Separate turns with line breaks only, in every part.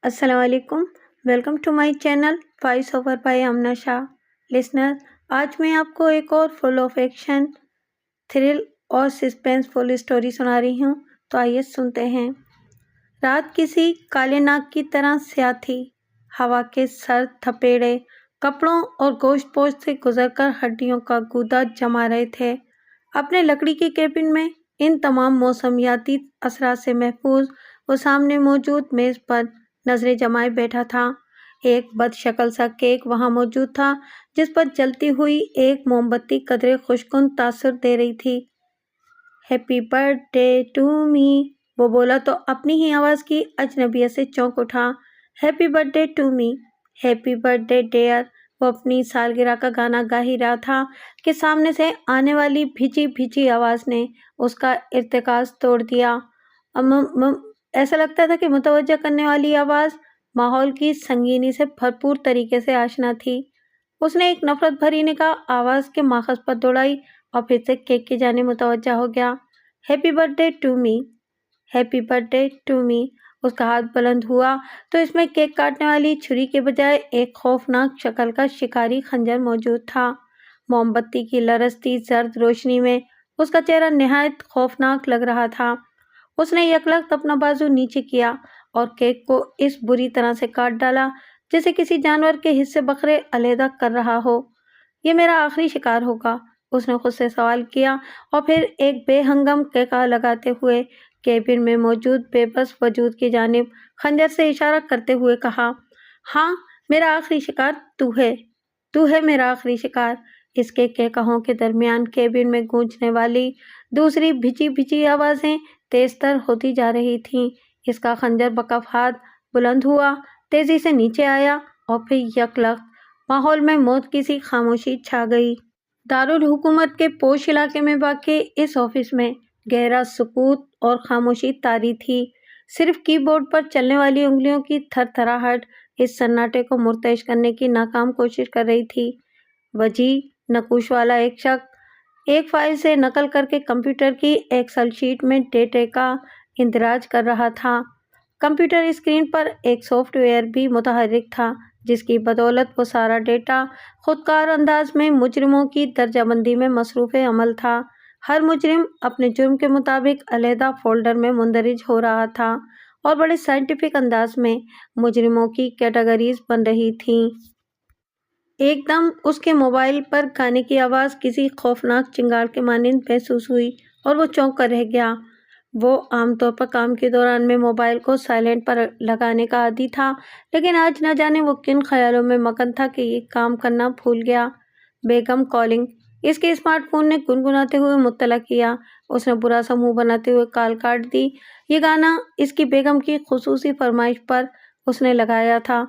السلام علیکم. Welcome to my channel voice over by Amna Shah. Listener, آج میں آپ کو ایک اور فل آف ایکشن، تھرل اور سسپینس فل اسٹوری سنا رہی ہوں. تو آئیے سنتے ہیں. رات کسی کالے ناگ کی طرح سیاہ تھی. ہوا کے سرد تھپیڑے کپڑوں اور گوشت پوش سے گزر کر ہڈیوں کا گودا جما رہے تھے. اپنے لکڑی کے کیبن میں ان تمام موسمیاتی اثرات سے محفوظ وہ سامنے موجود میز پر نظریں جمائے بیٹھا تھا. ایک بد شکل سا کیک وہاں موجود تھا جس پر جلتی ہوئی ایک موم بتی قدرے خوشگوار تاثر دے رہی تھی. Happy birthday to me, وہ بولا تو اپنی ہی آواز کی اجنبیت سے چونک اٹھا. Happy birthday to me, happy birthday dear. وہ اپنی سالگرہ کا گانا گا ہی رہا تھا کہ سامنے سے آنے والی بھیجی بھیجی آواز نے اس کا ارتکاز توڑ دیا. ایسا لگتا تھا کہ متوجہ کرنے والی آواز ماحول کی سنگینی سے بھرپور طریقے سے آشنا تھی. اس نے ایک نفرت بھری نگاہ آواز کے ماخذ پر دوڑائی اور پھر سے کیک کی جانب متوجہ ہو گیا. Happy birthday to me, happy birthday to me. اس کا ہاتھ بلند ہوا تو اس میں کیک کاٹنے والی چھری کے بجائے ایک خوفناک شکل کا شکاری خنجر موجود تھا. موم بتی کی لرزتی زرد روشنی میں اس کا چہرہ نہایت خوفناک لگ رہا تھا. اس نے یکلخت اپنا بازو نیچے کیا اور کیک کو اس بری طرح سے کاٹ ڈالا جیسے کسی جانور کے حصے بکھرے علیحدہ کر رہا ہو. یہ میرا آخری شکار ہوگا، اس نے خود سے سوال کیا اور پھر ایک بے ہنگم کہکہا لگاتے ہوئے کیبن میں موجود بے بس وجود کی جانب خنجر سے اشارہ کرتے ہوئے کہا. ہاں، میرا آخری شکار تو ہے، تو ہے میرا آخری شکار. اس کے کہکہوں کے درمیان کیبن میں گونجنے والی دوسری بھیجی بھیجی آوازیں تیز تر ہوتی جا رہی تھیں. اس کا خنجر بکف ہاتھ بلند ہوا، تیزی سے نیچے آیا اور پھر یکلخت ماحول میں موت کی سی خاموشی چھا گئی. دارالحکومت کے پوش علاقے میں واقع اس آفس میں گہرا سکوت اور خاموشی طاری تھی. صرف کی بورڈ پر چلنے والی انگلیوں کی تھر تھراہٹ اس سناٹے کو مرتعش کرنے کی ناکام کوشش کر رہی تھی. وجیح نقوش والا ایک شخص ایک فائل سے نقل کر کے کمپیوٹر کی ایکسل شیٹ میں ڈیٹے کا اندراج کر رہا تھا. کمپیوٹر اسکرین پر ایک سافٹ ویئر بھی متحرک تھا جس کی بدولت وہ سارا ڈیٹا خودکار انداز میں مجرموں کی درجہ بندی میں مصروف عمل تھا. ہر مجرم اپنے جرم کے مطابق علیحدہ فولڈر میں مندرج ہو رہا تھا اور بڑے سائنٹیفک انداز میں مجرموں کی کیٹیگریز بن رہی تھیں. ایک دم اس کے موبائل پر گانے کی آواز کسی خوفناک چنگاڑ کے مانند محسوس ہوئی اور وہ چونک کر رہ گیا. وہ عام طور پر کام کے دوران میں موبائل کو سائلنٹ پر لگانے کا عادی تھا، لیکن آج نہ جانے وہ کن خیالوں میں مگن تھا کہ یہ کام کرنا بھول گیا. بیگم کالنگ، اس کے اسمارٹ فون نے گنگناتے ہوئے مطلع کیا. اس نے برا سا منہ بناتے ہوئے کال کاٹ دی. یہ گانا اس کی بیگم کی خصوصی فرمائش پر اس نے لگایا تھا.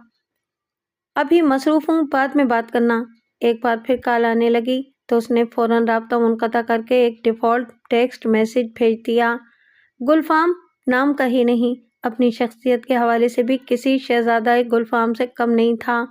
ابھی مصروف ہوں، بعد میں بات کرنا. ایک بار پھر کال آنے لگی تو اس نے فوراً رابطہ منقطع کر کے ایک ڈیفالٹ ٹیکسٹ میسج بھیج دیا. گلفام نام کا ہی نہیں، اپنی شخصیت کے حوالے سے بھی کسی شہزادہ گلفام سے کم نہیں تھا.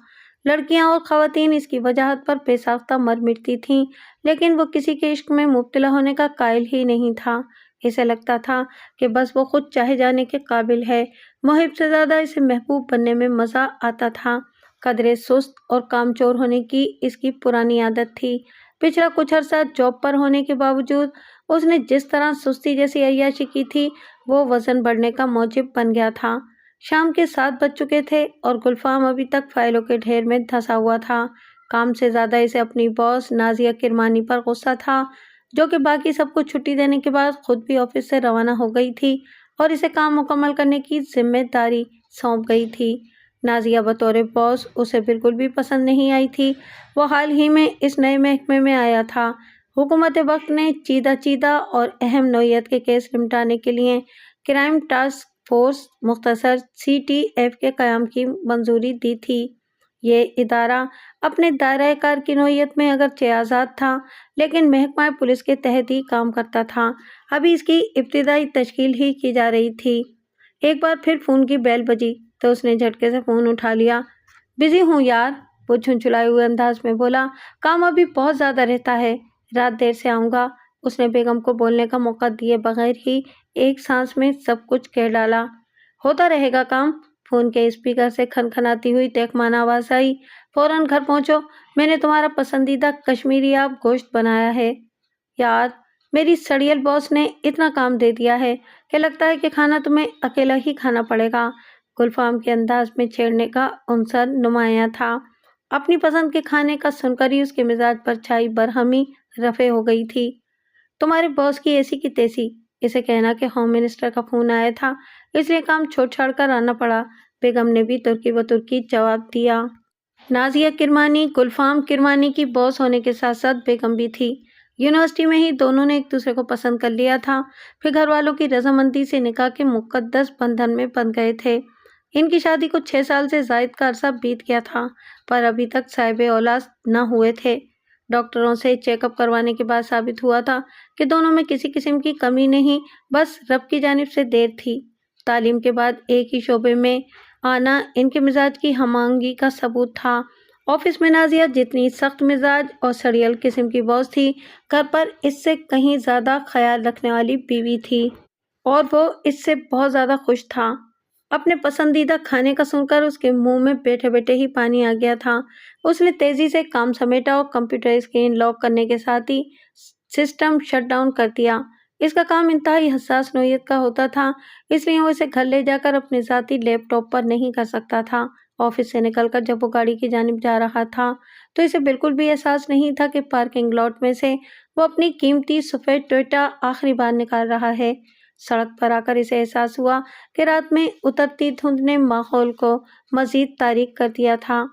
لڑکیاں اور خواتین اس کی وجاہت پر بے ساختہ مر مٹتی تھیں، لیکن وہ کسی کے عشق میں مبتلا ہونے کا قائل ہی نہیں تھا. اسے لگتا تھا کہ بس وہ خود چاہے جانے کے قابل ہے. محب سے زیادہ اسے محبوب بننے میں مزہ آتا تھا. قدرے سست اور کامچور ہونے کی اس کی پرانی عادت تھی. پچھلا کچھ عرصہ جاب پر ہونے کے باوجود اس نے جس طرح سستی جیسی عیاشی کی تھی وہ وزن بڑھنے کا موجب بن گیا تھا. شام کے 7 بج چکے تھے اور گلفام ابھی تک فائلوں کے ڈھیر میں دھنسا ہوا تھا. کام سے زیادہ اسے اپنی باس نازیہ کرمانی پر غصہ تھا، جو کہ باقی سب کو چھٹی دینے کے بعد خود بھی آفس سے روانہ ہو گئی تھی اور اسے کام مکمل کرنے کی ذمہ داری سونپ گئی تھی. نازیہ بطور باس اسے بالکل بھی پسند نہیں آئی تھی. وہ حال ہی میں اس نئے محکمے میں آیا تھا. حکومت وقت نے چیدہ اور اہم نوعیت کے کیس نمٹانے کے لیے کرائم ٹاسک فورس مختصر CTF کے قیام کی منظوری دی تھی. یہ ادارہ اپنے دائرہ کار کی نوعیت میں اگرچہ آزاد تھا، لیکن محکمہ پولیس کے تحت ہی کام کرتا تھا. ابھی اس کی ابتدائی تشکیل ہی کی جا رہی تھی. ایک بار پھر فون کی بیل بجی تو اس نے جھٹکے سے فون اٹھا لیا. بزی ہوں یار، وہ جھنجھلائے ہوئے انداز میں بولا. کام ابھی بہت زیادہ رہتا ہے، رات دیر سے آؤں گا. اس نے بیگم کو بولنے کا موقع دیے بغیر ہی ایک سانس میں سب کچھ کہہ ڈالا. ہوتا رہے گا کام، فون کے اسپیکر سے کھنکھناتی ہوئی تہمانہ آواز آئی، فوراً گھر پہنچو، میں نے تمہارا پسندیدہ کشمیری آب گوشت بنایا ہے۔ یار، میری سڑیل باس نے اتنا کام دے دیا ہے کہ لگتا ہے کہ کھانا تمہیں اکیلا ہی کھانا پڑے گا۔ گلفام کے انداز میں چھیڑنے کا عنصر نمایاں تھا۔ اپنی پسند کے کھانے کا سن کر ہی اس کے مزاج پر چھائی برہمی رفع ہو گئی تھی۔ تمہارے باس کی ایسی کی تیسی، اسے کہنا کہ ہوم منسٹر کا فون آیا تھا، اس لیے کام چھوڑ چھاڑ کر آنا پڑا۔ بیگم نے بھی ترکی و ترکی جواب دیا۔ نازیہ کرمانی گلفام کرمانی کی باس ہونے کے ساتھ ساتھ بیگم بھی تھی۔ یونیورسٹی میں ہی دونوں نے ایک دوسرے کو پسند کر لیا تھا، پھر گھر والوں کی رضامندی سے نکاح کے مقدس بندھن میں بندھ گئے تھے۔ ان کی شادی کو 6 سال سے زائد کا عرصہ بیت گیا تھا، پر ابھی تک صاحب اولاد نہ ہوئے تھے۔ ڈاکٹروں سے چیک اپ کروانے کے بعد ثابت ہوا تھا کہ دونوں میں کسی قسم کی کمی نہیں، بس رب کی جانب سے دیر تھی۔ تعلیم کے بعد ایک ہی شعبے میں آنا ان کے مزاج کی ہم آہنگی کا ثبوت تھا۔ آفس میں نازیہ جتنی سخت مزاج اور سڑیل قسم کی باس تھی، گھر پر اس سے کہیں زیادہ خیال رکھنے والی بیوی تھی، اور وہ اس سے بہت زیادہ خوش تھا۔ اپنے پسندیدہ کھانے کا سن کر اس کے منہ میں بیٹھے بیٹھے ہی پانی آ گیا تھا۔ اس نے تیزی سے کام سمیٹا اور کمپیوٹر اسکرین لاک کرنے کے ساتھ ہی سسٹم شٹ ڈاؤن کر دیا۔ اس کا کام انتہائی حساس نوعیت کا ہوتا تھا، اس لیے وہ اسے گھر لے جا کر اپنے ذاتی لیپ ٹاپ پر نہیں کر سکتا تھا۔ آفس سے نکل کر جب وہ گاڑی کی جانب جا رہا تھا تو اسے بالکل بھی احساس نہیں تھا کہ پارکنگ لاٹ میں سے وہ اپنی قیمتی سفید ٹویوٹا آخری بار نکال رہا ہے۔ سڑک پر آ کر اسے احساس ہوا کہ رات میں اترتی دھند نے ماحول کو مزید تاریک کر دیا تھا۔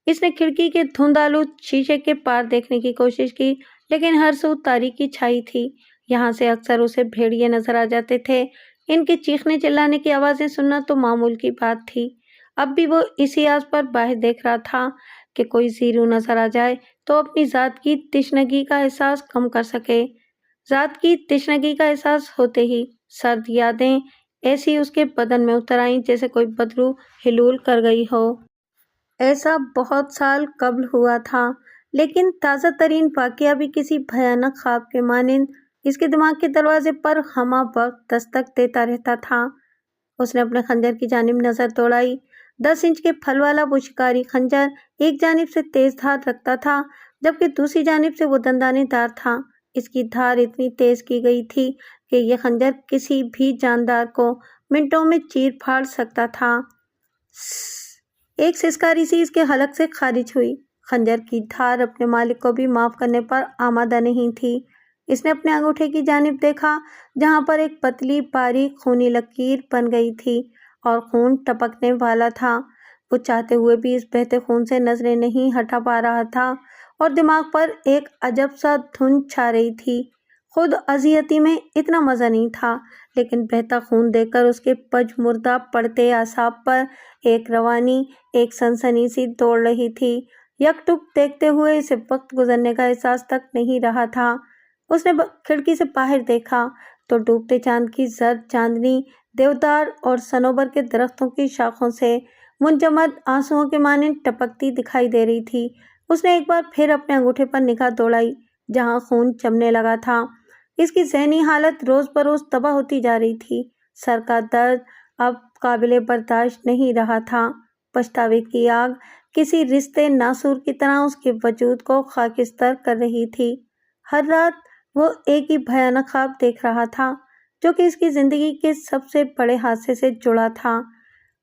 اس نے کھڑکی کے دھند آلود شیشے کے پار دیکھنے کی کوشش کی، لیکن ہر سو تاریکی چھائی تھی۔ یہاں سے اکثر اسے بھیڑیے نظر آ جاتے تھے، ان کے چیخنے چلانے کی آوازیں سننا تو معمول کی بات تھی۔ اب بھی وہ اسی آس پر باہر دیکھ رہا تھا کہ کوئی زیرو نظر آ جائے تو اپنی ذات کی تشنگی کا احساس کم کر سکے۔ ذات کی تشنگی کا احساس ہوتے ہی سرد یادیں ایسی اس کے بدن میں اتر آئیں جیسے کوئی بدبو حلول کر گئی ہو۔ ایسا بہت سال قبل ہوا تھا، لیکن تازہ ترین واقعہ بھی کسی بھیانک خواب کے مانند اس کے دماغ کے دروازے پر ہمہ وقت دستک دیتا رہتا تھا۔ اس نے اپنے خنجر کی جانب نظر دوڑائی۔ 10 انچ کے پھل والا وہ شکاری خنجر ایک جانب سے تیز دھار رکھتا تھا، جبکہ دوسری جانب سے وہ دندانے دار تھا۔ اس کی دھار اتنی تیز کی گئی تھی کہ یہ خنجر کسی بھی جاندار کو منٹوں میں چیر پھاڑ سکتا تھا۔ ایک سسکاری سی اس کے حلق سے خارج ہوئی۔ خنجر کی دھار اپنے مالک کو بھی معاف کرنے پر آمادہ نہیں تھی۔ اس نے اپنے انگوٹھے کی جانب دیکھا، جہاں پر ایک پتلی باریک خونی لکیر بن گئی تھی اور خون ٹپکنے والا تھا۔ وہ چاہتے ہوئے بھی اس بہتے خون سے نظریں نہیں ہٹا پا رہا تھا اور دماغ پر ایک عجب سا دھند چھا رہی تھی۔ خود اذیتی میں اتنا مزہ نہیں تھا، لیکن بہتا خون دیکھ کر اس کے پجمردہ پڑتے اعصاب پر ایک روانی، ایک سنسنی سی دوڑ رہی تھی۔ یک ٹک دیکھتے ہوئے اسے وقت گزرنے کا احساس تک نہیں رہا تھا۔ اس نے کھڑکی سے باہر دیکھا تو ڈوبتے چاند کی زرد چاندنی دیودار اور صنوبر کے درختوں کی شاخوں سے منجمد آنسوؤں کے مانند ٹپکتی دکھائی دے رہی تھی۔ اس نے ایک بار پھر اپنے انگوٹھے پر نگاہ دوڑائی، جہاں خون جمنے لگا تھا۔ اس کی ذہنی حالت روز بروز تباہ ہوتی جا رہی تھی۔ سر کا درد اب قابل برداشت نہیں رہا تھا۔ پچھتاوے کی آگ کسی رشتے ناسور کی طرح اس کے وجود کو خاکستر کر رہی تھی۔ ہر رات وہ ایک ہی بھیانک خواب دیکھ رہا تھا، جو کہ اس کی زندگی کے سب سے بڑے حادثے سے جڑا تھا۔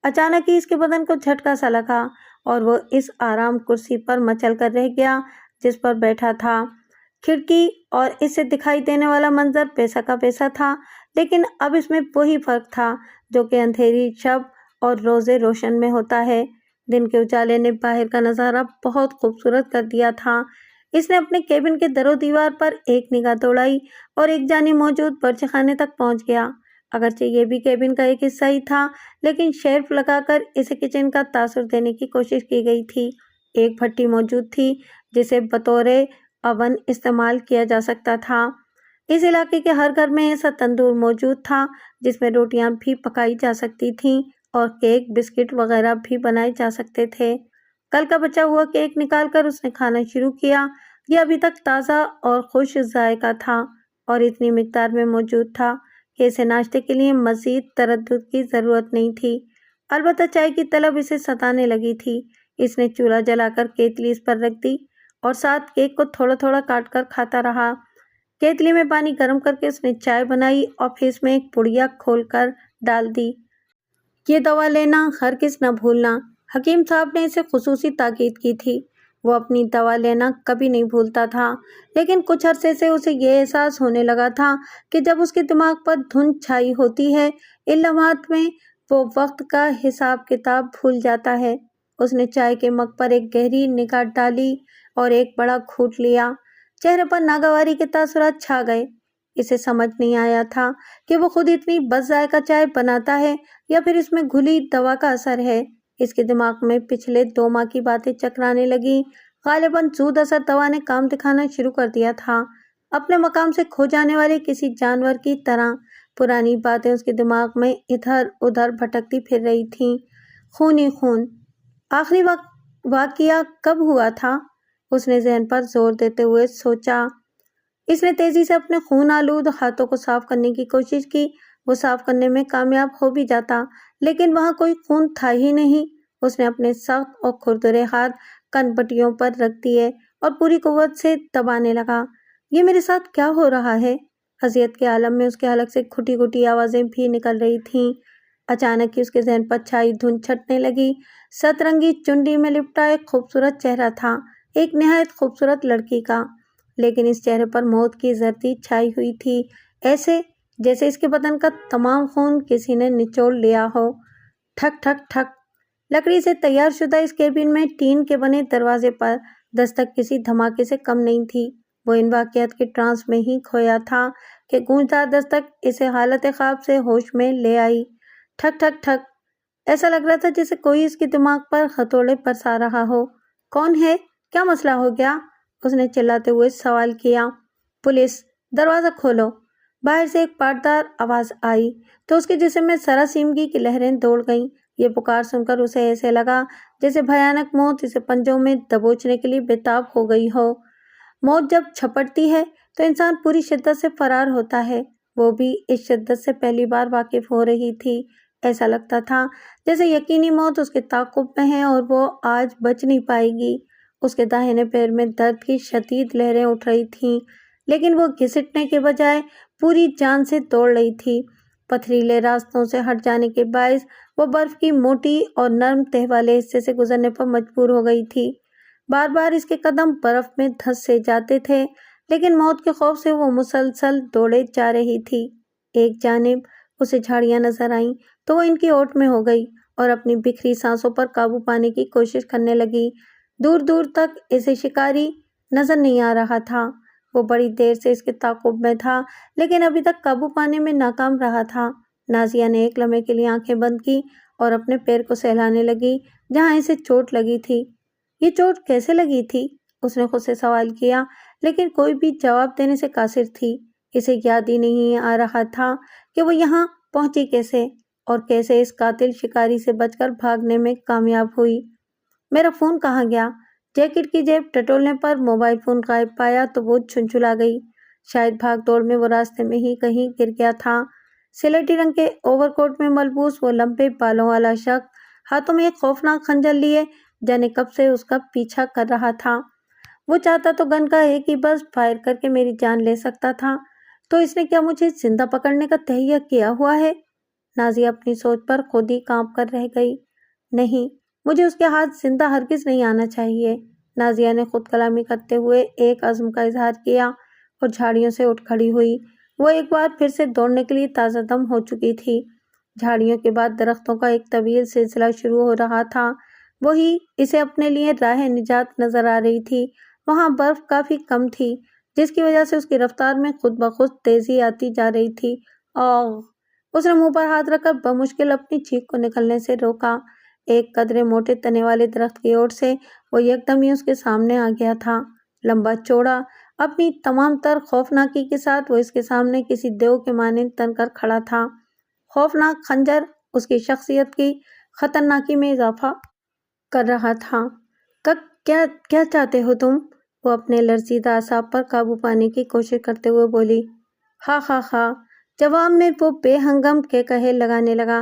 اچانک ہی اس کے بدن کو جھٹکا سا لگا اور وہ اس آرام کرسی پر مچل کر رہ گیا جس پر بیٹھا تھا۔ کھڑکی اور اس سے دکھائی دینے والا منظر پیسا کا پیسا تھا، لیکن اب اس میں وہی فرق تھا جو کہ اندھیری شب اور روز روشن میں ہوتا ہے۔ دن کے اجالے نے باہر کا نظارہ بہت خوبصورت کر دیا تھا۔ اس نے اپنے کیبن کے در و دیوار پر ایک نگاہ دوڑائی اور ایک جانب موجود برچہ خانے تک پہنچ گیا۔ اگرچہ یہ بھی کیبن کا ایک حصہ ہی تھا، لیکن شیلف لگا کر اسے کچن کا تاثر دینے کی کوشش کی گئی تھی۔ ایک بھٹی موجود تھی جسے بطور اوون استعمال کیا جا سکتا تھا۔ اس علاقے کے ہر گھر میں ایسا تندور موجود تھا جس میں روٹیاں بھی پکائی جا سکتی تھیں اور کیک، بسکٹ وغیرہ بھی بنائے جا سکتے تھے۔ کل کا بچا ہوا کیک نکال کر اس نے کھانا شروع کیا۔ یہ ابھی تک تازہ اور خوش ذائقہ تھا اور اتنی مقدار میں موجود تھا کہ اسے ناشتے کے لیے مزید تردد کی ضرورت نہیں تھی۔ البتہ چائے کی طلب اسے ستانے لگی تھی۔ اس نے چولہا جلا کر کیتلی اس پر رکھ دی اور ساتھ کیک کو تھوڑا تھوڑا کاٹ کر کھاتا رہا۔ کیتلی میں پانی گرم کر کے اس نے چائے بنائی اور پھر اس میں ایک پڑیا کھول کر ڈال دی۔ یہ دوا لینا ہرگز نہ بھولنا۔ حکیم صاحب نے اسے خصوصی تاکید کی تھی۔ وہ اپنی دوا لینا کبھی نہیں بھولتا تھا، لیکن کچھ عرصے سے اسے یہ احساس ہونے لگا تھا کہ جب اس کے دماغ پر دھند چھائی ہوتی ہے، ان لمحات میں وہ وقت کا حساب کتاب بھول جاتا ہے۔ اس نے چائے کے مگ پر ایک گہری نگاہ ڈالی اور ایک بڑا گھونٹ لیا۔ چہرے پر ناگواری کے تاثرات چھا گئے۔ اسے سمجھ نہیں آیا تھا کہ وہ خود اتنی بد ذائقہ چائے بناتا ہے یا پھر اس میں گھلی دوا کا اثر ہے۔ اس کے دماغ میں پچھلے 2 ماہ کی باتیں چکرانے لگیں۔ غالباً زود اثر دوا نے کام دکھانا شروع کر دیا تھا۔ اپنے مقام سے کھو جانے والے کسی جانور کی طرح پرانی باتیں اس کے دماغ میں ادھر ادھر بھٹکتی پھر رہی تھیں۔ خون ہی خون۔ آخری واقعہ کب ہوا تھا؟ اس نے ذہن پر زور دیتے ہوئے سوچا۔ اس نے تیزی سے اپنے خون آلود ہاتھوں کو صاف کرنے کی کوشش کی۔ وہ صاف کرنے میں کامیاب ہو بھی جاتا، لیکن وہاں کوئی خون تھا ہی نہیں۔ اس نے اپنے سخت اور کھردرے ہاتھ کن پٹیوں پر رکھ دیے اور پوری قوت سے دبانے لگا۔ یہ میرے ساتھ کیا ہو رہا ہے؟ اذیت کے عالم میں اس کے حلق سے گھٹی گھٹی آوازیں بھی نکل رہی تھیں۔ اچانک ہی اس کے ذہن پر چھائی دھند چھٹنے لگی۔ سترنگی چنڈی میں لپٹا ایک خوبصورت چہرہ تھا، ایک نہایت خوبصورت لڑکی کا، لیکن اس چہرے پر موت کی زردی چھائی ہوئی تھی، ایسے جیسے اس کے بدن کا تمام خون کسی نے نچوڑ لیا ہو۔ ٹھک ٹھک ٹھک۔ لکڑی سے تیار شدہ اس کیبن میں ٹین کے بنے دروازے پر دستک کسی دھماکے سے کم نہیں تھی۔ وہ ان واقعات کے ٹرانس میں ہی کھویا تھا کہ گونجدار دستک اسے حالت خواب سے ہوش میں لے آئی۔ ٹھک ٹھک ٹھک۔ ایسا لگ رہا تھا جیسے کوئی اس کے دماغ پر ہتھوڑے برسا رہا ہو۔ کون ہے؟ کیا مسئلہ ہو گیا؟ اس نے چلاتے ہوئے سوال کیا۔ پولیس! دروازہ کھولو! باہر سے ایک پاٹدار آواز آئی تو اس کے جسم میں سراسیمگی کی لہریں دوڑ گئیں۔ یہ پکار سن کر اسے ایسے لگا جیسے بھیانک موت اسے پنجوں میں دبوچنے کے لیے بےتاب ہو گئی ہو۔ موت جب جھپٹتی ہے تو انسان پوری شدت سے فرار ہوتا ہے۔ وہ بھی اس شدت سے پہلی بار واقف ہو رہی تھی۔ ایسا لگتا تھا جیسے یقینی موت اس کے تعاقب میں ہے اور وہ آج بچ نہیں پائے گی۔ اس کے داہنے پیر میں درد کی شدید لہریں اٹھ رہی تھیں، لیکن وہ گھسٹنے کے بجائے پوری جان سے دوڑ رہی تھی۔ پتھریلے راستوں سے ہٹ جانے کے باعث وہ برف کی موٹی اور نرم تہ والے حصے سے گزرنے پر مجبور ہو گئی تھی۔ بار بار اس کے قدم برف میں دھنس سے جاتے تھے، لیکن موت کے خوف سے وہ مسلسل دوڑے جا رہی تھی۔ ایک جانب اسے جھاڑیاں نظر آئیں تو وہ ان کی اوٹ میں ہو گئی اور اپنی بکھری سانسوں پر قابو پانے کی کوشش کرنے لگی۔ دور دور تک اسے شکاری نظر نہیں آ رہا تھا۔ وہ بڑی دیر سے اس کے تعاقب میں تھا، لیکن ابھی تک قابو پانے میں ناکام رہا تھا۔ نازیہ نے ایک لمحے کے لیے آنکھیں بند کی اور اپنے پیر کو سہلانے لگی جہاں اسے چوٹ لگی تھی۔ یہ چوٹ کیسے لگی تھی؟ اس نے خود سے سوال کیا، لیکن کوئی بھی جواب دینے سے قاصر تھی۔ اسے یاد ہی نہیں آ رہا تھا کہ وہ یہاں پہنچی کیسے اور کیسے اس قاتل شکاری سے بچ کر بھاگنے میں کامیاب ہوئی۔ میرا فون کہاں گیا؟ جیکٹ کی جیب ٹٹولنے پر موبائل فون غائب پایا تو وہ چھنچھلا گئی۔ شاید بھاگ دوڑ میں وہ راستے میں ہی کہیں گر گیا تھا۔ سلیٹی رنگ کے اوور کوٹ میں ملبوس وہ لمبے بالوں والا شخص ہاتھوں میں ایک خوفناک خنجر لیے جانے کب سے اس کا پیچھا کر رہا تھا۔ وہ چاہتا تو گن کا ایک ہی بس فائر کر کے میری جان لے سکتا تھا، تو اس نے کیا مجھے زندہ پکڑنے کا تہیہ کیا ہوا ہے؟ نازیہ اپنی سوچ پر خود ہی کانپ کر رہ گئی۔ نہیں، مجھے اس کے ہاتھ زندہ ہرگز نہیں آنا چاہیے۔ نازیہ نے خود کلامی کرتے ہوئے ایک عزم کا اظہار کیا اور جھاڑیوں سے اٹھ کھڑی ہوئی۔ وہ ایک بار پھر سے دوڑنے کے لیے تازہ دم ہو چکی تھی۔ جھاڑیوں کے بعد درختوں کا ایک طویل سلسلہ شروع ہو رہا تھا۔ وہی اسے اپنے لیے راہ نجات نظر آ رہی تھی۔ وہاں برف کافی کم تھی، جس کی وجہ سے اس کی رفتار میں خود بخود تیزی آتی جا رہی تھی۔ اوہ! اس نے منہ پر ہاتھ رکھ کر بمشکل اپنی چیخ کو نکلنے سے روکا۔ ایک قدرے موٹے تنے والے درخت کی اوٹ سے وہ یکدم ہی اس کے سامنے آ گیا تھا۔ لمبا چوڑا، اپنی تمام تر خوفناکی کے ساتھ وہ اس کے سامنے کسی دیو کے مانند تن کر کھڑا تھا۔ خوفناک خنجر اس کی شخصیت کی خطرناکی میں اضافہ کر رہا تھا۔ کیا چاہتے ہو تم؟ وہ اپنے لرزیدہ اعصاب پر قابو پانے کی کوشش کرتے ہوئے بولی۔ ہا ہا ہا! جواب میں وہ بے ہنگم کے کہے لگانے لگا۔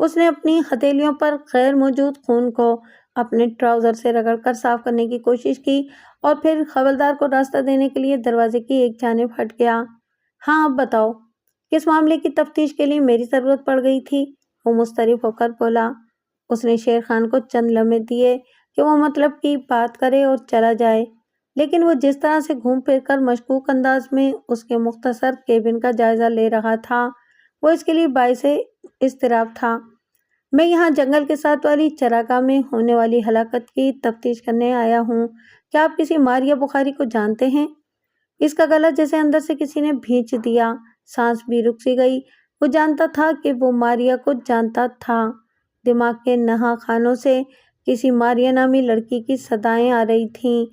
اس نے اپنی ہتھیلیوں پر غیر موجود خون کو اپنے ٹراؤزر سے رگڑ کر صاف کرنے کی کوشش کی اور پھر حوالدار کو راستہ دینے کے لیے دروازے کی ایک جانب ہٹ گیا۔ ہاں اب بتاؤ، کس معاملے کی تفتیش کے لیے میری ضرورت پڑ گئی تھی؟ وہ مضطرب ہو کر بولا۔ اس نے شیر خان کو چند لمحے دیے کہ وہ مطلب کی بات کرے اور چلا جائے، لیکن وہ جس طرح سے گھوم پھر کر مشکوک انداز میں اس کے مختصر کیبن کا جائزہ لے رہا تھا، وہ اس کے لیے باعث اضطراب تھا۔ میں یہاں جنگل کے ساتھ والی چراگاہ میں ہونے والی ہلاکت کی تفتیش کرنے آیا ہوں۔ کیا آپ کسی ماریا بخاری کو جانتے ہیں؟ اس کا گلا جیسے اندر سے کسی نے بھینچ دیا، سانس بھی رک سی گئی۔ وہ جانتا تھا کہ وہ ماریا کو جانتا تھا۔ دماغ کے نہا خانوں سے کسی ماریا نامی لڑکی کی صدائیں آ رہی تھیں۔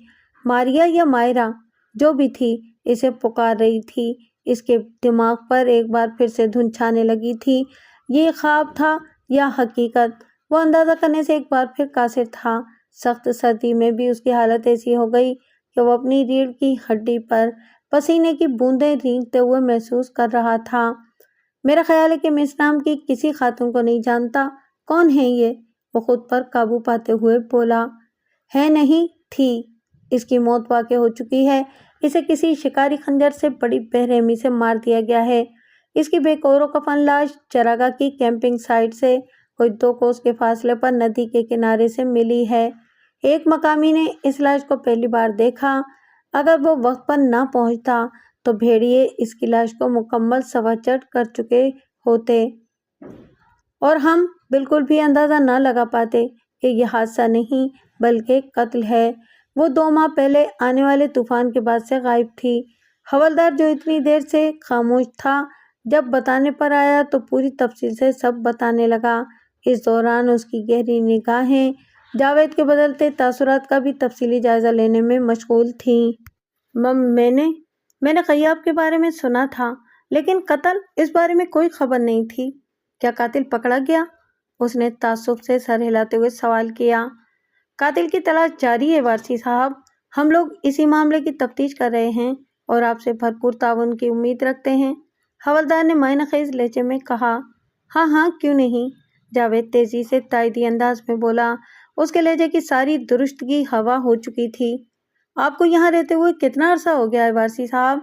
ماریا یا مائرا جو بھی تھی اسے پکار رہی تھی۔ اس کے دماغ پر ایک بار پھر سے دھند چھانے لگی تھی۔ یہ خواب تھا یا حقیقت؟ وہ اندازہ کرنے سے ایک بار پھر قاصر تھا۔ سخت سردی میں بھی اس کی حالت ایسی ہو گئی کہ وہ اپنی ریڑھ کی ہڈی پر پسینے کی بوندیں رینگتے ہوئے محسوس کر رہا تھا۔ میرا خیال ہے کہ میں اس نام کی کسی خاتون کو نہیں جانتا۔ کون ہے یہ؟ وہ خود پر قابو پاتے ہوئے بولا۔ ہے نہیں تھی، اس کی موت واقع ہو چکی ہے۔ اسے کسی شکاری خنجر سے بڑی بے رحمی سے مار دیا گیا ہے۔ اس کی بے کور و کفن لاش چراگاہ کی کیمپنگ سائٹ سے کوئی 2 کوس کے فاصلے پر ندی کے کنارے سے ملی ہے۔ ایک مقامی نے اس لاش کو پہلی بار دیکھا۔ اگر وہ وقت پر نہ پہنچتا تو بھیڑیے اس کی لاش کو مکمل سوا-چٹ کر چکے ہوتے اور ہم بالکل بھی اندازہ نہ لگا پاتے کہ یہ حادثہ نہیں بلکہ قتل ہے۔ وہ 2 ماہ پہلے آنے والے طوفان کے بعد سے غائب تھی۔ حوالدار جو اتنی دیر سے خاموش تھا، جب بتانے پر آیا تو پوری تفصیل سے سب بتانے لگا۔ اس دوران اس کی گہری نگاہیں جاوید کے بدلتے تاثرات کا بھی تفصیلی جائزہ لینے میں مشغول تھیں۔ میں نے خیاط کے بارے میں سنا تھا، لیکن قتل اس بارے میں کوئی خبر نہیں تھی۔ کیا قاتل پکڑا گیا؟ اس نے تعصب سے سر ہلاتے ہوئے سوال کیا۔ قاتل کی تلاش جاری ہے وارثی صاحب۔ ہم لوگ اسی معاملے کی تفتیش کر رہے ہیں اور آپ سے بھرپور تعاون کی امید رکھتے ہیں، حوالدار نے معنی خیز لہجے میں کہا۔ ہاں ہاں کیوں نہیں، جاوید تیزی سے تائیدی انداز میں بولا۔ اس کے لہجے کی ساری درستگی ہوا ہو چکی تھی۔ آپ کو یہاں رہتے ہوئے کتنا عرصہ ہو گیا ہے وارثی صاحب؟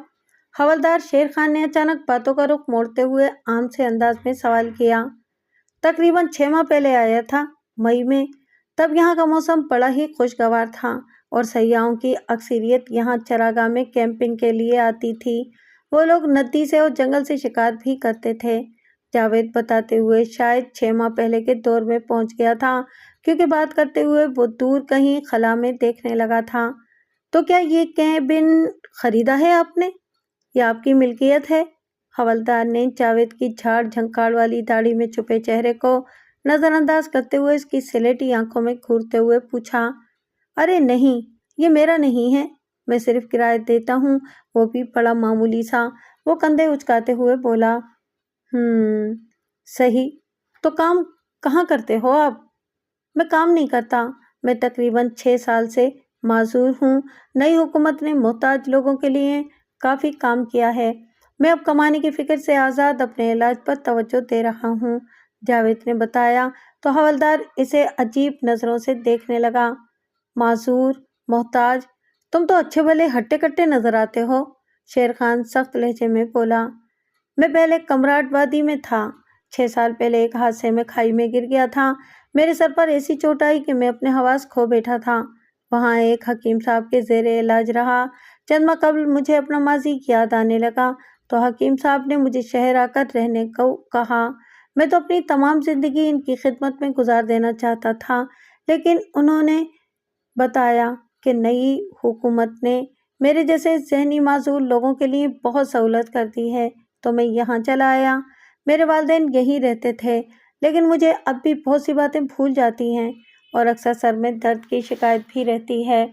حوالدار شیر خان نے اچانک باتوں کا رخ موڑتے ہوئے عام سے انداز میں سوال کیا۔ تقریباً 6 ماہ پہلے آیا تھا، مئی میں۔ تب یہاں کا موسم بڑا ہی خوشگوار تھا اور سیاحوں کی اکثریت یہاں چراگاہ میں کیمپنگ کے لیے آتی تھی۔ وہ لوگ ندی سے اور جنگل سے شکار بھی کرتے تھے۔ جاوید بتاتے ہوئے شاید 6 ماہ پہلے کے دور میں پہنچ گیا تھا، کیونکہ بات کرتے ہوئے وہ دور کہیں خلا میں دیکھنے لگا تھا۔ تو کیا یہ کیبن خریدا ہے آپ نے؟ یہ آپ کی ملکیت ہے؟ حوالدار نے جاوید کی جھاڑ جھنکاڑ والی داڑھی میں چھپے چہرے کو نظر انداز کرتے ہوئے اس کی سلیٹی آنکھوں میں گھورتے ہوئے پوچھا۔ ارے نہیں، یہ میرا نہیں ہے، میں صرف کرایہ دیتا ہوں، وہ بھی بڑا معمولی سا۔ وہ کندھے اچکاتے ہوئے بولا۔ صحیح، تو کام کہاں کرتے ہو آپ؟ میں کام نہیں کرتا، میں تقریباً 6 سال سے معذور ہوں۔ نئی حکومت نے محتاج لوگوں کے لیے کافی کام کیا ہے۔ میں اب کمانے کی فکر سے آزاد اپنے علاج پر توجہ دے رہا ہوں، جاوید نے بتایا تو حوالدار اسے عجیب نظروں سے دیکھنے لگا۔ معذور، محتاج، تم تو اچھے بھلے ہٹے کٹے نظر آتے ہو، شیر خان سخت لہجے میں بولا۔ میں پہلے کمراٹ وادی میں تھا، 6 سال پہلے ایک حادثے میں کھائی میں گر گیا تھا۔ میرے سر پر ایسی چوٹ آئی کہ میں اپنے حواس کھو بیٹھا تھا۔ وہاں ایک حکیم صاحب کے زیر علاج رہا۔ چند ماہ قبل مجھے اپنا ماضی یاد آنے لگا تو حکیم صاحب نے مجھے شہر آ کر رہنے کو کہا۔ میں تو اپنی تمام زندگی ان کی خدمت میں گزار دینا چاہتا تھا، لیکن انہوں نے بتایا کہ نئی حکومت نے میرے جیسے ذہنی معذور لوگوں کے لیے بہت سہولت کر دی ہے، تو میں یہاں چلا آیا۔ میرے والدین یہیں رہتے تھے، لیکن مجھے اب بھی بہت سی باتیں بھول جاتی ہیں اور اکثر سر میں درد کی شکایت بھی رہتی ہے۔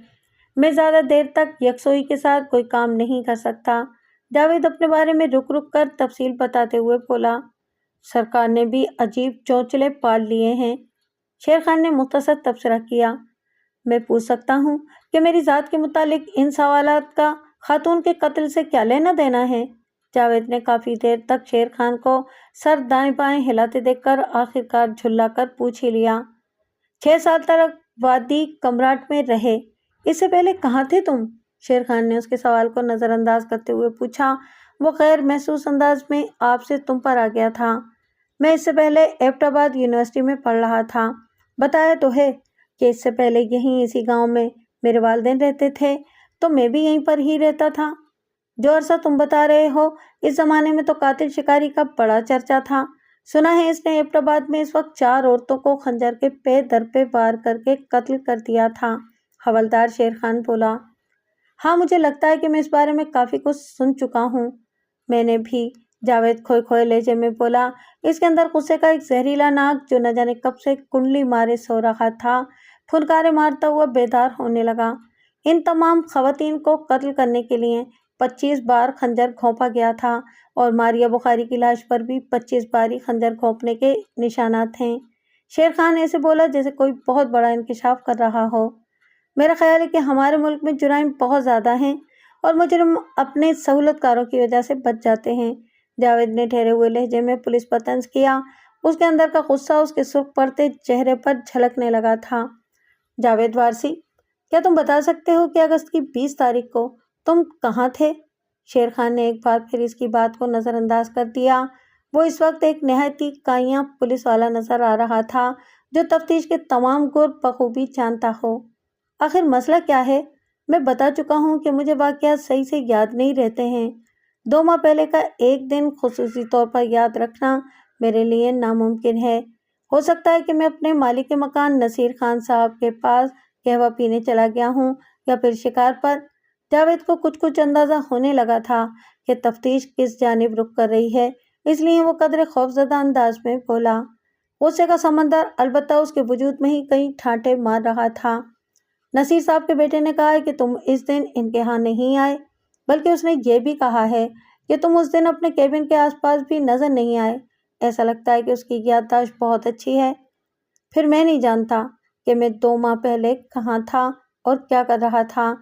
میں زیادہ دیر تک یکسوئی کے ساتھ کوئی کام نہیں کر سکتا۔ جاوید اپنے بارے میں رک رک کر تفصیل بتاتے ہوئے بولا۔ سرکار نے بھی عجیب چونچلے پال لیے ہیں، شیر خان نے مختصر تبصرہ کیا۔ میں پوچھ سکتا ہوں کہ میری ذات کے متعلق ان سوالات کا خاتون کے قتل سے کیا لینا دینا ہے؟ جاوید نے کافی دیر تک شیر خان کو سر دائیں بائیں ہلاتے دیکھ کر آخرکار جھلا کر پوچھ ہی لیا، 6 سال تک وادی کمراٹ میں رہے، اس سے پہلے کہاں تھے تم؟ شیر خان نے اس کے سوال کو نظر انداز کرتے ہوئے پوچھا۔ وہ غیر محسوس انداز میں آپ سے تم پر آ گیا تھا۔ میں اس سے پہلے ایبٹ آباد یونیورسٹی میں پڑھ رہا تھا۔ بتایا تو ہے کہ اس سے پہلے یہیں اسی گاؤں میں میرے والدین رہتے تھے، تو میں بھی یہیں پر ہی رہتا تھا۔ جو عرصہ تم بتا رہے ہو، اس زمانے میں تو قاتل شکاری کا بڑا چرچا تھا۔ سنا ہے اس نے ایبٹ آباد میں اس وقت 4 عورتوں کو خنجر کے پہ در پہ وار کر کے قتل کر دیا تھا۔ حوالدار شیر خان بولا۔ ہاں، مجھے لگتا ہے کہ میں اس بارے میں کافی کچھ سن چکا ہوں۔ میں نے بھی، جاوید کھوئے کھوئے لہجے میں بولا۔ اس کے اندر غصے کا ایک زہریلا ناگ جو نہ جانے کب سے کنڈلی مارے سو رہا تھا، پھنکارے مارتا ہوا بیدار ہونے لگا۔ ان تمام خواتین کو قتل کرنے کے لیے 25 بار خنجر گھونپا گیا تھا، اور ماریہ بخاری کی لاش پر بھی 25 باری خنجر گھونپنے کے نشانات ہیں۔ شیر خان ایسے بولا جیسے کوئی بہت بڑا انکشاف کر رہا ہو۔ میرا خیال ہے کہ ہمارے ملک میں جرائم بہت زیادہ ہیں، اور مجرم اپنے سہولت کاروں کی وجہ سے بچ جاتے ہیں۔ جاوید نے ٹھہرے ہوئے لہجے میں پولیس پر طنز کیا۔ اس کے اندر کا غصہ اس کے سرخ پڑتے چہرے پر جھلکنے لگا تھا۔ جاوید وارثی، کیا تم بتا سکتے ہو کہ اگست کی 20 تاریخ کو تم کہاں تھے؟ شیر خان نے ایک بار پھر اس کی بات کو نظر انداز کر دیا۔ وہ اس وقت ایک نہایت ہی کائیاں پولیس والا نظر آ رہا تھا، جو تفتیش کے تمام گر بخوبی جانتا ہو۔ آخر مسئلہ کیا ہے؟ میں بتا چکا ہوں کہ مجھے واقعات صحیح سے یاد نہیں رہتے ہیں۔ 2 ماہ پہلے کا ایک دن خصوصی طور پر یاد رکھنا میرے لیے ناممکن ہے۔ ہو سکتا ہے کہ میں اپنے مالک مکان نصیر خان صاحب کے پاس قہوہ پینے چلا گیا ہوں، یا پھر شکار پر۔ جاوید کو کچھ اندازہ ہونے لگا تھا کہ تفتیش کس جانب رخ کر رہی ہے، اس لیے وہ قدرے خوفزدہ انداز میں بولا۔ غصے کا سمندر البتہ اس کے وجود میں ہی کئی ٹھاٹھے مار رہا تھا۔ نصیر صاحب کے بیٹے نے کہا ہے کہ تم اس دن ان کے ہاں نہیں آئے، بلکہ اس نے یہ بھی کہا ہے کہ تم اس دن اپنے کیبن کے آس پاس بھی نظر نہیں آئے۔ ایسا لگتا ہے کہ اس کی یادداشت بہت اچھی ہے۔ پھر میں نہیں جانتا کہ میں 2 ماہ پہلے کہاں تھا اور کیا کر رہا تھا۔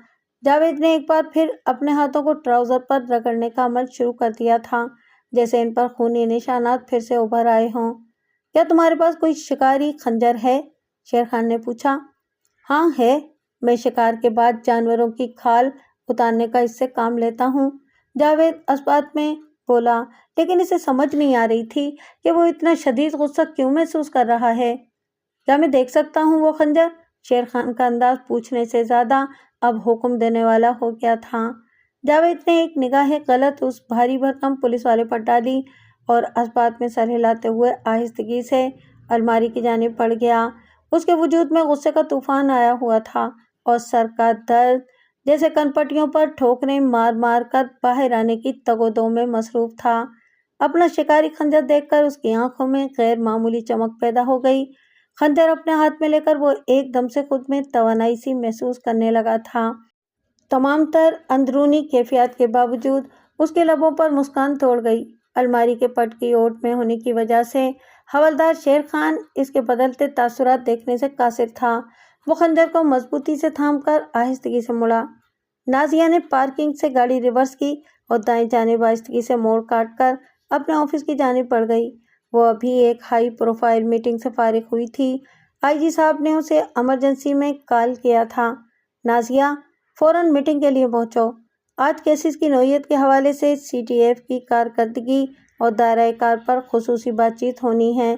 جاوید نے ایک بار پھر اپنے ہاتھوں کو ٹراؤزر پر رگڑنے کا عمل شروع کر دیا تھا، جیسے ان پر خونی نشانات پھر سے ابھر آئے ہوں۔ کیا تمہارے پاس کوئی شکاری خنجر ہے؟ شیر خان نے پوچھا۔ ہاں ہے، میں شکار کے بعد جانوروں کی کھال اتارنے کا اس سے کام لیتا ہوں، جاوید اثبات میں بولا، لیکن اسے سمجھ نہیں آ رہی تھی کہ وہ اتنا شدید غصہ کیوں محسوس کر رہا ہے۔ کیا میں دیکھ سکتا ہوں وہ خنجر؟ شیر خان کا انداز پوچھنے سے زیادہ اب حکم دینے والا ہو گیا تھا۔ جاوید نے ایک نگاہ غلط اس بھاری بھرکم پولیس والے پر ڈالی، اور اثبات میں سر ہلاتے ہوئے آہستگی سے الماری کی جانب بڑھ گیا۔ اس کے وجود میں غصے کا طوفان آیا ہوا تھا، اور سر کا درد جیسے کنپٹیوں پر ٹھوکریں مار مار کر باہر آنے کی تگ و دو میں مصروف تھا۔ اپنا شکاری خنجر دیکھ کر اس کی آنکھوں میں غیر معمولی چمک پیدا ہو گئی۔ خنجر اپنے ہاتھ میں لے کر وہ ایک دم سے خود میں توانائی سی محسوس کرنے لگا تھا۔ تمام تر اندرونی کیفیات کے باوجود اس کے لبوں پر مسکان توڑ گئی۔ الماری کے پٹ کی اوٹ میں ہونے کی وجہ سے حوالدار شیر خان اس کے بدلتے تاثرات دیکھنے سے قاصر تھا۔ وہ خنجر کو مضبوطی سے تھام کر آہستگی سے مڑا۔ نازیہ نے پارکنگ سے گاڑی ریورس کی اور دائیں جانب آہستگی سے موڑ کاٹ کر اپنے آفس کی جانب بڑھ گئی۔ وہ ابھی ایک ہائی پروفائل میٹنگ سے فارغ ہوئی تھی۔ آئی جی صاحب نے اسے ایمرجنسی میں کال کیا تھا۔ نازیہ، فوراً میٹنگ کے لیے پہنچو۔ آج کیسز کی نوعیت کے حوالے سے سی ٹی ایف کی کارکردگی اور دائرۂ کار پر خصوصی بات چیت ہونی ہے۔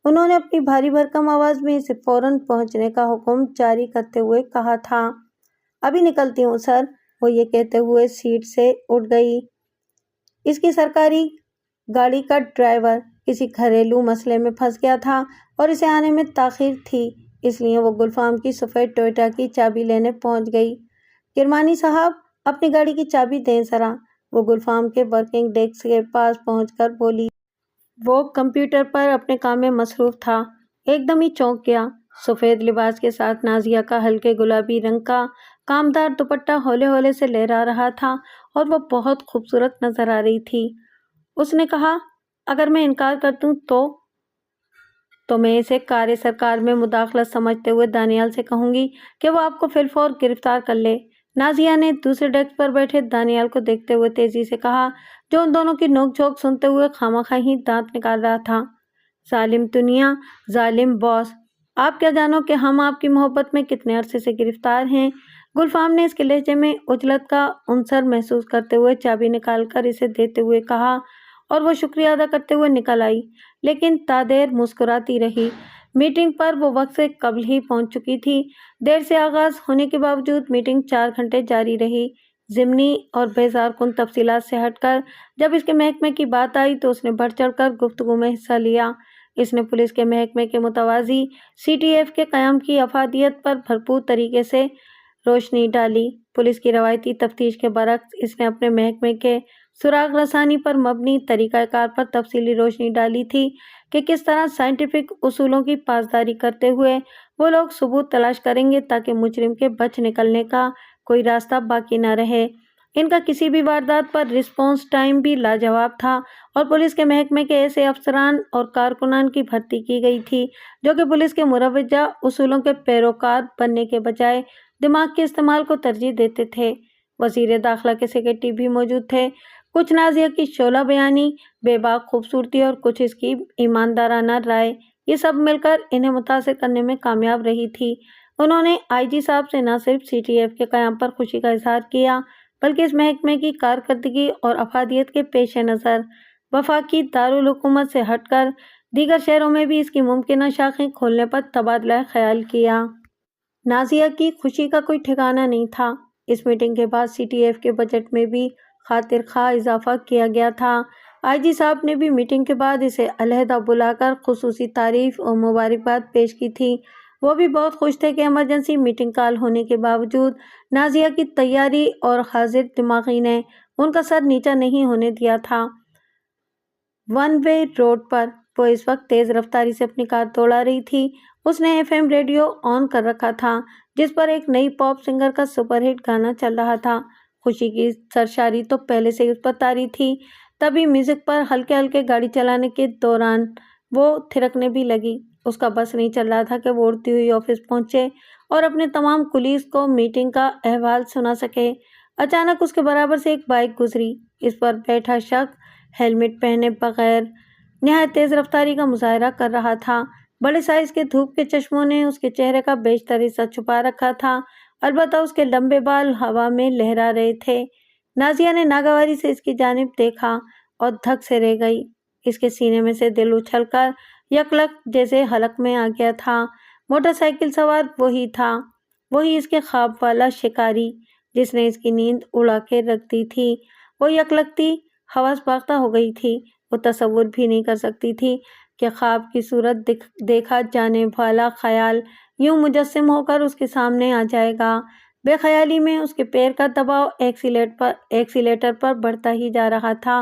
انہوں نے اپنی بھاری بھرکم آواز میں اسے فوراً پہنچنے کا حکم جاری کرتے ہوئے کہا تھا۔ ابھی نکلتی ہوں سر، وہ یہ کہتے ہوئے سیٹ سے اٹھ گئی۔ اس کی سرکاری گاڑی کا ڈرائیور کسی گھریلو مسئلے میں پھنس گیا تھا اور اسے آنے میں تاخیر تھی، اس لیے وہ گلفام کی سفید ٹوئوٹا کی چابی لینے پہنچ گئی۔ کرمانی صاحب، اپنی گاڑی کی چابی دیں ذرا، وہ گلفام کے ورکنگ ڈیسک کے پاس پہنچ کر بولی۔ وہ کمپیوٹر پر اپنے کام میں مصروف تھا۔ ایک دم ہی چونک گیا۔ سفید لباس کے ساتھ نازیہ کا ہلکے گلابی رنگ کا کامدار دوپٹہ ہولے ہولے سے لہرا رہا تھا اور وہ بہت خوبصورت نظر آ رہی تھی۔ اس نے کہا، اگر میں انکار کر دوں تو میں اسے کار سرکار میں مداخلت سمجھتے ہوئے دانیال سے کہوں گی کہ وہ آپ کو فی الفور گرفتار کر لے۔ نازیہ نے دوسرے ڈیسک پر بیٹھے دانیال کو دیکھتے ہوئے تیزی سے کہا، جو ان دونوں کی نوک جھونک سنتے ہوئے خامخواہ ہی دانت نکال رہا تھا۔ ظالم دنیا، ظالم باس، آپ کیا جانو کہ ہم آپ کی محبت میں کتنے عرصے سے گرفتار ہیں۔ گلفام نے اس کے لہجے میں عجلت کا عنصر محسوس کرتے ہوئے چابی نکال کر اسے دیتے ہوئے کہا، اور وہ شکریہ ادا کرتے ہوئے نکل آئی، لیکن تادیر مسکراتی رہی۔ میٹنگ پر وہ وقت سے قبل ہی پہنچ چکی تھی۔ دیر سے آغاز ہونے کے باوجود میٹنگ 4 گھنٹے جاری رہی۔ ضمنی اور بیزار کن تفصیلات سے ہٹ کر جب اس کے محکمے کی بات آئی تو اس نے بڑھ چڑھ کر گفتگو میں حصہ لیا۔ اس نے پولیس کے محکمے کے متوازی سی ٹی ایف کے قیام کی افادیت پر بھرپور طریقے سے روشنی ڈالی۔ پولیس کی روایتی تفتیش کے برعکس اس نے اپنے محکمے کے سراغ رسانی پر مبنی طریقہ کار پر تفصیلی روشنی ڈالی تھی کہ کس طرح سائنٹیفک اصولوں کی پاسداری کرتے ہوئے وہ لوگ ثبوت تلاش کریں گے تاکہ مجرم کے بچ نکلنے کا کوئی راستہ باقی نہ رہے۔ ان کا کسی بھی واردات پر رسپانس ٹائم بھی لاجواب تھا، اور پولیس کے محکمے کے ایسے افسران اور کارکنان کی بھرتی کی گئی تھی جو کہ پولیس کے مروجہ اصولوں کے پیروکار بننے کے بجائے دماغ کے استعمال کو ترجیح دیتے تھے۔ وزیر داخلہ کے سیکرٹری بھی موجود تھے۔ کچھ نازیہ کی شعلہ بیانی، بے باک خوبصورتی اور کچھ اس کی ایماندارانہ رائے، یہ سب مل کر انہیں متاثر کرنے میں کامیاب رہی تھی۔ انہوں نے آئی جی صاحب سے نہ صرف سی ٹی ایف کے قیام پر خوشی کا اظہار کیا بلکہ اس محکمے کی کارکردگی اور افادیت کے پیش نظر وفاقی دارالحکومت سے ہٹ کر دیگر شہروں میں بھی اس کی ممکنہ شاخیں کھولنے پر تبادلہ خیال کیا۔ نازیہ کی خوشی کا کوئی ٹھکانہ نہیں تھا۔ اس میٹنگ کے بعد سی ٹی ایف کے بجٹ میں بھی خاطر خواہ اضافہ کیا گیا تھا۔ آئی جی صاحب نے بھی میٹنگ کے بعد اسے علیحدہ بلا کر خصوصی تعریف اور مبارکباد پیش کی تھی۔ وہ بھی بہت خوش تھے کہ ایمرجنسی میٹنگ کال ہونے کے باوجود نازیہ کی تیاری اور حاضر دماغی نے ان کا سر نیچا نہیں ہونے دیا تھا۔ ون وے روڈ پر وہ اس وقت تیز رفتاری سے اپنی کار دوڑا رہی تھی۔ اس نے ایف ایم ریڈیو آن کر رکھا تھا جس پر ایک نئی پاپ سنگر کا سپر ہٹ گانا چل رہا تھا۔ خوشی کی سرشاری تو پہلے سے ہی اس پر طاری تھی، تبھی میوزک پر ہلکے ہلکے گاڑی چلانے کے دوران وہ تھرکنے بھی لگی۔ اس کا بس نہیں چل رہا تھا کہ وہ اڑتی ہوئی آفس پہنچے اور اپنے تمام کولیگز کو میٹنگ کا احوال سنا سکے۔ اچانک اس کے برابر سے ایک بائک گزری۔ اس پر بیٹھا شخص ہیلمٹ پہنے بغیر نہایت تیز رفتاری کا مظاہرہ کر رہا تھا۔ بڑے سائز کے دھوپ کے چشموں نے اس کے چہرے کا بیشتر حصہ چھپا رکھا تھا، البتہ اس کے لمبے بال ہوا میں لہرا رہے تھے۔ نازیہ نے ناگواری سے اس کی جانب دیکھا اور دھک سے رہ گئی۔ اس کے سینے میں سے دل اچھل کر یکلک جیسے حلق میں آ گیا تھا۔ موٹر سائیکل سوار وہی تھا، وہی اس کے خواب والا شکاری جس نے اس کی نیند اڑا کے رکھ دی تھی۔ وہ یکلکتی حواس باختہ ہو گئی تھی۔ وہ تصور بھی نہیں کر سکتی تھی کہ خواب کی صورت دیکھا جانے والا خیال یوں مجسم ہو کر اس کے سامنے آ جائے گا۔ بے خیالی میں اس کے پیر کا دباؤ ایکسیلیٹر پر بڑھتا ہی جا رہا تھا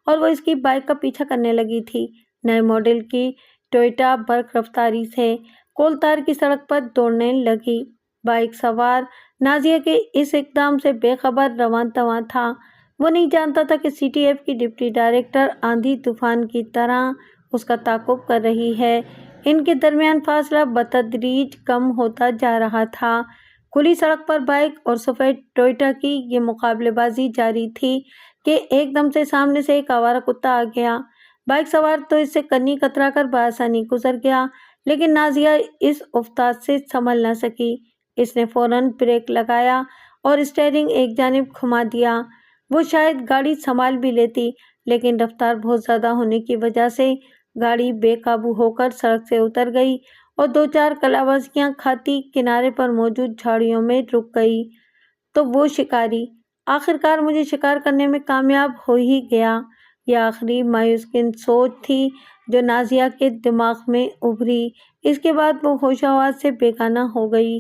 اور وہ اس کی بائک کا پیچھا کرنے لگی تھی۔ نئے ماڈل کی ٹویوٹا برق رفتاری سے کولتار کی سڑک پر دوڑنے لگی۔ بائک سوار نازیہ کے اس اقدام سے بے خبر رواں تواں تھا۔ وہ نہیں جانتا تھا کہ سی ٹی ایف کی ڈپٹی ڈائریکٹر آندھی طوفان کی طرح اس کا تعاقب کر رہی ہے۔ ان کے درمیان فاصلہ بتدریج کم ہوتا جا رہا تھا۔ کھلی سڑک پر بائک اور سفید ٹویوٹا کی یہ مقابلے بازی جاری تھی کہ ایک دم سے سامنے سے ایک آوارہ کتا آ گیا۔ بائک سوار تو اس سے کنی کترا کر بآسانی گزر گیا، لیکن نازیہ اس افتاد سے سنبھل نہ سکی۔ اس نے فوراً بریک لگایا اور اسٹیئرنگ ایک جانب گھما دیا۔ وہ شاید گاڑی سنبھال بھی لیتی، لیکن رفتار بہت زیادہ ہونے کی وجہ سے گاڑی بے قابو ہو کر سڑک سے اتر گئی اور 2-4 کلاوازیاں کھاتی کنارے پر موجود جھاڑیوں میں رک گئی۔ تو وہ شکاری آخرکار مجھے شکار کرنے میں کامیاب ہو ہی گیا۔ یہ آخری مایوس کن سوچ تھی جو نازیہ کے دماغ میں ابھری۔ اس کے بعد وہ ہوش و حواس سے بیگانہ ہو گئی۔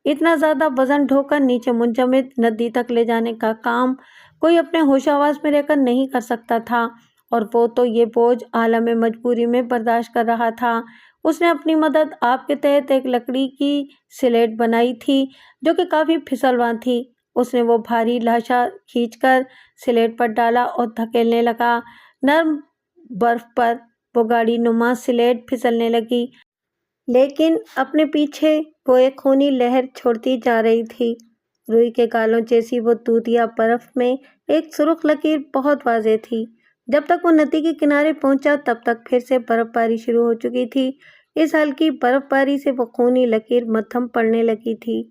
اتنا زیادہ وزن ڈھو کر نیچے منجمد ندی تک لے جانے کا کام کوئی اپنے ہوش و حواس میں رہ کر نہیں کر سکتا تھا، اور وہ تو یہ بوجھ عالم مجبوری میں برداشت کر رہا تھا۔ اس نے اپنی مدد آپ کے تحت ایک لکڑی کی سلیٹ بنائی تھی جو کہ کافی پھسلواں تھی۔ اس نے وہ بھاری لاشا کھینچ کر سلیٹ پر ڈالا اور دھکیلنے لگا۔ نرم برف پر وہ گاڑی نما سلیٹ پھسلنے لگی، لیکن اپنے پیچھے وہ ایک خونی لہر چھوڑتی جا رہی تھی۔ روئی کے گالوں جیسی وہ دودھیا برف میں ایک سرخ لکیر بہت واضح تھی۔ جب تک وہ ندی کے کنارے پہنچا تب تک پھر سے برف باری شروع ہو چکی تھی۔ اس ہلکی برف باری سے وہ خونی لکیر مدھم پڑنے لگی تھی۔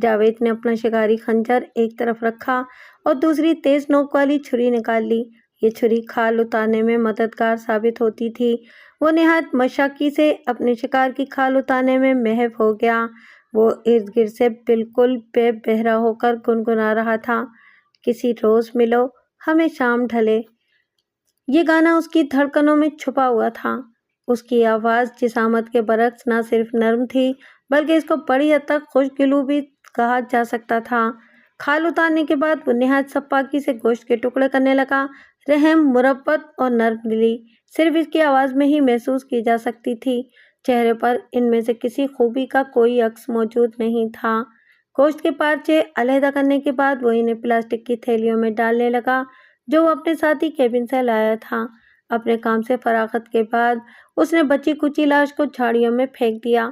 جاوید نے اپنا شکاری خنجر ایک طرف رکھا اور دوسری تیز نوک والی چھری نکال لی۔ یہ چھری کھال اتارنے میں مددگار ثابت ہوتی تھی۔ وہ نہایت مشاقی سے اپنے شکار کی کھال اتارنے میں محو ہو گیا۔ وہ ارد گرد سے بالکل بے بہرا ہو کر گنگنا رہا تھا، کسی روز ملو ہمیں شام ڈھلے۔ یہ گانا اس کی دھڑکنوں میں چھپا ہوا تھا۔ اس کی آواز جسامت کے برعکس نہ صرف نرم تھی بلکہ اس کو بڑی حد تک خوشگلو بھی کہا جا سکتا تھا۔ کھال اتارنے کے بعد وہ نہایت سپاکی سے گوشت کے ٹکڑے کرنے لگا۔ رحم، مربت اور نرم دلی صرف اس کی آواز میں ہی محسوس کی جا سکتی تھی۔ چہرے پر ان میں سے کسی خوبی کا کوئی عکس موجود نہیں تھا۔ گوشت کے پارچے علیحدہ کرنے کے بعد وہ انہیں پلاسٹک کی تھیلیوں میں ڈالنے لگا جو وہ اپنے ساتھی کیبن سے لایا تھا۔ اپنے کام سے فراغت کے بعد اس نے بچی کچی لاش کو جھاڑیوں میں پھینک دیا۔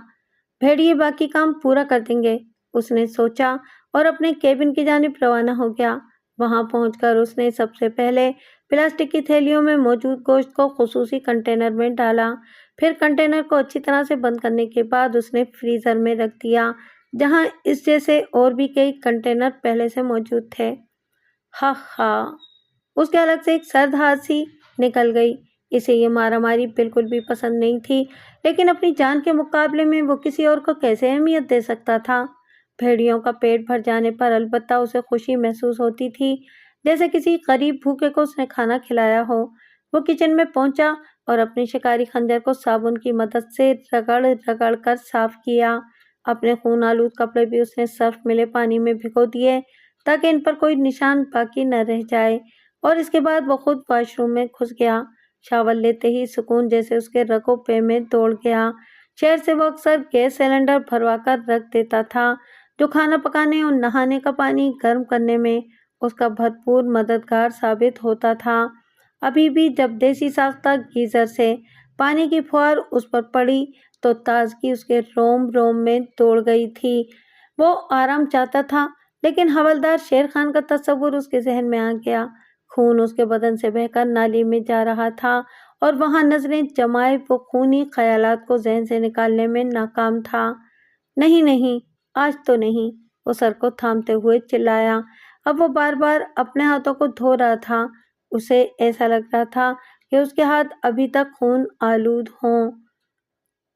بھیڑیے باقی کام پورا کر دیں گے، اس نے سوچا اور اپنے کیبن کی جانب روانہ ہو گیا۔ وہاں پہنچ کر اس نے سب سے پہلے پلاسٹک کی تھیلیوں میں موجود گوشت کو خصوصی کنٹینر میں ڈالا۔ پھر کنٹینر کو اچھی طرح سے بند کرنے کے بعد اس نے فریزر میں رکھ دیا جہاں اس جیسے اور بھی کئی کنٹینر پہلے سے موجود تھے۔ ہا ہا، اس کے حلق سے ایک سرد ہنسی نکل گئی۔ اسے یہ مارا ماری بالکل بھی پسند نہیں تھی، لیکن اپنی جان کے مقابلے میں وہ کسی اور کو کیسے اہمیت دے سکتا تھا؟ بھیڑیوں کا پیٹ بھر جانے پر البتہ اسے خوشی محسوس ہوتی تھی، جیسے کسی غریب بھوکے کو اس نے کھانا کھلایا ہو۔ وہ کچن میں پہنچا اور اپنے شکاری خنجر کو صابن کی مدد سے رگڑ رگڑ کر صاف کیا۔ اپنے خون آلود کپڑے بھی اس نے صرف ملے پانی میں بھگو دیے تاکہ ان پر کوئی نشان باقی نہ رہ جائے، اور اس کے بعد وہ خود واش روم میں گھس گیا۔ شاور لیتے ہی سکون جیسے اس کے رگوں پے میں دوڑ گیا۔ شہر سے وہ اکثر گیس سلنڈر بھروا کر رکھ دیتا تھا جو کھانا پکانے اور نہانے کا پانی گرم کرنے میں اس کا بھرپور مددگار ثابت ہوتا تھا۔ ابھی بھی جب دیسی ساختہ گیزر سے پانی کی پھوار اس پر پڑی تو تازگی اس کے روم روم میں دوڑ گئی تھی۔ وہ آرام چاہتا تھا، لیکن حوالدار شیر خان کا تصور اس کے ذہن میں آ گیا۔ خون اس کے بدن سے بہہ کر نالی میں جا رہا تھا اور وہاں نظریں جمائے وہ خونی خیالات کو ذہن سے نکالنے میں ناکام تھا۔ نہیں نہیں، آج تو نہیں، وہ سر کو تھامتے ہوئے چلایا۔ اب وہ بار بار اپنے ہاتھوں کو دھو رہا تھا۔ اسے ایسا لگ رہا تھا کہ اس کے ہاتھ ابھی تک خون آلود ہوں۔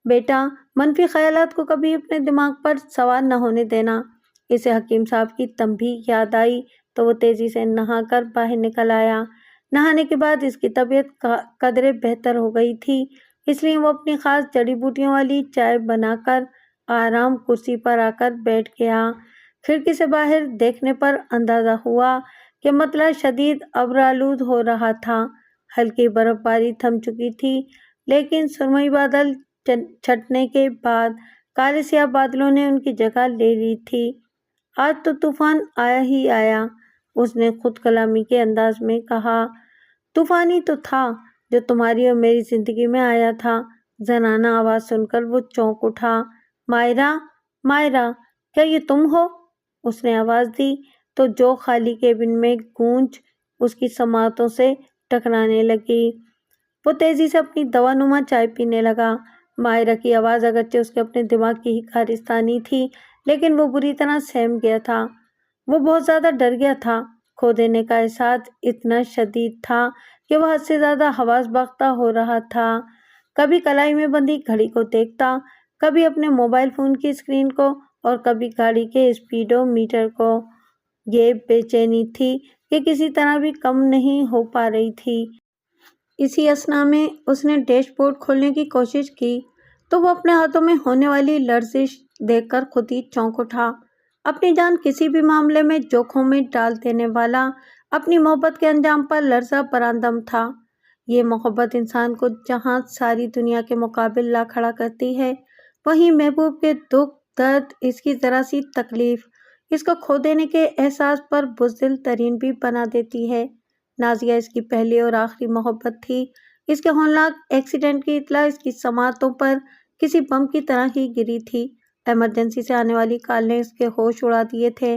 بیٹا، منفی خیالات کو کبھی اپنے دماغ پر سوار نہ ہونے دینا۔ اسے حکیم صاحب کی تنبیہ یاد آئی تو وہ تیزی سے نہا کر باہر نکل آیا۔ نہانے کے بعد اس کی طبیعت قدرے بہتر ہو گئی تھی، اس لیے وہ اپنی خاص جڑی بوٹیوں والی چائے بنا کر آرام کرسی پر آ کر بیٹھ گیا۔ کھڑکی سے باہر دیکھنے پر اندازہ ہوا کہ مطلع شدید ابرآلود ہو رہا تھا۔ ہلکی برف باری تھم چکی تھی، لیکن سرمئی بادل چھٹنے کے بعد کالے سیاہ بادلوں نے ان کی جگہ لے لی تھی۔ آج تو طوفان آیا ہی آیا، اس نے خود کلامی کے انداز میں کہا۔ طوفان ہی تو تھا جو تمہاری اور میری زندگی میں آیا تھا۔ زنانہ آواز سن کر وہ چونک اٹھا۔ مائرہ، مائرہ، کیا یہ تم ہو؟ اس نے آواز دی تو جو خالی کیبن میں گونج اس کی سماعتوں سے ٹکرانے لگی۔ وہ تیزی سے اپنی دوا-نما چائے پینے لگا۔ مائرہ کی آواز اگرچہ اس کے اپنے دماغ کی ہی کارستانی تھی، لیکن وہ بری طرح سہم گیا تھا۔ وہ بہت زیادہ ڈر گیا تھا۔ کھو دینے کا احساس اتنا شدید تھا کہ وہ حد سے زیادہ حواس باختہ ہو رہا تھا۔ کبھی کلائی میں بندھی گھڑی کو دیکھتا، کبھی اپنے موبائل فون کی اسکرین کو اور کبھی گاڑی کے اسپیڈو میٹر کو۔ یہ بے چینی تھی کہ کسی طرح بھی کم نہیں ہو پا رہی تھی۔ اسی اثنا میں اس نے ڈیش بورڈ کھولنے کی کوشش کی تو وہ اپنے ہاتھوں میں ہونے والی لرزش دیکھ کر خود ہی چونک اٹھا۔ اپنی جان کسی بھی معاملے میں جوکھوں میں ڈال دینے والا اپنی محبت کے انجام پر لرزہ براندم تھا۔ یہ محبت انسان کو جہاں ساری دنیا کے مقابل لا کھڑا کرتی ہے، وہیں محبوب کے دکھ، درد، اس کی ذرا سی تکلیف اس کو کھو دینے کے احساس پر بزدل ترین بھی بنا دیتی ہے۔ نازیہ اس کی پہلی اور آخری محبت تھی۔ اس کے ہولناک ایکسیڈنٹ کی اطلاع اس کی سماعتوں پر کسی بم کی طرح ہی گری تھی۔ ایمرجنسی سے آنے والی کال نے اس کے ہوش اڑا دیے تھے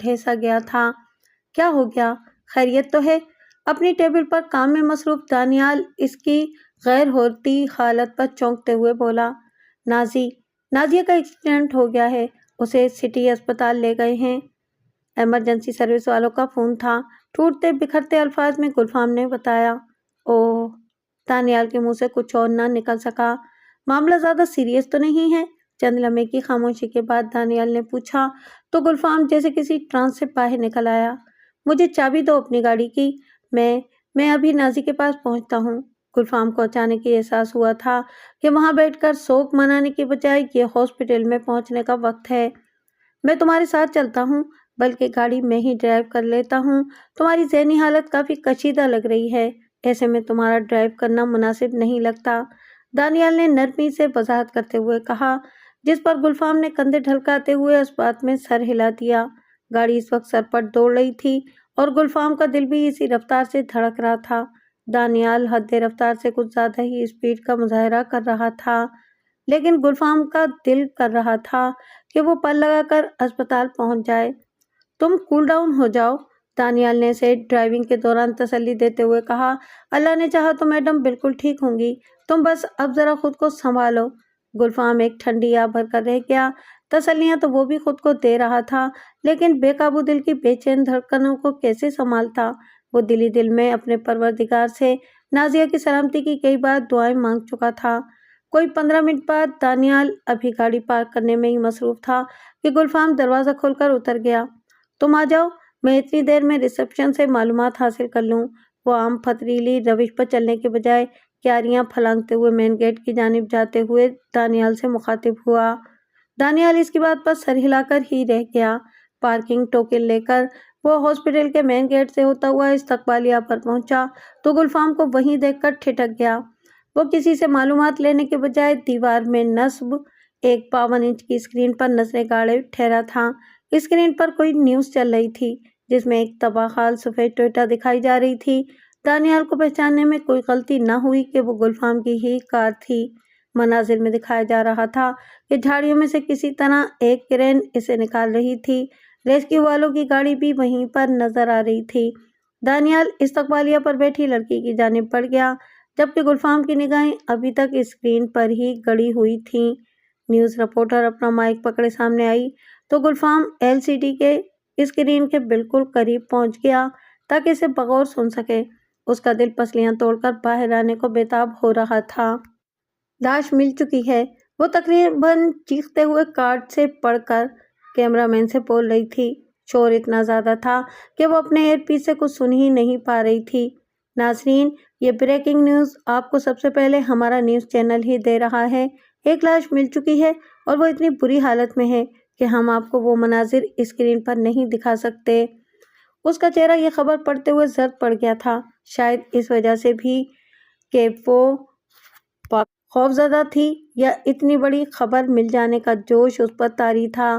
ڈھیسا گیا تھا۔ کیا ہو گیا؟ خیریت تو ہے؟ اپنی ٹیبل پر کام میں مصروف دانیال اس کی غیر ہوتی حالت پر چونکتے ہوئے بولا۔ نازیہ کا ایکسیڈنٹ ہو گیا ہے، اسے سٹی اسپتال لے گئے ہیں۔ ایمرجنسی سروس والوں کا فون تھا، ٹوٹتے بکھرتے الفاظ میں گلفام نے بتایا۔ اوہ! دانیال کے منہ سے کچھ اور نہ نکل سکا۔ معاملہ زیادہ سیریس تو نہیں ہے؟ چند لمحے کی خاموشی کے بعد دانیال نے پوچھا تو گلفام جیسے کسی ٹرانس سے باہر نکل آیا۔ مجھے چابی دو اپنی گاڑی کی، میں ابھی نازی کے پاس پہنچتا ہوں۔ گلفام کو اچانک یہ احساس ہوا تھا کہ وہاں بیٹھ کر شوق منانے کی بجائے یہ ہاسپٹل میں پہنچنے کا وقت ہے۔ میں تمہارے ساتھ چلتا ہوں، بلکہ گاڑی میں ہی ڈرائیو کر لیتا ہوں۔ تمہاری ذہنی حالت کافی کشیدہ لگ رہی ہے، ایسے میں تمہارا ڈرائیو کرنا مناسب نہیں لگتا، دانیال نے نرمی سے وضاحت کرتے ہوئے کہا، جس پر گلفام نے کندھے ڈھلکاتے ہوئے اس بات میں سر ہلا دیا۔ گاڑی اس وقت سرپٹ دوڑ رہی تھی اور گلفام کا دل بھی اسی رفتار سے دھڑک رہا تھا۔ دانیال حد رفتار سے کچھ زیادہ ہی اسپیڈ کا مظاہرہ کر رہا تھا، لیکن گلفام کا دل کر رہا تھا کہ وہ پل لگا کر اسپتال پہنچ جائے۔ تم کول ڈاؤن ہو جاؤ، دانیال نے اسے ڈرائیونگ کے دوران تسلی دیتے ہوئے کہا۔ اللہ نے چاہا تو میڈم بالکل ٹھیک ہوں گی، تم بس اب ذرا خود کو سنبھالو۔ گلفام ایک ٹھنڈی آہ بھر کر رہ گیا۔ تسلیاں تو وہ بھی خود کو دے رہا تھا، لیکن بے قابو دل کی بے چین دھڑکنوں کو کیسے سنبھالتا؟ وہ دل ہی دل میں اپنے پروردگار سے نازیہ کی سلامتی کی کئی بار دعائیں مانگ چکا تھا۔ کوئی 15 منٹ بعد دانیال ابھی گاڑی پارک کرنے میں ہی مصروف تھا کہ گلفام دروازہ کھول کر اتر گیا۔ تم آ جاؤ، میں اتنی دیر میں ریسیپشن سے معلومات حاصل کر لوں۔ وہ عام پتھریلی روش پر چلنے کے بجائے کیاریاں پھلانگتے ہوئے مین گیٹ کی جانب جاتے ہوئے دانیال سے مخاطب ہوا۔ دانیال اس کی بات پر سر ہلا کر ہی رہ گیا۔ پارکنگ ٹوکن لے کر وہ ہاسپٹل کے مین گیٹ سے ہوتا ہوا استقبالیہ پر پہنچا تو گلفام کو وہیں دیکھ کر ٹھٹک گیا۔ وہ کسی سے معلومات لینے کے بجائے دیوار میں نصب ایک 52 انچ کی اسکرین پر نظریں گاڑے ٹھہرا تھا۔ اسکرین پر کوئی نیوز چل رہی تھی جس میں ایک تباہ حال سفید ٹویوٹا دکھائی جا رہی تھی۔ دانیال کو پہچاننے میں کوئی غلطی نہ ہوئی کہ وہ گلفام کی ہی کار تھی۔ مناظر میں دکھایا جا رہا تھا کہ جھاڑیوں میں سے کسی طرح ایک کرین اسے نکال رہی تھی۔ ریسکیو والوں کی گاڑی بھی وہیں پر نظر آ رہی تھی۔ دانیال استقبالیہ پر بیٹھی لڑکی کی جانب بڑھ گیا، جبکہ گلفام کی نگاہیں ابھی تک اسکرین پر ہی گڑی ہوئی تھیں۔ نیوز رپورٹر اپنا مائک پکڑے سامنے آئی تو گلفام LCD کے اسکرین کے بالکل قریب پہنچ گیا تاکہ اسے بغور سن سکے۔ اس کا دل پسلیاں توڑ کر باہر آنے کو بےتاب ہو رہا تھا۔ لاش مل چکی ہے، وہ تقریباً چیختے ہوئے کارڈ سے پڑھ کر کیمرہ مین سے بول رہی تھی۔ شور اتنا زیادہ تھا کہ وہ اپنے ایئر پیس سے کچھ سن ہی نہیں پا رہی تھی۔ ناظرین، یہ بریکنگ نیوز آپ کو سب سے پہلے ہمارا نیوز چینل ہی دے رہا ہے۔ ایک لاش مل چکی ہے اور وہ اتنی بری حالت میں ہے کہ ہم آپ کو وہ مناظر اسکرین پر نہیں دکھا سکتے۔ اس کا چہرہ یہ خبر پڑھتے ہوئے زرد پڑ گیا تھا، شاید اس وجہ سے بھی کہ وہ خوفزدہ تھی یا اتنی بڑی خبر مل جانے کا جوش اس پر طاری تھا۔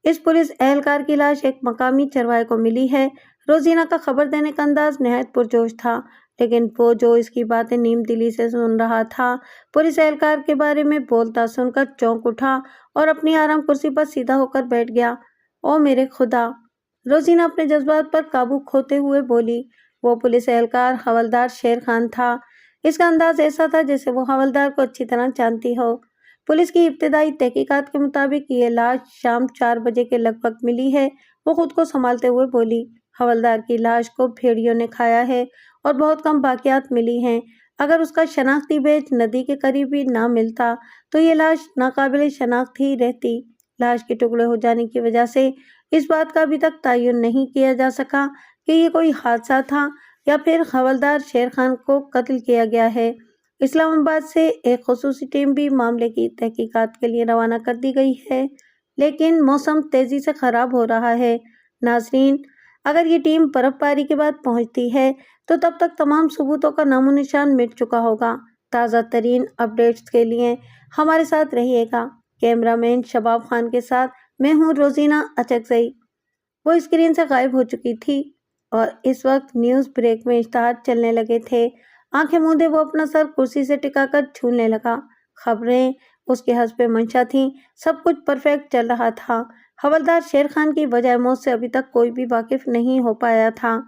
اس پولیس اہلکار کی لاش ایک مقامی چرواہے کو ملی ہے۔ روزینہ کا خبر دینے کا انداز نہایت پرجوش تھا، لیکن وہ جو اس کی باتیں نیم دلی سے سن رہا تھا، پولیس اہلکار کے بارے میں بولتا سن کر چونک اٹھا اور اپنی آرام کرسی پر سیدھا ہو کر بیٹھ گیا۔ او میرے خدا! روزینہ اپنے جذبات پر قابو کھوتے ہوئے بولی۔ وہ پولیس اہلکار حوالدار شیر خان تھا۔ اس کا انداز ایسا تھا جیسے وہ حوالدار کو اچھی طرح جانتی ہو۔ پولیس کی ابتدائی تحقیقات کے مطابق یہ لاش شام 4 بجے کے لگ بھگ ملی ہے۔ وہ خود کو سنبھالتے ہوئے بولی، حوالدار کی لاش کو بھیڑیوں نے کھایا ہے اور بہت کم باقیات ملی ہیں۔ اگر اس کا شناختی بیج ندی کے قریب بھی نہ ملتا تو یہ لاش ناقابل شناخت ہی رہتی۔ لاش کے ٹکڑے ہو جانے کی وجہ سے اس بات کا ابھی تک تعین نہیں کیا جا سکا کہ یہ کوئی حادثہ تھا یا پھر حوالدار شیر خان کو قتل کیا گیا ہے۔ اسلام آباد سے ایک خصوصی ٹیم بھی معاملے کی تحقیقات کے لیے روانہ کر دی گئی ہے، لیکن موسم تیزی سے خراب ہو رہا ہے۔ ناظرین، اگر یہ ٹیم برف باری کے بعد پہنچتی ہے تو تب تک تمام ثبوتوں کا نام و نشان مٹ چکا ہوگا۔ تازہ ترین اپڈیٹس کے لیے ہمارے ساتھ رہیے گا۔ کیمرہ مین شباب خان کے ساتھ میں ہوں روزینہ اچکزئی۔ وہ اسکرین سے غائب ہو چکی تھی اور اس وقت نیوز بریک میں اشتہار چلنے لگے تھے۔ آنکھیں موندے وہ اپنا سر کرسی سے ٹکا کر جھولنے لگا۔ خبریں اس کے حسب منشا تھی، سب کچھ پرفیکٹ چل رہا تھا۔ حوالدار شیر خان کی بجائے موت سے ابھی تک کوئی بھی واقف نہیں ہو پایا تھا۔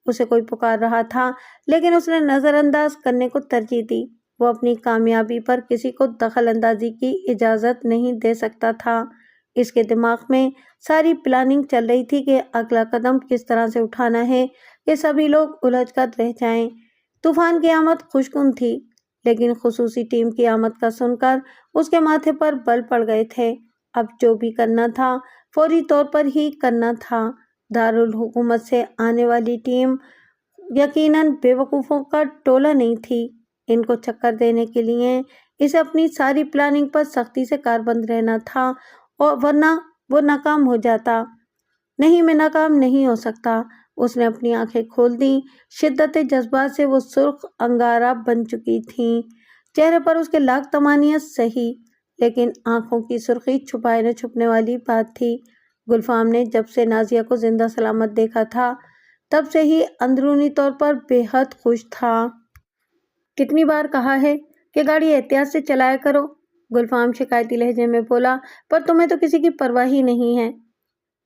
اسے کوئی پکار رہا تھا لیکن اس نے نظر انداز کرنے کو ترجیح دی۔ وہ اپنی کامیابی پر کسی کو دخل اندازی کی اجازت نہیں دے سکتا تھا۔ اس کے دماغ میں ساری پلاننگ چل رہی تھی کہ اگلا قدم کس طرح سے اٹھانا ہے کہ سبھی لوگ الجھ کر رہ جائیں۔ طوفان کی آمد خوشگوار تھی لیکن خصوصی ٹیم کی آمد کا سن کر اس کے ماتھے پر بل پڑ گئے تھے۔ اب جو بھی کرنا تھا فوری طور پر ہی کرنا تھا۔ دارالحکومت سے آنے والی ٹیم یقیناً بے وقوفوں کا ٹولہ نہیں تھی۔ ان کو چکر دینے کے لیے اسے اپنی ساری پلاننگ پر سختی سے کاربند رہنا تھا اور ورنہ وہ ناکام ہو جاتا۔ نہیں، میں ناکام نہیں ہو سکتا۔ اس نے اپنی آنکھیں کھول دیں۔ شدت جذبات سے وہ سرخ انگارہ بن چکی تھیں۔ چہرے پر اس کے لاکھ طمانینت سہی، لیکن آنکھوں کی سرخی چھپائے نہ چھپنے والی بات تھی۔ گلفام نے جب سے نازیہ کو زندہ سلامت دیکھا تھا تب سے ہی اندرونی طور پر بے حد خوش تھا۔ کتنی بار کہا ہے کہ گاڑی احتیاط سے چلایا کرو، گلفام شکایتی لہجے میں بولا، پر تمہیں تو کسی کی پرواہ ہی نہیں ہے۔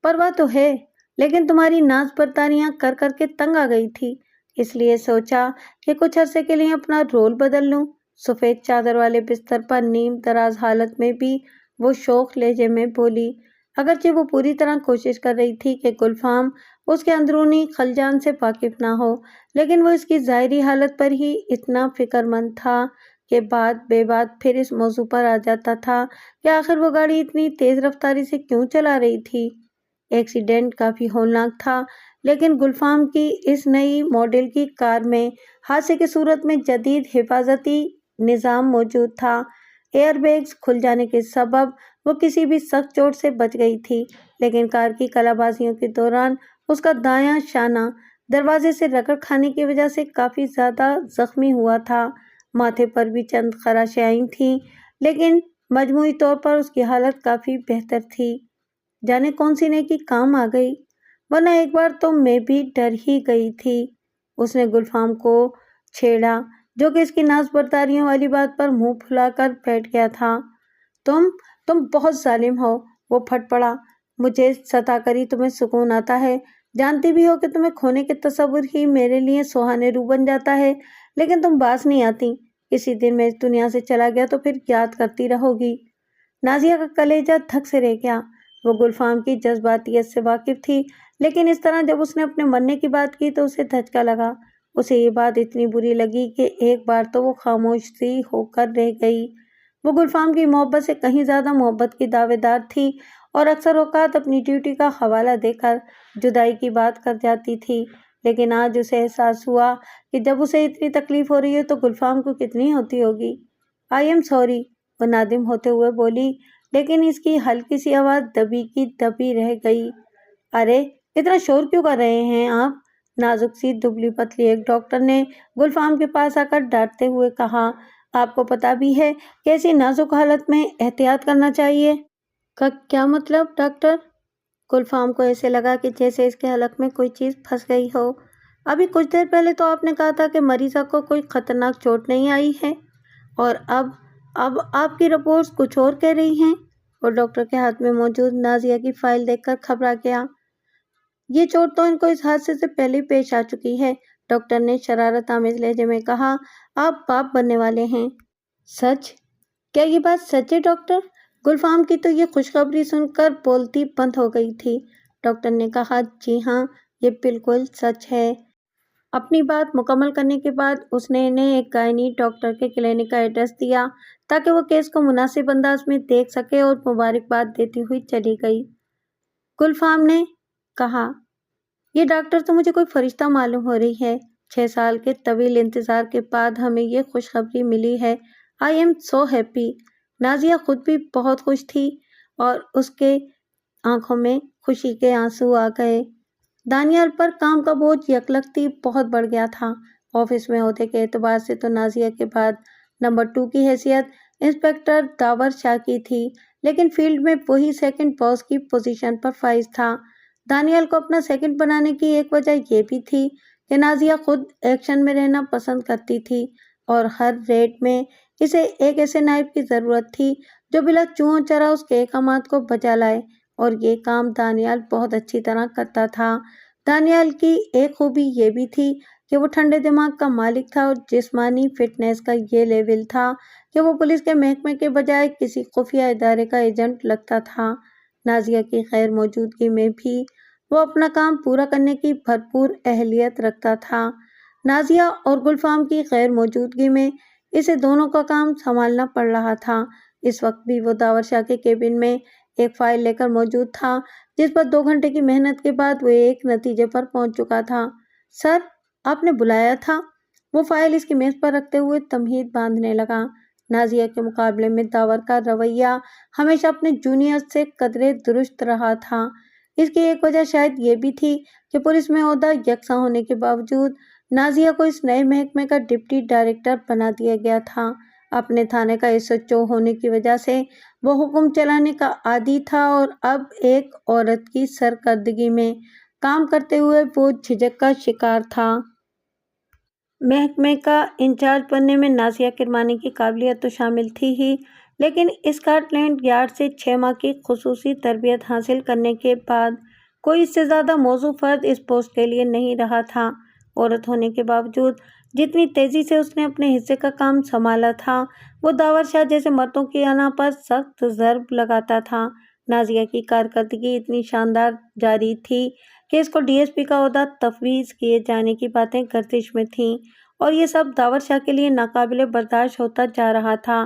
پرواہ تو ہے، لیکن تمہاری ناز برداریاں کر کر کے تنگ آ گئی تھی، اس لیے سوچا کہ کچھ عرصے کے لیے اپنا رول بدل لوں۔ سفید چادر والے بستر پر نیم دراز حالت میں بھی وہ شوخ لہجے میں بولی، اگرچہ وہ پوری طرح کوشش کر رہی تھی کہ گلفام اس کے اندرونی خلجان سے واقف نہ ہو، لیکن وہ اس کی ظاہری حالت پر ہی اتنا فکر مند تھا کہ بات بے بات پھر اس موضوع پر آ جاتا تھا کہ آخر وہ گاڑی اتنی تیز رفتاری سے کیوں چلا رہی تھی۔ ایکسیڈنٹ کافی ہولناک تھا، لیکن گلفام کی اس نئی ماڈل کی کار میں حادثے کی صورت میں جدید حفاظتی نظام موجود تھا۔ ایئر بیگز کھل جانے کے سبب وہ کسی بھی سخت چوٹ سے بچ گئی تھی، لیکن کار کی کلا بازیوں کے دوران اس کا دایاں شانہ دروازے سے رگڑ کھانے کی وجہ سے کافی زیادہ زخمی ہوا تھا۔ ماتھے پر بھی چند خراشیں آئی تھیں، لیکن مجموعی طور پر اس کی حالت کافی بہتر تھی۔ جانے کون سی نیکی کام آ گئی، ورنہ ایک بار تو میں بھی ڈر ہی گئی تھی۔ اس نے گلفام کو چھیڑا، جو کہ اس کی ناز برداریوں والی بات پر منہ پھلا کر بیٹھ گیا تھا۔ تم بہت ظالم ہو، وہ پھٹ پڑا۔ مجھے ستا کر ہی تمہیں سکون آتا ہے، جانتی بھی ہو کہ تمہیں کھونے کے تصور ہی میرے لیے سہانے رو بن جاتا ہے، لیکن تم باز نہیں آتی۔ کسی دن میں اس دنیا سے چلا گیا تو پھر یاد کرتی رہو گی۔ نازیہ کا کلیجہ دھک سے رہ گیا۔ وہ گلفام کی جذباتیت سے واقف تھی، لیکن اس طرح جب اس نے اپنے مرنے کی بات کی تو اسے دھچکا لگا۔ اسے یہ بات اتنی بری لگی کہ ایک بار تو وہ خاموش سی ہو کر رہ گئی۔ وہ گلفام کی محبت سے کہیں زیادہ محبت کی دعوے دار تھی اور اکثر اوقات اپنی ڈیوٹی کا حوالہ دے کر جدائی کی بات کر جاتی تھی، لیکن آج اسے احساس ہوا کہ جب اسے اتنی تکلیف ہو رہی ہے تو گلفام کو کتنی ہوتی ہوگی۔ آئی ایم سوری، وہ نادم ہوتے ہوئے بولی، لیکن اس کی ہلکی سی آواز دبی کی دبی رہ گئی۔ ارے اتنا شور کیوں کر رہے ہیں آپ؟ نازک سی دبلی پتلی ایک ڈاکٹر نے گلفام کے پاس آ کر ڈانٹتے ہوئے کہا، آپ کو پتہ بھی ہے کہ ایسی نازک حالت میں احتیاط کرنا چاہیے۔ کیا مطلب ڈاکٹر؟ گلفام کو ایسے لگا کہ جیسے اس کے حلق میں کوئی چیز پھنس گئی ہو۔ ابھی کچھ دیر پہلے تو آپ نے کہا تھا کہ مریضہ کو کوئی خطرناک چوٹ نہیں آئی ہے، اور اب آپ کی رپورٹس کچھ اور کہہ رہی ہیں۔ وہ ڈاکٹر کے ہاتھ میں موجود نازیہ کی فائل دیکھ کر گھبرا گیا۔ یہ چوٹ تو ان کو اس حادثے سے پہلے ہی پیش آ چکی ہے، ڈاکٹر نے شرارت آمیز لہجے میں کہا۔ آپ باپ بننے والے ہیں۔ سچ؟ کیا یہ بات سچ ہے ڈاکٹر؟ گلفام کی تو یہ خوشخبری سن کر بولتی بند ہو گئی تھی۔ ڈاکٹر نے کہا، جی ہاں، یہ بالکل سچ ہے۔ اپنی بات مکمل کرنے کے بعد اس نے انہیں ایک گائنی ڈاکٹر کے کلینک کا ایڈریس دیا تاکہ وہ کیس کو مناسب انداز میں دیکھ سکے، اور مبارکباد دیتی ہوئی چلی گئی۔ گلفام نے کہا، یہ ڈاکٹر تو مجھے کوئی فرشتہ معلوم ہو رہی ہے۔ 6 سال کے طویل انتظار کے بعد ہمیں یہ خوشخبری ملی ہے۔ I am so happy. Nazia خود بھی بہت خوش تھی اور اس کے آنکھوں میں خوشی کے آنسو آ گئے۔ دانیال پر کام کا بوجھ یکلختی بہت بڑھ گیا تھا۔ آفس میں عہدے کے اعتبار سے تو نازیہ کے بعد نمبر 2 کی حیثیت انسپکٹر داور شاہ کی تھی، لیکن فیلڈ میں وہی سیکنڈ باس کی پوزیشن پر فائز تھا۔ دانیال کو اپنا سیکنڈ بنانے کی ایک وجہ یہ بھی تھی کہ نازیہ خود ایکشن میں رہنا پسند کرتی تھی اور ہر ریڈ میں اسے ایک ایسے نائب کی ضرورت تھی جو بلا چوہوں چرا اس کے احکامات کو بجا لائے، اور یہ کام دانیال بہت اچھی طرح کرتا تھا۔ دانیال کی ایک خوبی یہ بھی تھی کہ وہ ٹھنڈے دماغ کا مالک تھا، اور جسمانی فٹنس کا یہ لیول تھا کہ وہ پولیس کے محکمے کے بجائے کسی خفیہ ادارے کا ایجنٹ لگتا تھا۔ نازیہ کی غیر موجودگی میں بھی وہ اپنا کام پورا کرنے کی بھرپور اہلیت رکھتا تھا۔ نازیہ اور گلفام کی غیر موجودگی میں اسے دونوں کا کام سنبھالنا پڑ رہا تھا۔ اس وقت بھی وہ داور شاہ کے کیبن میں ایک فائل لے کر موجود تھا، جس پر 2 گھنٹے کی محنت کے بعد وہ ایک نتیجے پر پہنچ چکا تھا۔ سر، آپ نے بلایا تھا؟ وہ فائل اس کی میز پر رکھتے ہوئے تمہید باندھنے لگا۔ نازیہ کے مقابلے میں داور کا رویہ ہمیشہ اپنے جونیئر سے قدرے درست رہا تھا۔ اس کی ایک وجہ شاید یہ بھی تھی کہ پولیس میں عہدہ یکساں ہونے کے باوجود نازیہ کو اس نئے محکمے کا ڈپٹی ڈائریکٹر بنا دیا گیا تھا۔ اپنے تھانے کا SHO ہونے کی وجہ سے وہ حکم چلانے کا عادی تھا، اور اب ایک عورت کی سرکردگی میں کام کرتے ہوئے وہ جھجک کا شکار تھا۔ محکمے کا انچارج بننے میں نازیہ کرمانی کی قابلیت تو شامل تھی ہی، لیکن اسکاٹ لینڈ یارڈ سے 6 ماہ کی خصوصی تربیت حاصل کرنے کے بعد کوئی اس سے زیادہ موزوں فرد اس پوسٹ کے لیے نہیں رہا تھا۔ عورت ہونے کے باوجود جتنی تیزی سے اس نے اپنے حصے کا کام سنبھالا تھا، وہ داور شاہ جیسے مردوں کی انا پر سخت ضرب لگاتا تھا۔ نازیہ کی کارکردگی اتنی شاندار جاری تھی کہ اس کو DSP کا عہدہ تفویض کیے جانے کی باتیں گردش میں تھیں، اور یہ سب داور شاہ کے لیے ناقابل برداشت ہوتا جا رہا تھا۔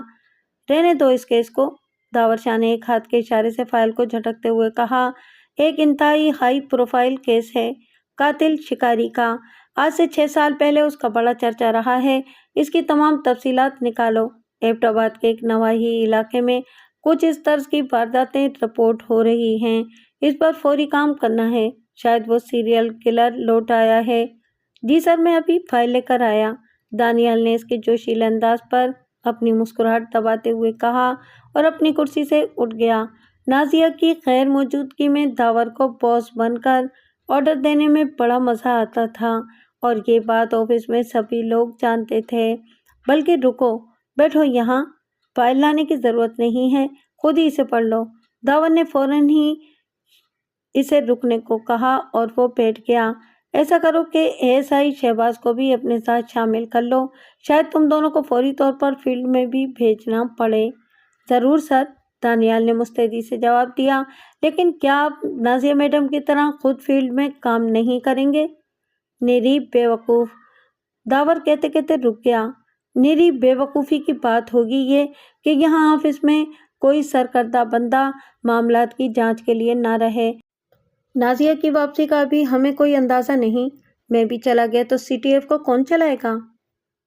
رہنے دو اس کیس کو، داور شاہ نے ایک ہاتھ کے اشارے سے فائل کو جھٹکتے ہوئے کہا۔ ایک انتہائی ہائی پروفائل کیس ہے، قاتل شکاری کا۔ آج سے 6 سال پہلے اس کا بڑا چرچا رہا ہے۔ اس کی تمام تفصیلات نکالو۔ ایبٹ آباد کے ایک نواحی علاقے میں کچھ اس طرز کی وارداتیں رپورٹ ہو رہی ہیں۔ اس پر فوری کام کرنا ہے۔ شاید وہ سیریل کلر لوٹ آیا ہے۔ جی سر، میں ابھی فائل لے کر آیا، دانیال نے اس کے جوشیلے انداز پر اپنی مسکراہٹ دباتے ہوئے کہا، اور اپنی کرسی سے اٹھ گیا۔ نازیہ کی غیر موجودگی میں داور کو باس بن کر آرڈر دینے میں بڑا مزہ آتا تھا، اور یہ بات آفس میں سبھی لوگ جانتے تھے۔ بلکہ رکو، بیٹھو یہاں، فائل لانے کی ضرورت نہیں ہے، خود ہی اسے پڑھ لو۔ داور نے فوراً ہی اسے رکنے کو کہا، اور وہ بیٹھ گیا۔ ایسا کرو کہ ASI شہباز کو بھی اپنے ساتھ شامل کر لو، شاید تم دونوں کو فوری طور پر فیلڈ میں بھی بھیجنا پڑے۔ ضرور سر، دانیال نے مستعدی سے جواب دیا۔ لیکن کیا آپ نازیہ میڈم کی طرح خود فیلڈ میں کام نہیں کریں گے؟ نری بے وقوف، داور کہتے کہتے رک گیا۔ نری بے وقوفی کی بات ہوگی یہ کہ یہاں آفس میں کوئی سرکردہ بندہ معاملات کی جانچ کے لیے نہ رہے۔ نازیہ کی واپسی کا ابھی ہمیں کوئی اندازہ نہیں۔ میں بھی چلا گیا تو CTF کو کون چلائے گا؟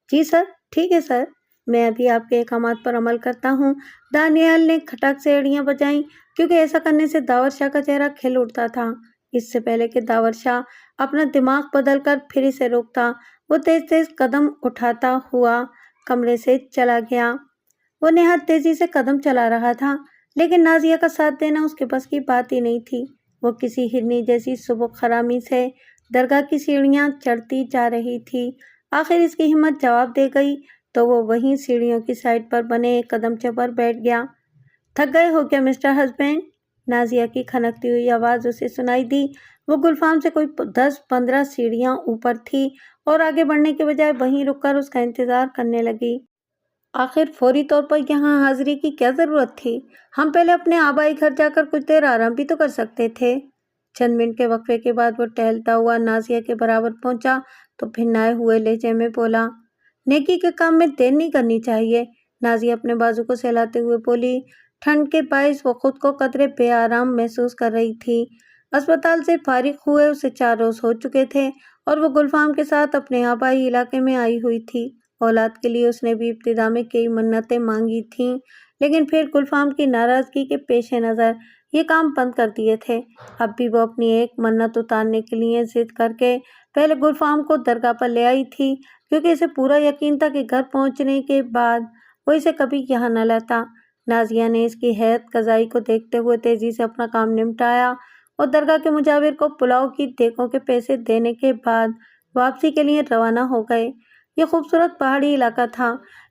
جی سر، ٹھیک ہے سر، میں ابھی آپ کے احکامات پر عمل کرتا ہوں۔ دانیال نے کھٹک سے ایڑیاں بجائیں، کیونکہ ایسا کرنے سے داور شاہ کا چہرہ کھل اٹھتا تھا۔ اس سے پہلے کہ داور شاہ اپنا دماغ بدل کر پھر اسے روکتا، وہ تیز تیز قدم اٹھاتا ہوا کمرے سے چلا گیا۔ وہ نہایت تیزی سے قدم چلا رہا تھا، لیکن نازیہ کا ساتھ دینا اس کے بس کی بات ہی نہیں تھی۔ وہ کسی ہرنی جیسی سبک خرامی سے درگاہ کی سیڑھیاں چڑھتی جا رہی تھی۔ آخر اس کی ہمت جواب دے گئی تو وہ وہیں سیڑھیوں کی سائڈ پر بنے ایک قدمچے پر بیٹھ گیا۔ تھک گئے ہو کیا مسٹر ہسبینڈ؟ نازیہ کی کھنکتی ہوئی آواز اسے سنائی دی۔ وہ گلفام سے کوئی 10-15 سیڑھیاں اوپر تھی، اور آگے بڑھنے کے بجائے وہیں رک کر اس کا انتظار کرنے لگی۔ آخر فوری طور پر یہاں حاضری کی کیا ضرورت تھی؟ ہم پہلے اپنے آبائی گھر جا کر کچھ دیر آرام بھی تو کر سکتے تھے۔ چند منٹ کے وقفے کے بعد وہ ٹہلتا ہوا نازیہ کے برابر پہنچا تو بھنائے ہوئے لہجے میں بولا، نیکی کے کام میں دیر نہیں کرنی چاہیے۔ نازیہ اپنے بازو کو سہلاتے ہوئے بولی۔ ٹھنڈ کے باعث وہ خود کو قدرے بے آرام محسوس کر رہی تھی۔ اسپتال سے فارغ ہوئے اسے 4 روز ہو چکے تھے، اور وہ گلفام کے ساتھ اپنے آبائی علاقے میں آئی ہوئی تھی۔ اولاد کے لیے اس نے بھی ابتدا میں کئی منتیں مانگی تھیں، لیکن پھر گلفام کی ناراضگی کے پیش نظر یہ کام بند کر دیے تھے۔ اب بھی وہ اپنی ایک منت اتارنے کے لیے ضد کر کے پہلے گلفام کو درگاہ پر لے آئی تھی، کیونکہ اسے پورا یقین تھا کہ گھر پہنچنے کے بعد وہ اسے کبھی یہاں نہ لاتا۔ نازیہ نے اس کی حیرت قضائی کو دیکھتے ہوئے تیزی سے اپنا کام نمٹایا، اور درگاہ کے مجاور کو پلاؤ کی دیگوں کے پیسے دینے کے بعد واپسی کے لیے روانہ ہو گئے۔ یہ خوبصورت پہاڑی علاقہ تھا،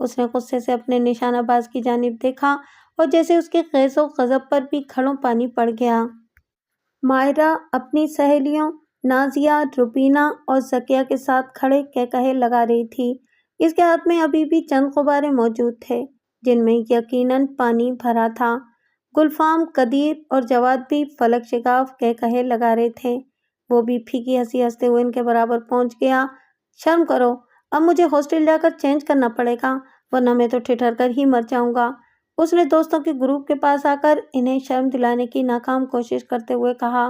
اس نے غصے سے اپنے نشانہ باز کی جانب دیکھا اور جیسے اس کے غیظ و غضب پر بھی کھڑوں پانی پڑ گیا۔ مائرہ اپنی سہیلیوں نازیہ، روبینہ اور ذکیہ کے ساتھ کھڑے کہے لگا رہی تھی۔ اس کے ہاتھ میں ابھی بھی چند غبارے موجود تھے جن میں یقیناً پانی بھرا تھا۔ گلفام، قدیر اور جواد بھی فلک شگاف کہے لگا رہے تھے۔ وہ بھی پھیکی ہنسی ہنستے ہوئے ان کے برابر پہنچ گیا۔ شرم کرو، اب مجھے ہاسٹل جا کر چینج کرنا پڑے گا ورنہ میں تو ٹھٹر کر ہی مر جاؤں گا۔ اس نے دوستوں کے گروپ کے پاس آ کر انہیں شرم دلانے کی ناکام کوشش کرتے ہوئے کہا،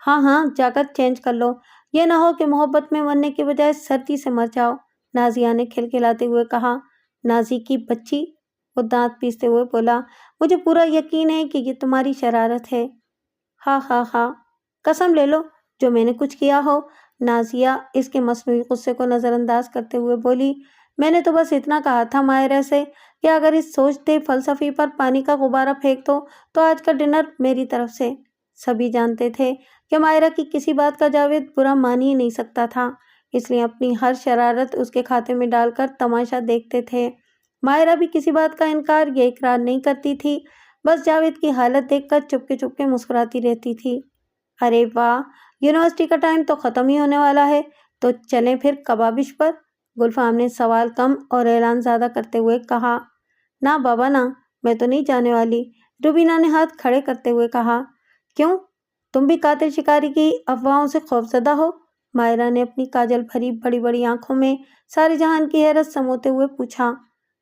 ہاں ہاں جا کر چینج کر لو، یہ نہ ہو کہ محبت میں مرنے کے بجائے سردی سے مر جاؤ۔ نازیہ نے کھلکھلاتے ہوئے کہا۔ نازی کی بچی، وہ دانت پیستے ہوئے بولا، مجھے پورا یقین ہے کہ یہ تمہاری شرارت ہے۔ ہاں ہاں ہاں، قسم لے لو جو میں نے کچھ کیا ہو۔ نازیہ اس کے مصنوعی غصے کو نظر انداز کرتے ہوئے بولی، میں نے تو بس اتنا کہا تھا مائرہ سے کہ اگر اس سوچتے فلسفی پر پانی کا غبارہ پھینک دو تو آج کا ڈنر میری طرف سے۔ سبھی جانتے تھے کہ مائرہ کی کسی بات کا جاوید برا مان ہی نہیں سکتا تھا، اس لیے اپنی ہر شرارت اس کے کھاتے میں ڈال کر تماشا دیکھتے تھے۔ مائرہ بھی کسی بات کا انکار یا اقرار نہیں کرتی تھی، بس جاوید کی حالت دیکھ کر چپکے مسکراتی رہتی تھی۔ ارے واہ، یونیورسٹی کا ٹائم تو ختم ہی ہونے والا ہے، تو چلیں پھر کبابش پر؟ گلفام نے سوال کم اور اعلان زیادہ کرتے ہوئے کہا۔ نہ بابا نہ، میں تو نہیں جانے والی، روبینہ نے ہاتھ کھڑے کرتے ہوئے کہا۔ کیوں، تم بھی قاتل شکاری کی افواہوں سے خوفزدہ ہو؟ مائرہ نے اپنی کاجل بھری بڑی بڑی آنکھوں میں سارے جہان کی حیرت سموتے ہوئے پوچھا۔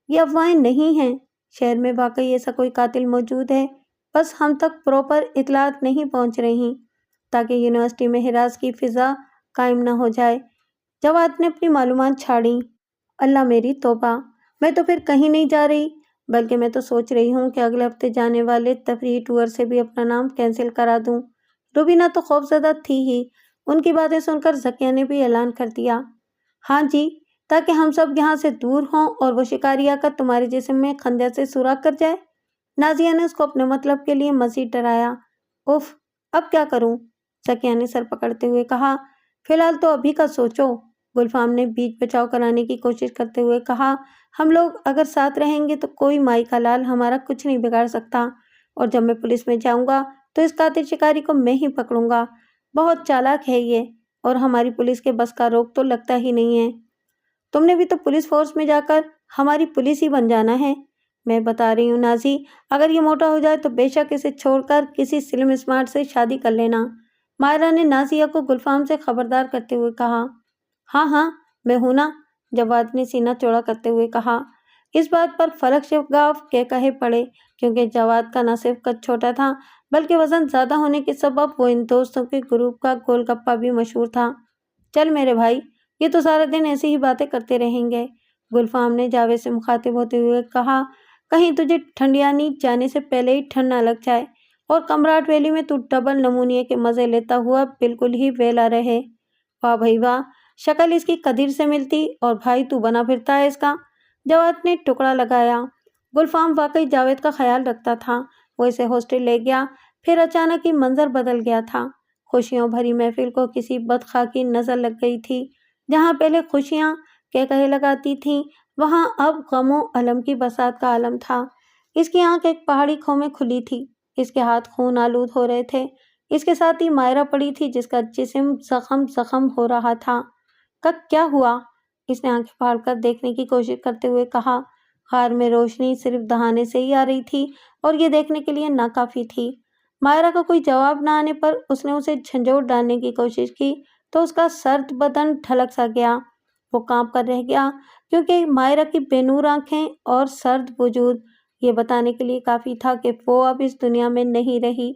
یہ افواہیں نہیں ہیں، شہر میں واقعی ایسا کوئی قاتل موجود ہے، بس ہم تک پراپر اطلاعات نہیں پہنچ رہی تاکہ یونیورسٹی میں ہراس کی فضا قائم نہ ہو جائے۔ جواد نے اپنی معلومات چھاڑی۔ اللہ میری توبہ، میں تو پھر کہیں نہیں جا رہی، بلکہ میں تو سوچ رہی ہوں کہ اگلے ہفتے جانے والے تفریحی ٹور سے بھی اپنا نام کینسل کرا دوں۔ روبینہ تو خوفزدہ تھی ہی، ان کی باتیں سن کر ذکیہ نے بھی اعلان کر دیا۔ ہاں جی، تاکہ ہم سب یہاں سے دور ہوں اور وہ شکاری آ کر تمہارے جسم میں خنجر سے سوراخ کر جائے۔ نازیہ نے اس کو اپنے مطلب کے لیے مزید ڈرایا۔ اف، اب کیا کروں؟ ذکیہ نے سر پکڑتے ہوئے کہا۔ فی الحال تو ابھی کا سوچو، گلفام نے بیچ بچاؤ کرانے کی کوشش کرتے ہوئے کہا۔ ہم لوگ اگر ساتھ رہیں گے تو کوئی مائی کا لال ہمارا کچھ نہیں بگاڑ سکتا، اور جب میں پولیس میں جاؤں گا تو اس قاتل شکاری کو میں ہی پکڑوں گا۔ بہت چالاک ہے یہ، اور ہماری پولیس کے بس کا روک تو لگتا ہی نہیں ہے۔ تم نے بھی تو پولیس فورس میں جا کر ہماری پولیس ہی بن جانا ہے۔ میں بتا رہی ہوں نازی، اگر یہ موٹا ہو جائے تو بے شک اسے چھوڑ کر کسی سلم اسمارٹ سے شادی کر لینا۔ مائرہ نے نازیہ کو گلفام سے خبردار کرتے ہوئے کہا۔ ہاں ہاں، میں ہوں نا، جواد نے سینہ چوڑا کرتے ہوئے کہا۔ اس بات پر فلک شگاف کہے پڑے، کیونکہ جواد کا نہ صرف قد چھوٹا تھا بلکہ وزن زیادہ ہونے کے سبب وہ ان دوستوں کے گروپ کا گول گپا بھی مشہور تھا۔ چل میرے بھائی، یہ تو سارا دن ایسی ہی باتیں کرتے رہیں گے، گلفام نے جاوید سے مخاطب ہوتے ہوئے کہا۔ کہیں تجھے ٹھنڈیانی جانے سے پہلے ہی ٹھنڈ نہ لگ جائے اور کمراٹ ویلی میں تو ڈبل نمونیے کے مزے لیتا ہوا بالکل ہی ویلا رہے۔ واہ بھائی واہ، شکل اس کی قدیر سے ملتی اور بھائی تو بنا پھرتا ہے اس کا، جواد نے ٹکڑا لگایا۔ گلفام واقعی جاوید کا خیال رکھتا تھا، وہ اسے ہاسٹل لے گیا، پھر اچانک ہی منظر بدل گیا تھا۔ خوشیوں بھری محفل کو کسی بدخواہ نظر لگ گئی تھی۔ جہاں پہلے خوشیاں کہے لگاتی تھیں، وہاں اب غم و الم کی برسات کا عالم تھا۔ اس کی آنکھ ایک پہاڑی کھو میں کھلی تھی، اس کے ہاتھ خون آلود ہو رہے تھے، اس کے ساتھ ہی مائرہ پڑی تھی جس کا جسم زخم ہو رہا تھا۔ کیا ہوا؟ اس نے آنکھیں پھاڑ کر دیکھنے کی کوشش کرتے ہوئے کہا۔ غار میں روشنی صرف دہانے سے ہی آ رہی تھی اور یہ دیکھنے کے لیے ناکافی تھی۔ مائرہ کا کوئی جواب نہ آنے پر اس نے اسے جھنجھوڑ ڈالنے کی کوشش کی تو اس کا سرد بدن ڈھلک سا گیا، وہ کانپ کر رہ گیا، کیونکہ مائرہ کی بے نور آنکھیں اور سرد وجود یہ بتانے کے لیے کافی تھا کہ وہ اب اس دنیا میں نہیں رہی۔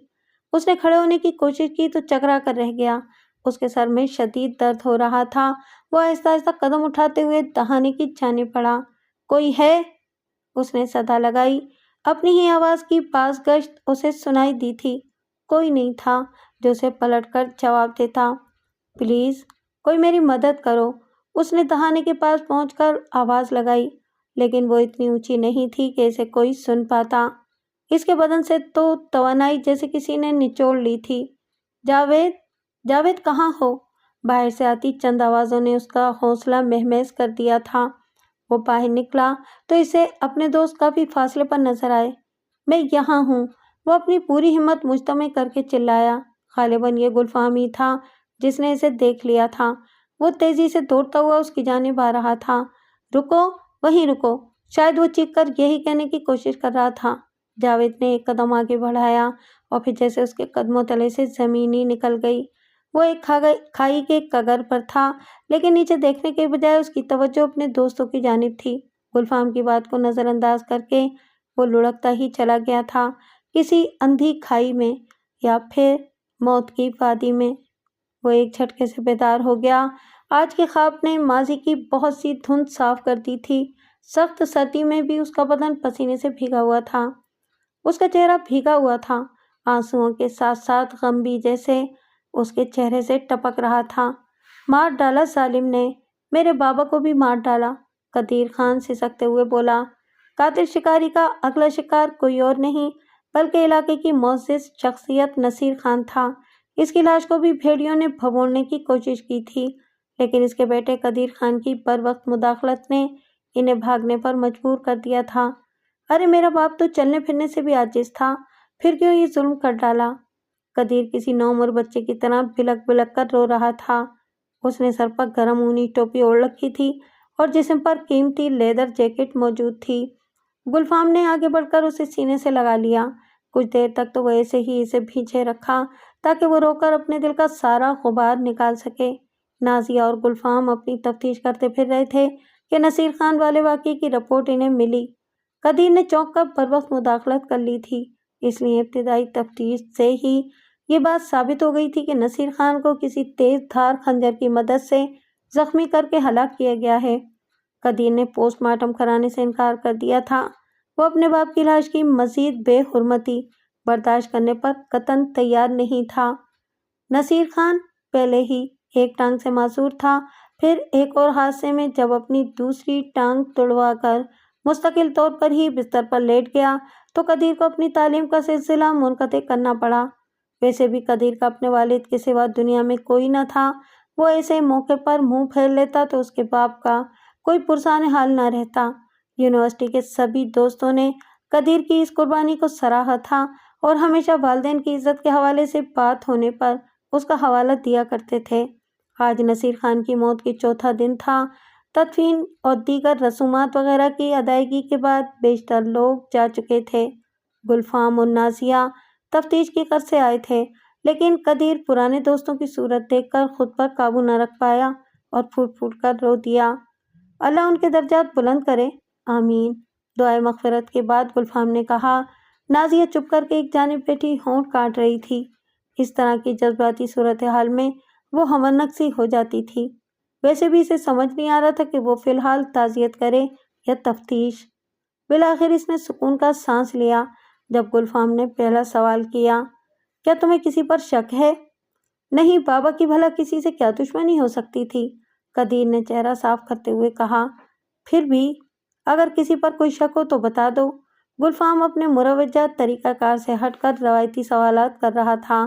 اس نے کھڑے ہونے کی کوشش کی تو چکرا کر رہ گیا، اس کے سر میں شدید درد ہو رہا تھا، وہ آہستہ آہستہ قدم اٹھاتے ہوئے دہانے کی جانب بڑھا۔ کوئی ہے؟ اس نے صدا لگائی، اپنی ہی آواز کی باز گشت اسے سنائی دی تھی۔ کوئی نہیں تھا جو اسے پلٹ کر جواب دیتا۔ پلیز کوئی میری مدد کرو، اس نے دہانے کے پاس پہنچ کر آواز لگائی، لیکن وہ اتنی اونچی نہیں تھی کہ اسے کوئی سن پاتا۔ اس کے بدن سے تو توانائی جیسے کسی نے نچوڑ لی تھی۔ جاوید، جاوید کہاں ہو؟ باہر سے آتی چند آوازوں نے اس کا حوصلہ مہمیز کر دیا تھا۔ وہ باہر نکلا تو اسے اپنے دوست کافی فاصلے پر نظر آئے۔ میں یہاں ہوں، وہ اپنی پوری ہمت مجتمع کر کے چلایا۔ غالباً یہ گلفام ہی تھا جس نے اسے دیکھ لیا تھا۔ وہ تیزی سے دوڑتا ہوا اس کی جانب آ رہا تھا۔ رکو، وہیں رکو، شاید وہ چیخ کر یہی کہنے کی کوشش کر رہا تھا۔ جاوید نے ایک قدم آگے بڑھایا اور پھر جیسے اس کے قدموں تلے سے زمین ہی نکل گئی۔ وہ ایک کھائی کے کگر پر تھا، لیکن نیچے دیکھنے کے بجائے اس کی توجہ اپنے دوستوں کی جانب تھی۔ گلفام کی بات کو نظر انداز کر کے وہ لڑکتا ہی چلا گیا تھا، کسی اندھی کھائی میں یا پھر موت کی وادی میں۔ وہ ایک جھٹکے سے بیدار ہو گیا۔ آج کے خواب نے ماضی کی بہت سی دھند صاف کر دی تھی۔ سخت سردی میں بھی اس کا بدن پسینے سے بھیگا ہوا تھا، اس کا چہرہ بھیگا ہوا تھا، آنسوؤں کے ساتھ ساتھ غم بھی جیسے اس کے چہرے سے ٹپک رہا تھا۔ مار ڈالا ظالم نے، میرے بابا کو بھی مار ڈالا، قدیر خان سسکتے ہوئے بولا۔ قاتل شکاری کا اگلا شکار کوئی اور نہیں بلکہ علاقے کی معزز شخصیت نصیر خان تھا۔ اس کی لاش کو بھی بھیڑیوں نے بھگوڑنے کی کوشش کی تھی، لیکن اس کے بیٹے قدیر خان کی بروقت مداخلت نے انہیں بھاگنے پر مجبور کر دیا تھا۔ ارے میرا باپ تو چلنے پھرنے سے بھی عاجز تھا، پھر کیوں یہ ظلم کر ڈالا؟ قدیر کسی نوعمر بچے کی طرح بلک بلک کر رو رہا تھا۔ اس نے سر پر گرم اونی ٹوپی اوڑھ رکھی تھی اور جسم پر قیمتی لیدر جیکٹ موجود تھی۔ گلفام نے آگے بڑھ کر اسے سینے سے لگا لیا۔ کچھ دیر تک تو وہ ایسے ہی اسے پیچھے رکھا تاکہ وہ رو کر اپنے دل کا سارا غبار نکال سکے۔ نازیہ اور گلفام اپنی تفتیش کرتے پھر رہے تھے کہ نصیر خان والے واقعے کی رپورٹ انہیں ملی۔ قدیر نے چونک کر بروقت مداخلت کر لی تھی، اس لیے ابتدائی تفتیش سے ہی یہ بات ثابت ہو گئی تھی کہ نصیر خان کو کسی تیز دھار خنجر کی مدد سے زخمی کر کے ہلاک کیا گیا ہے۔ قدیر نے پوسٹ مارٹم کرانے سے انکار کر دیا تھا۔ وہ اپنے باپ کی لاش کی مزید بے حرمتی برداشت کرنے پر قطعاً تیار نہیں تھا۔ نصیر خان پہلے ہی ایک ٹانگ سے معذور تھا، پھر ایک اور حادثے میں جب اپنی دوسری ٹانگ توڑوا کر مستقل طور پر ہی بستر پر لیٹ گیا تو قدیر کو اپنی تعلیم کا سلسلہ منقطع کرنا پڑا۔ ویسے بھی قدیر کا اپنے والد کے سوا دنیا میں کوئی نہ تھا۔ وہ ایسے موقع پر منہ پھیر لیتا تو اس کے باپ کا کوئی پرسان حال نہ رہتا۔ یونیورسٹی کے سبھی دوستوں نے قدیر کی اس قربانی کو سراہا تھا اور ہمیشہ والدین کی عزت کے حوالے سے بات ہونے پر اس کا حوالہ دیا کرتے تھے۔ آج نصیر خان کی موت کی چوتھا دن تھا۔ تدفین اور دیگر رسومات وغیرہ کی ادائیگی کے بعد بیشتر لوگ جا چکے تھے۔ گلفام اور نازیہ تفتیش کی غرض سے آئے تھے، لیکن قدیر پرانے دوستوں کی صورت دیکھ کر خود پر قابو نہ رکھ پایا اور پھوٹ پھوٹ کر رو دیا۔ اللہ ان کے درجات بلند کرے، آمین۔ دعائے مغفرت کے بعد گلفام نے کہا۔ نازیہ چپ کر کے ایک جانب بیٹھی ہونٹ کاٹ رہی تھی۔ اس طرح کی جذباتی صورتحال میں وہ ہمرنک سی ہو جاتی تھی۔ ویسے بھی اسے سمجھ نہیں آ رہا تھا کہ وہ فی الحال تعزیت کرے یا تفتیش۔ بالآخر اس نے سکون کا سانس لیا جب گلفام نے پہلا سوال کیا، کیا تمہیں کسی پر شک ہے؟ نہیں، بابا کی بھلا کسی سے کیا دشمنی ہو سکتی تھی؟ قدیر نے چہرہ صاف کرتے ہوئے کہا۔ پھر بھی اگر کسی پر کوئی شک ہو تو بتا دو۔ گلفام اپنے مروجہ طریقہ کار سے ہٹ کر روایتی سوالات کر رہا تھا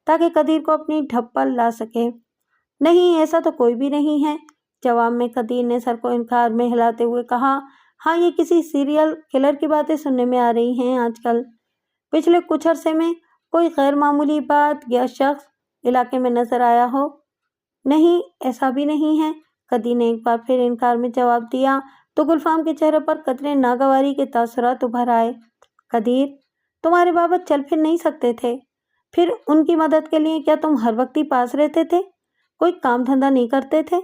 تاکہ قدیر کو اپنی ڈھپ پر لا سکے۔ نہیں، ایسا تو کوئی بھی نہیں ہے۔ جواب میں قدیر نے سر کو انکار میں ہلاتے ہوئے کہا۔ ہاں، یہ کسی سیریل کلر کی باتیں سننے میں آ رہی ہیں آج کل۔ پچھلے کچھ عرصے میں کوئی غیر معمولی بات یا شخص علاقے میں نظر آیا ہو؟ نہیں، ایسا بھی نہیں ہے۔ قدیر نے ایک بار پھر انکار میں جواب دیا تو گلفام کے چہرے پر قدرے ناگواری کے تاثرات ابھر آئے۔ قدیر، تمہارے بابا چل پھر نہیں سکتے تھے، پھر ان کی مدد کے لیے کیا تم ہر وقت ہی پاس رہتے تھے؟ کوئی کام دھندا نہیں کرتے تھے؟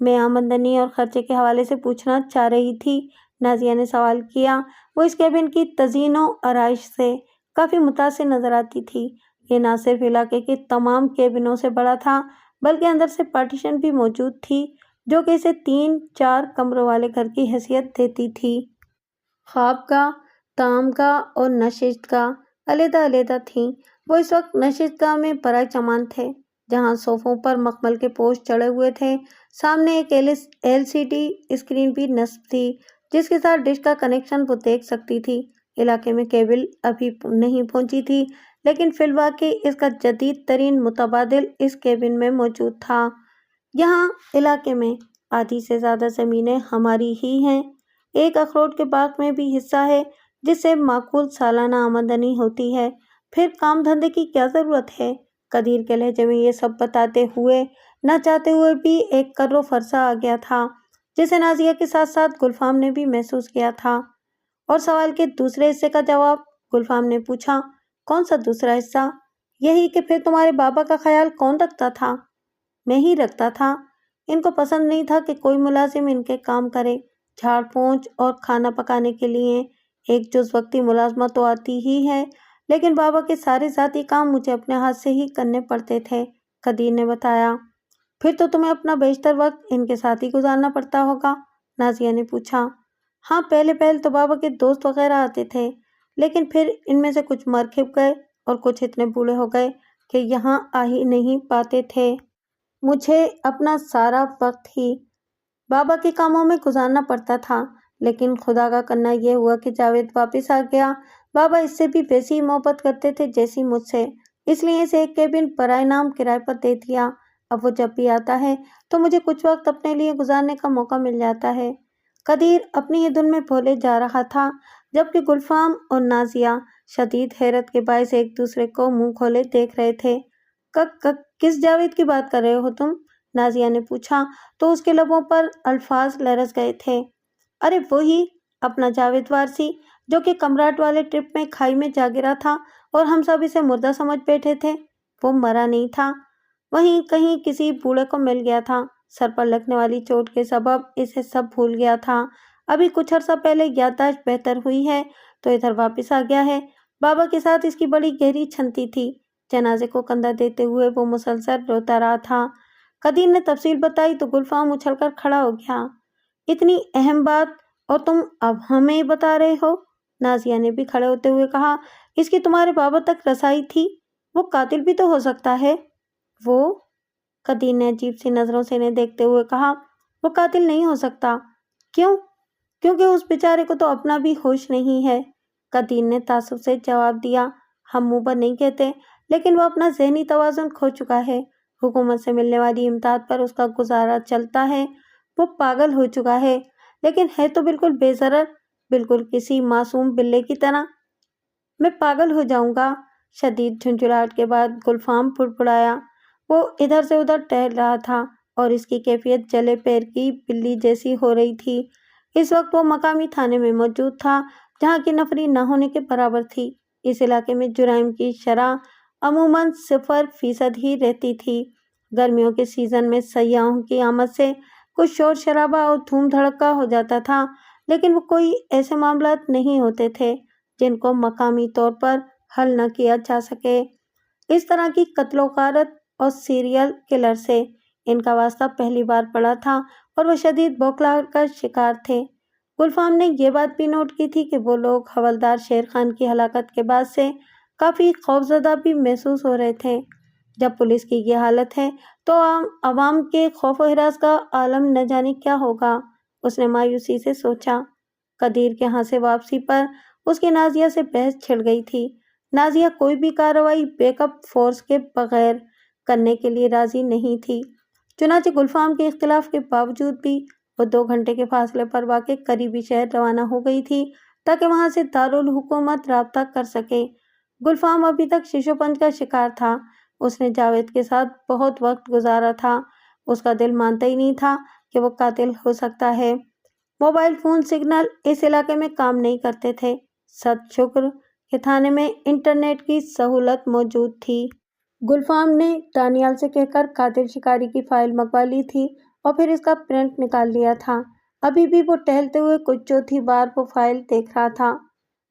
میں آمدنی اور خرچے کے حوالے سے پوچھنا چاہ رہی تھی، نازیہ نے سوال کیا۔ وہ اس کیبن کی تزئین و آرائش سے کافی متاثر نظر آتی تھی۔ یہ نہ صرف علاقے کے تمام کیبنوں سے بڑا تھا بلکہ اندر سے پارٹیشن بھی موجود تھی جو کہ اسے 3-4 کمروں والے گھر کی حیثیت دیتی تھی۔ خوابگاہ، طعامگاہ اور نشستگاہ علیحدہ علیحدہ تھیں۔ وہ اس وقت نشستگاہ میں برائے چمان تھے، جہاں صوفوں پر مخمل کے پوش چڑھے ہوئے تھے۔ سامنے ایک LCD اسکرین بھی نصب تھی جس کے ساتھ ڈش کا کنیکشن وہ دیکھ سکتی تھی۔ علاقے میں کیبل ابھی نہیں پہنچی تھی، لیکن فی الواقع اس کا جدید ترین متبادل اس کیبن میں موجود تھا۔ یہاں علاقے میں آدھی سے زیادہ زمینیں ہماری ہی ہیں، ایک اخروٹ کے باغ میں بھی حصہ ہے جس سے معقول سالانہ آمدنی ہوتی ہے، پھر کام دھندے کی کیا ضرورت ہے؟ قدیر کے لہجے میں یہ سب بتاتے ہوئے نہ چاہتے ہوئے بھی ایک کرو فرسہ آ گیا تھا، جسے نازیہ کے ساتھ ساتھ گلفام نے بھی محسوس کیا تھا۔ اور سوال کے دوسرے حصے کا جواب گلفام نے پوچھا، کون سا دوسرا حصہ؟ یہی کہ پھر تمہارے بابا کا خیال کون رکھتا تھا؟ میں ہی رکھتا تھا۔ ان کو پسند نہیں تھا کہ کوئی ملازم ان کے کام کرے۔ جھاڑ پونچھ اور کھانا پکانے کے لیے ایک جز وقتی ملازمت تو آتی ہی ہے، لیکن بابا کے سارے ذاتی کام مجھے اپنے ہاتھ سے ہی کرنے پڑتے تھے، قدیر نے بتایا۔ پھر تو تمہیں اپنا بیشتر وقت ان کے ساتھ ہی گزارنا پڑتا ہوگا؟ نازیہ نے پوچھا۔ ہاں، پہلے تو بابا کے دوست وغیرہ آتے تھے، لیکن پھر ان میں سے کچھ مر کھپ گئے اور کچھ اتنے بوڑھے ہو گئے کہ یہاں آ ہی نہیں پاتے تھے۔ مجھے اپنا سارا وقت ہی بابا کے کاموں میں گزارنا پڑتا تھا، لیکن خدا کا کرنا یہ ہوا کہ جاوید واپس آ گیا۔ بابا اس سے بھی ویسی ہی محبت کرتے تھے جیسی مجھ سے، اس لیے اسے ایک کیبن برائے نام کرائے پر دے دیا۔ اب وہ جب بھی آتا ہے تو مجھے کچھ وقت اپنے لیے گزارنے کا موقع مل جاتا ہے۔ قدیر اپنی ہی دھن میں بھولے جا رہا تھا، جبکہ گلفام اور نازیہ شدید حیرت کے باعث ایک دوسرے کو منہ کھولے دیکھ رہے تھے۔ کس جاوید کی بات کر رہے ہو تم؟ نازیہ نے پوچھا تو اس کے لبوں پر الفاظ لرز گئے تھے۔ ارے وہی اپنا جاوید وارسی، جو کہ کمراٹ والے ٹرپ میں کھائی میں جا گرا تھا اور ہم سب اسے مردہ سمجھ بیٹھے تھے۔ وہ مرا نہیں تھا، وہیں کہیں کسی بوڑھے کو مل گیا تھا۔ سر پر لگنے والی چوٹ کے سبب اسے سب بھول گیا تھا۔ ابھی کچھ عرصہ پہلے یادداشت بہتر ہوئی ہے تو ادھر واپس آ گیا ہے۔ بابا کے ساتھ اس کی بڑی گہری چھنتی تھی۔ جنازے کو کندھا دیتے ہوئے وہ مسلسل روتا رہا تھا۔ قدیر نے تفصیل بتائی تو گلفام اچھل کر کھڑا ہو گیا۔ اتنی اہم بات اور تم اب ہمیں بتا رہے ہو؟ نازیہ نے بھی کھڑے ہوتے ہوئے کہا۔ اس کی تمہارے بابا تک رسائی تھی؟ وہ قاتل بھی تو ہو سکتا ہے۔ وہ؟ قدیر نے عجیب سی نظروں سے انہیں دیکھتے ہوئے کہا۔ وہ قاتل نہیں ہو سکتا۔ کیوں؟ کیونکہ اس بیچارے کو تو اپنا بھی ہوش نہیں ہے، قدیر نے تعصب سے جواب دیا۔ ہم منہ پر نہیں کہتے، لیکن وہ اپنا ذہنی توازن کھو چکا ہے۔ حکومت سے ملنے والی امداد پر اس کا گزارا چلتا ہے۔ وہ پاگل ہو چکا ہے، لیکن ہے تو بالکل بے ضرر، بالکل کسی معصوم بلے کی طرح۔ میں پاگل ہو جاؤں گا؟ شدید جھنجھلاہٹ کے بعد گلفام پڑپڑایا۔ وہ ادھر سے ادھر ٹہل رہا تھا اور اس کی کیفیت جلے پیر کی بلی جیسی ہو رہی تھی۔ اس وقت وہ مقامی تھانے میں موجود تھا، جہاں کی نفری نہ ہونے کے برابر تھی۔ اس علاقے میں جرائم کی شرح عموماً 0% ہی رہتی تھی۔ گرمیوں کے سیزن میں سیاحوں کی آمد سے کچھ شور شرابہ اور دھوم دھڑکا ہو جاتا تھا، لیکن وہ کوئی ایسے معاملات نہیں ہوتے تھے جن کو مقامی طور پر حل نہ کیا جا سکے۔ اس طرح کی قتل و غارت اور سیریل کلر سے ان کا واسطہ پہلی بار پڑا تھا اور وہ شدید بوکھلاہٹ کا شکار تھے۔ گلفام نے یہ بات بھی نوٹ کی تھی کہ وہ لوگ حوالدار شیر خان کی ہلاکت کے بعد سے کافی خوفزدہ بھی محسوس ہو رہے تھے۔ جب پولیس کی یہ حالت ہے تو عوام کے خوف و ہراس کا عالم نہ جانے کیا ہوگا، اس نے مایوسی سے سوچا۔ قدیر کے ہاں سے واپسی پر اس کی نازیہ سے بحث چھڑ گئی تھی۔ نازیہ کوئی بھی کارروائی بیک اپ فورس کے بغیر کرنے کے لیے راضی نہیں تھی۔ چنانچہ گلفام کے اختلاف کے باوجود بھی وہ 2 گھنٹے کے فاصلے پر واقع قریبی شہر روانہ ہو گئی تھی تاکہ وہاں سے دارالحکومت رابطہ کر سکے۔ گلفام ابھی تک شیشو پنج کا شکار تھا۔ اس نے جاوید کے ساتھ بہت وقت گزارا تھا۔ اس کا دل مانتا ہی نہیں تھا کہ وہ قاتل ہو سکتا ہے۔ موبائل فون سگنل اس علاقے میں کام نہیں کرتے تھے۔ ست شکر کہ تھانے میں انٹرنیٹ کی سہولت موجود تھی۔ گلفام نے دانیال سے کہہ کر قاتل شکاری کی فائل منگوا لی تھی اور پھر اس کا پرنٹ نکال لیا تھا۔ ابھی بھی وہ ٹہلتے ہوئے کچھ چوتھی بار وہ فائل دیکھ رہا تھا۔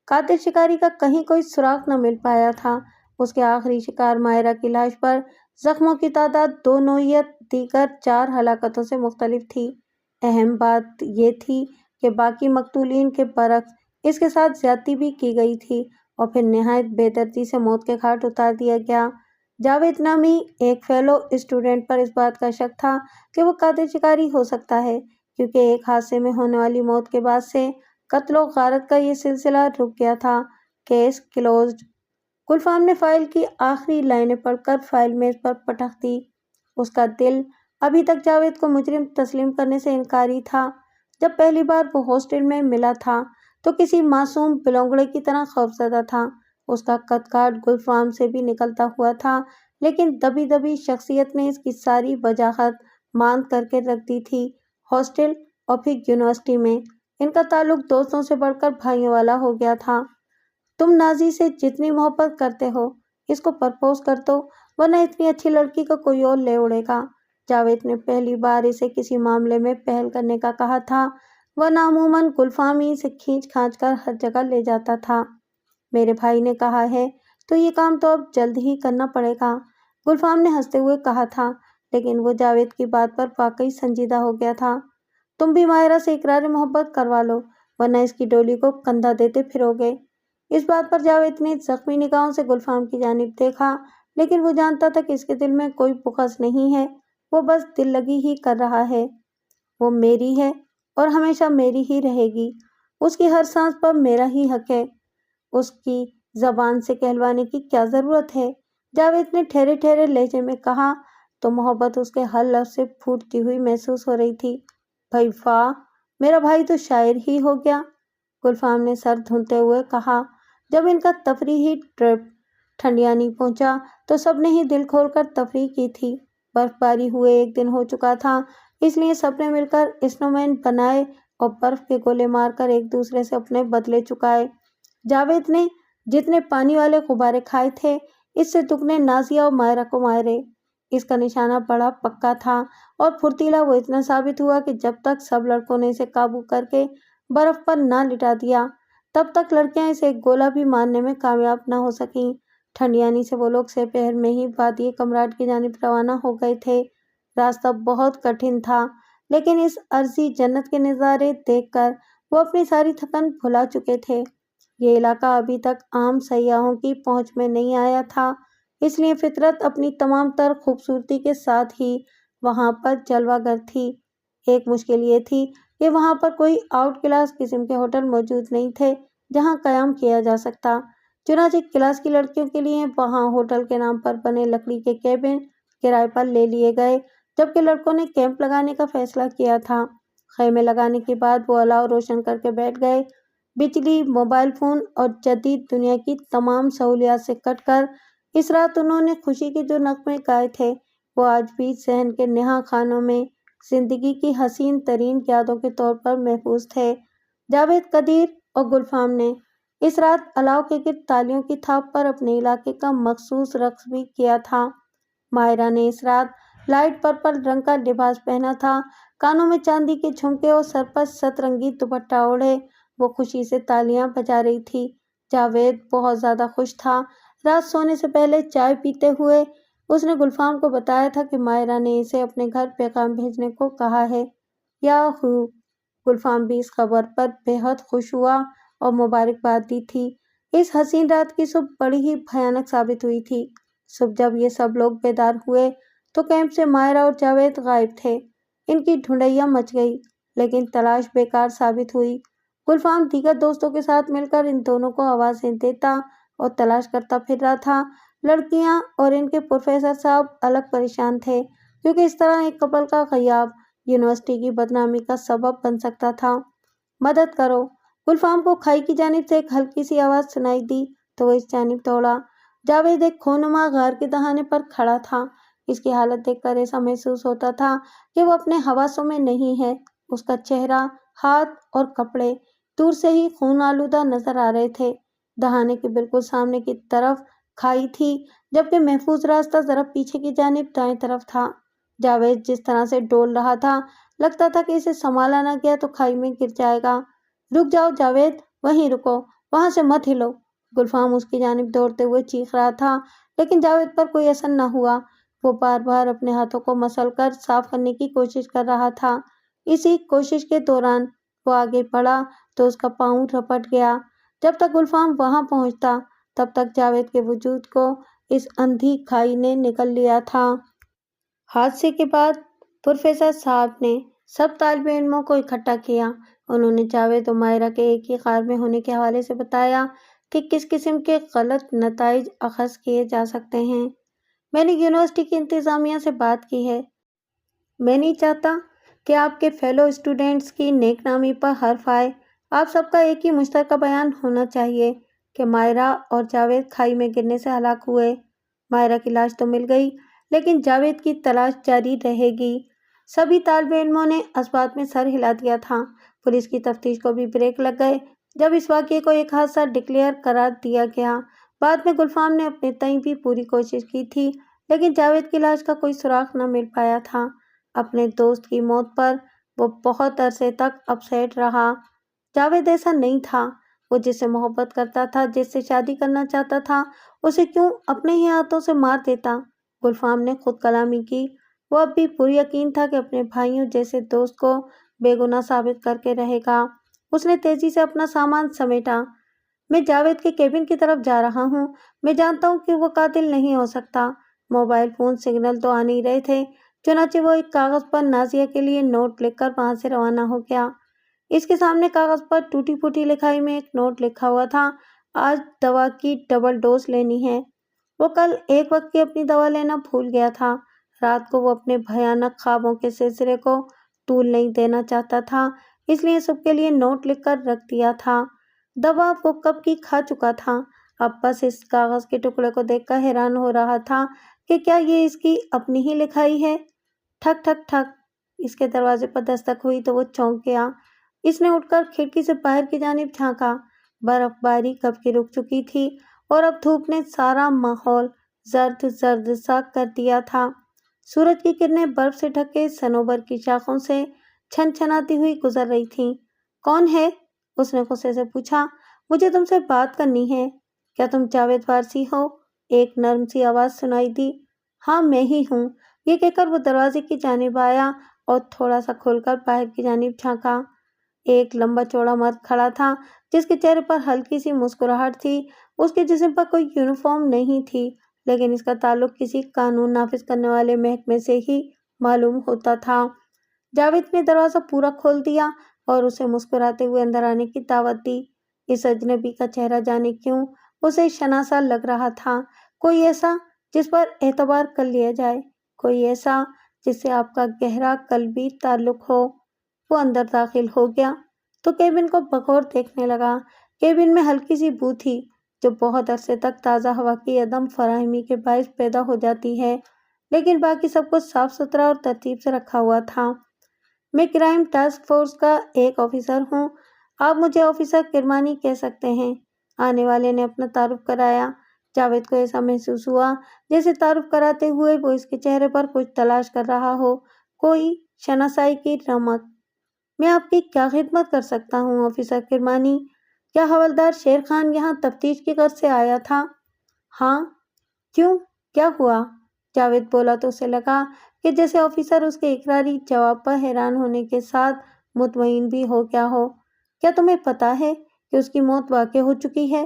قاتل شکاری کا کہیں کوئی سراغ نہ مل پایا تھا۔ اس کے آخری شکار ماہرہ کی لاش پر زخموں کی تعداد 2 نوعیت دیگر 4 ہلاکتوں سے مختلف تھی۔ اہم بات یہ تھی کہ باقی مقتولین کے برعکس اس کے ساتھ زیادتی بھی کی گئی تھی اور پھر نہایت بے دردی سے موت کے گھاٹ اتار دیا گیا۔ جاوید نامی ایک فیلو اسٹوڈنٹ پر اس بات کا شک تھا کہ وہ قاتل شکاری ہو سکتا ہے، کیونکہ ایک حادثے میں ہونے والی موت کے بعد سے قتل و غارت کا یہ سلسلہ رک گیا تھا۔ Case closed. گلفام نے فائل کی آخری لائنیں پڑھ کر فائل میز پر پٹک دی۔ اس کا دل ابھی تک جاوید کو مجرم تسلیم کرنے سے انکاری تھا۔ جب پہلی بار وہ ہاسٹل میں ملا تھا تو کسی معصوم بلونگڑے کی طرح خوفزدہ تھا۔ اس کا قد کاٹ گلفام سے بھی نکلتا ہوا تھا، لیکن دبی دبی شخصیت نے اس کی ساری وجاہت ماند کر کے رکھ دی تھی۔ ہاسٹل اور پھر یونیورسٹی میں ان کا تعلق دوستوں سے بڑھ کر بھائیوں والا ہو گیا تھا۔ تم نازی سے جتنی محبت کرتے ہو اس کو پرپوز کر دو، ورنہ اتنی اچھی لڑکی کو کوئی اور لے اڑے گا۔ جاوید نے پہلی بار اسے کسی معاملے میں پہل کرنے کا کہا تھا، ورنہ عموماً گلفام ہی اسے کھینچ کھانچ کر ہر جگہ لے جاتا تھا۔ میرے بھائی نے کہا ہے تو یہ کام تو اب جلد ہی کرنا پڑے گا، گلفام نے ہنستے ہوئے کہا تھا، لیکن وہ جاوید کی بات پر واقعی سنجیدہ ہو گیا تھا۔ تم بھی ماہرہ سے اقرار محبت کروا لو، ورنہ اس کی ڈولی کو کندھا دیتے پھرو گے۔ اس بات پر جاوید نے زخمی نگاہوں سے گلفام کی جانب دیکھا، لیکن وہ جانتا تھا کہ اس کے دل میں کوئی بغض نہیں ہے، وہ بس دل لگی ہی کر رہا ہے۔ وہ میری ہے اور ہمیشہ میری ہی رہے گی، اس کی ہر سانس پر میرا ہی حق ہے، اس کی زبان سے کہلوانے کی کیا ضرورت ہے؟ جاوید نے ٹھہرے ٹھہرے لہجے میں کہا، تو محبت اس کے ہر لفظ سے پھوٹتی ہوئی محسوس ہو رہی تھی۔ بھائی واہ، میرا بھائی تو شاعر ہی ہو گیا، گلفام نے سر دھنتے ہوئے کہا۔ جب ان کا تفریحی ٹرپ ٹھنڈیانی پہنچا تو سب نے ہی دل کھول کر تفریح کی تھی۔ برف باری ہوئے ایک دن ہو چکا تھا، اس لیے سب نے مل کر اسنو مین بنائے اور برف کے گولے مار کر ایک دوسرے سے اپنے بدلے چکائے۔ جاوید نے جتنے پانی والے غبارے کھائے تھے، اس سے دگنے نازیہ اور ماہرہ کو مارے۔ اس کا نشانہ بڑا پکا تھا اور پھرتیلا وہ اتنا ثابت ہوا کہ جب تک سب لڑکوں نے اسے قابو کر کے برف پر نہ لٹا دیا، تب تک لڑکیاں اسے ایک گولہ بھی مارنے میں کامیاب نہ ہو سکیں۔ ٹھنڈیانی سے وہ لوگ سپہر میں ہی وادی کمراٹ کی جانب روانہ ہو گئے تھے۔ راستہ بہت کٹھن تھا، لیکن اس عرضی جنت کے نظارے دیکھ کر وہ اپنی ساری تھکن بھلا چکے تھے۔ یہ علاقہ ابھی تک عام سیاحوں کی پہنچ میں نہیں آیا تھا، اس لیے فطرت اپنی تمام تر خوبصورتی کے ساتھ ہی وہاں پر جلوہ گر تھی۔ ایک مشکل یہ تھی کہ وہاں پر کوئی آؤٹ کلاس قسم کے ہوٹل موجود نہیں تھے جہاں قیام کیا جا سکتا، چنانچہ کلاس کی لڑکیوں کے لیے وہاں ہوٹل کے نام پر بنے لکڑی کے کیبن کرائے پر لے لیے گئے، جبکہ لڑکوں نے کیمپ لگانے کا فیصلہ کیا تھا۔ خیمے لگانے کے بعد وہ الاؤ روشن کر کے بیٹھ گئے۔ بجلی، موبائل فون اور جدید دنیا کی تمام سہولیات سے کٹ کر اس رات انہوں نے خوشی کے جو نغمے گائے تھے وہ آج بھی ذہن کے نہا خانوں میں زندگی کی حسین ترین یادوں کے طور پر محفوظ تھے۔ جاوید، قدیر اور گلفام نے اس رات الاؤ کے گرد تالیوں کی تھاپ پر اپنے علاقے کا مخصوص رقص بھی کیا تھا۔ ماہرہ نے اس رات لائٹ پرپل رنگ کا لباس پہنا تھا، کانوں میں چاندی کے جھمکے اور سر پر سترنگی دوپٹہ اوڑھے وہ خوشی سے تالیاں بجا رہی تھی۔ جاوید بہت زیادہ خوش تھا۔ رات سونے سے پہلے چائے پیتے ہوئے اس نے گلفام کو بتایا تھا کہ ماہرہ نے اسے اپنے گھر پیغام بھیجنے کو کہا ہے۔ یاہو! گلفام بھی اس خبر پر بے حد خوش ہوا اور مبارکباد دی تھی۔ اس حسین رات کی صبح بڑی ہی بھیانک ثابت ہوئی تھی۔ صبح جب یہ سب لوگ بیدار ہوئے تو کیمپ سے ماہرہ اور جاوید غائب تھے۔ ان کی ڈھونڈیاں مچ گئی، لیکن تلاش بیکار ثابت ہوئی۔ گلفام دیگر دوستوں کے ساتھ مل کر ان دونوں کو آوازیں دیتا اور تلاش کرتا پھر رہا تھا۔ لڑکیاں اور ان کے پروفیسر صاحب الگ پریشان تھے، کیونکہ اس طرح ایک کپل کا غیاب یونیورسٹی کی بدنامی کا سبب بن سکتا تھا۔ مدد کرو! گلفام کو کھائی کی جانب سے ایک ہلکی سی آواز سنائی دی تو وہ اس جانب دوڑا۔ جاوید ایک خونما غار کے دہانے پر کھڑا تھا۔ اس کی حالت دیکھ کر ایسا محسوس ہوتا تھا کہ وہ اپنے حواسوں میں نہیں ہے۔ اس کا چہرہ، ہاتھ اور کپڑے دور سے ہی خون آلودہ نظر آ رہے تھے۔ دہانے کے بالکل سامنے کی طرف کھائی تھی، جبکہ محفوظ راستہ ذرا پیچھے کی جانب دائیں طرف تھا۔ جاوید جس طرح سے ڈول رہا تھا، لگتا تھا کہ اسے سنبھالا نہ گیا تو کھائی میں گر جائے گا۔ رک جاؤ جاوید، وہیں رکو، وہاں سے مت ہلو! گلفام اس کی جانب دوڑتے ہوئے چیخ رہا تھا، لیکن جاوید پر کوئی اثر نہ ہوا۔ وہ بار بار اپنے ہاتھوں کو مسل کر صاف کرنے کی کوشش کر رہا تھا۔ اسی کوشش کے دوران وہ آگے بڑھا تو اس کا پاؤں رپٹ گیا۔ جب تک گلفام وہاں پہنچتا تب تک جاوید کے وجود کو اس اندھی کھائی نے نگل لیا تھا۔ حادثے کے بعد پروفیسر صاحب نے سب طالب علموں کو اکٹھا کیا۔ انہوں نے جاوید اور ماہرہ کے ایک ہی غار میں ہونے کے حوالے سے بتایا کہ کس قسم کے غلط نتائج اخذ کیے جا سکتے ہیں۔ میں نے یونیورسٹی کی انتظامیہ سے بات کی ہے۔ میں نہیں چاہتا کہ آپ کے فیلو اسٹوڈنٹس کی نیک نامی پر حرف آئے۔ آپ سب کا ایک ہی مشترکہ بیان ہونا چاہیے کہ مائرہ اور جاوید کھائی میں گرنے سے ہلاک ہوئے۔ مائرہ کی لاش تو مل گئی، لیکن جاوید کی تلاش جاری رہے گی۔ سبھی طالب علموں نے اس بات میں سر ہلا دیا تھا۔ پولیس کی تفتیش کو بھی بریک لگ گئے جب اس واقعے کو ایک حادثہ ڈکلیئر قرار دیا گیا۔ بعد میں گلفام نے اپنے تئیں بھی پوری کوشش کی تھی، لیکن جاوید کی لاش کا کوئی سراغ نہ مل پایا تھا۔ اپنے دوست کی موت پر وہ بہت عرصے تک اپسیٹ رہا۔ جاوید ایسا نہیں تھا۔ وہ جس سے محبت کرتا تھا، جس سے شادی کرنا چاہتا تھا، اسے کیوں اپنے ہی ہاتھوں سے مار دیتا؟ گلفام نے خود کلامی کی۔ وہ اب بھی پُر یقین تھا کہ اپنے بھائیوں جیسے دوست کو بے گناہ ثابت کر کے رہے گا۔ اس نے تیزی سے اپنا سامان سمیٹا۔ میں جاوید کے کیبن کی طرف جا رہا ہوں۔ میں جانتا ہوں کہ وہ قاتل نہیں ہو سکتا۔ موبائل فون سگنل تو آ نہیں رہے تھے، چنانچہ وہ ایک کاغذ پر نازیہ کے لیے نوٹ لکھ کر وہاں سے روانہ ہو گیا۔ اس کے سامنے کاغذ پر ٹوٹی پھوٹی لکھائی میں ایک نوٹ لکھا ہوا تھا: آج دوا کی ڈبل ڈوز لینی ہے۔ وہ کل ایک وقت کی اپنی دوا لینا بھول گیا تھا۔ رات کو وہ اپنے بھیانک خوابوں کے سلسلے کو طول نہیں دینا چاہتا تھا، اس لیے صبح کے لیے نوٹ لکھ کر رکھ دیا تھا۔ دوا وہ کب کی کھا چکا تھا۔ اب بس اس کاغذ کے ٹکڑے کو دیکھ کر حیران ہو رہا تھا کہ کیا یہ اس کی اپنی ہی لکھائی ہے؟ ٹھک ٹھک ٹھک، اس کے دروازے پر دستک ہوئی تو وہ چونک گیا۔ اس نے اٹھ کر کھڑکی سے باہر کی جانب جھانکا۔ برف باری کب کی رک چکی تھی اور اب دھوپ نے سارا ماحول زرد زرد سا کر دیا تھا۔ سورج کی کرنیں برف سے ڈھکے صنوبر کی شاخوں سے چھن چھناتی ہوئی گزر رہی تھیں۔ کون ہے؟ اس نے غصے سے پوچھا۔ مجھے تم سے بات کرنی ہے۔ کیا تم جاوید وارثی ہو؟ ایک نرم سی آواز سنائی دی۔ ہاں میں ہی ہوں، یہ کہہ کر وہ دروازے کی جانب آیا اور تھوڑا سا کھول کر باہر کی جانب جھانکا۔ ایک لمبا چوڑا مرد کھڑا تھا جس کے چہرے پر ہلکی سی مسکراہٹ تھی۔ اس کے جسم پر کوئی یونیفارم نہیں تھی، لیکن اس کا تعلق کسی قانون نافذ کرنے والے محکمے سے ہی معلوم ہوتا تھا۔ جاوید نے دروازہ پورا کھول دیا اور اسے مسکراتے ہوئے اندر آنے کی دعوت دی۔ اس اجنبی کا چہرہ جانے کیوں اسے شناسا لگ رہا تھا، کوئی ایسا جس پر اعتبار کر لیا جائے، کوئی ایسا جس سے آپ کا گہرا قلبی تعلق ہو۔ وہ اندر داخل ہو گیا تو کیبن کو بغور دیکھنے لگا۔ کیبن میں ہلکی سی بو تھی جو بہت عرصے تک تازہ ہوا کی عدم فراہمی کے باعث پیدا ہو جاتی ہے، لیکن باقی سب کچھ صاف ستھرا اور ترتیب سے رکھا ہوا تھا۔ میں کرائم ٹاسک فورس کا ایک آفیسر ہوں، آپ مجھے آفیسر کرمانی کہہ سکتے ہیں، آنے والے نے اپنا تعارف کرایا۔ جاوید کو ایسا محسوس ہوا جیسے تعارف کراتے ہوئے وہ اس کے چہرے پر کچھ تلاش کر رہا ہو، کوئی شناسائی کی رمق۔ میں آپ کی کیا خدمت کر سکتا ہوں آفیسر کرمانی؟ کیا حوالدار شیر خان یہاں تفتیش کی غرض سے آیا تھا؟ ہاں۔ کیوں؟ کیا ہوا؟ جاوید بولا تو اسے لگا کہ جیسے آفیسر اس کے اقراری جواب پر حیران ہونے کے ساتھ مطمئن بھی ہو گیا ہو۔ کیا تمہیں پتا ہے کہ اس کی موت واقع ہو چکی ہے؟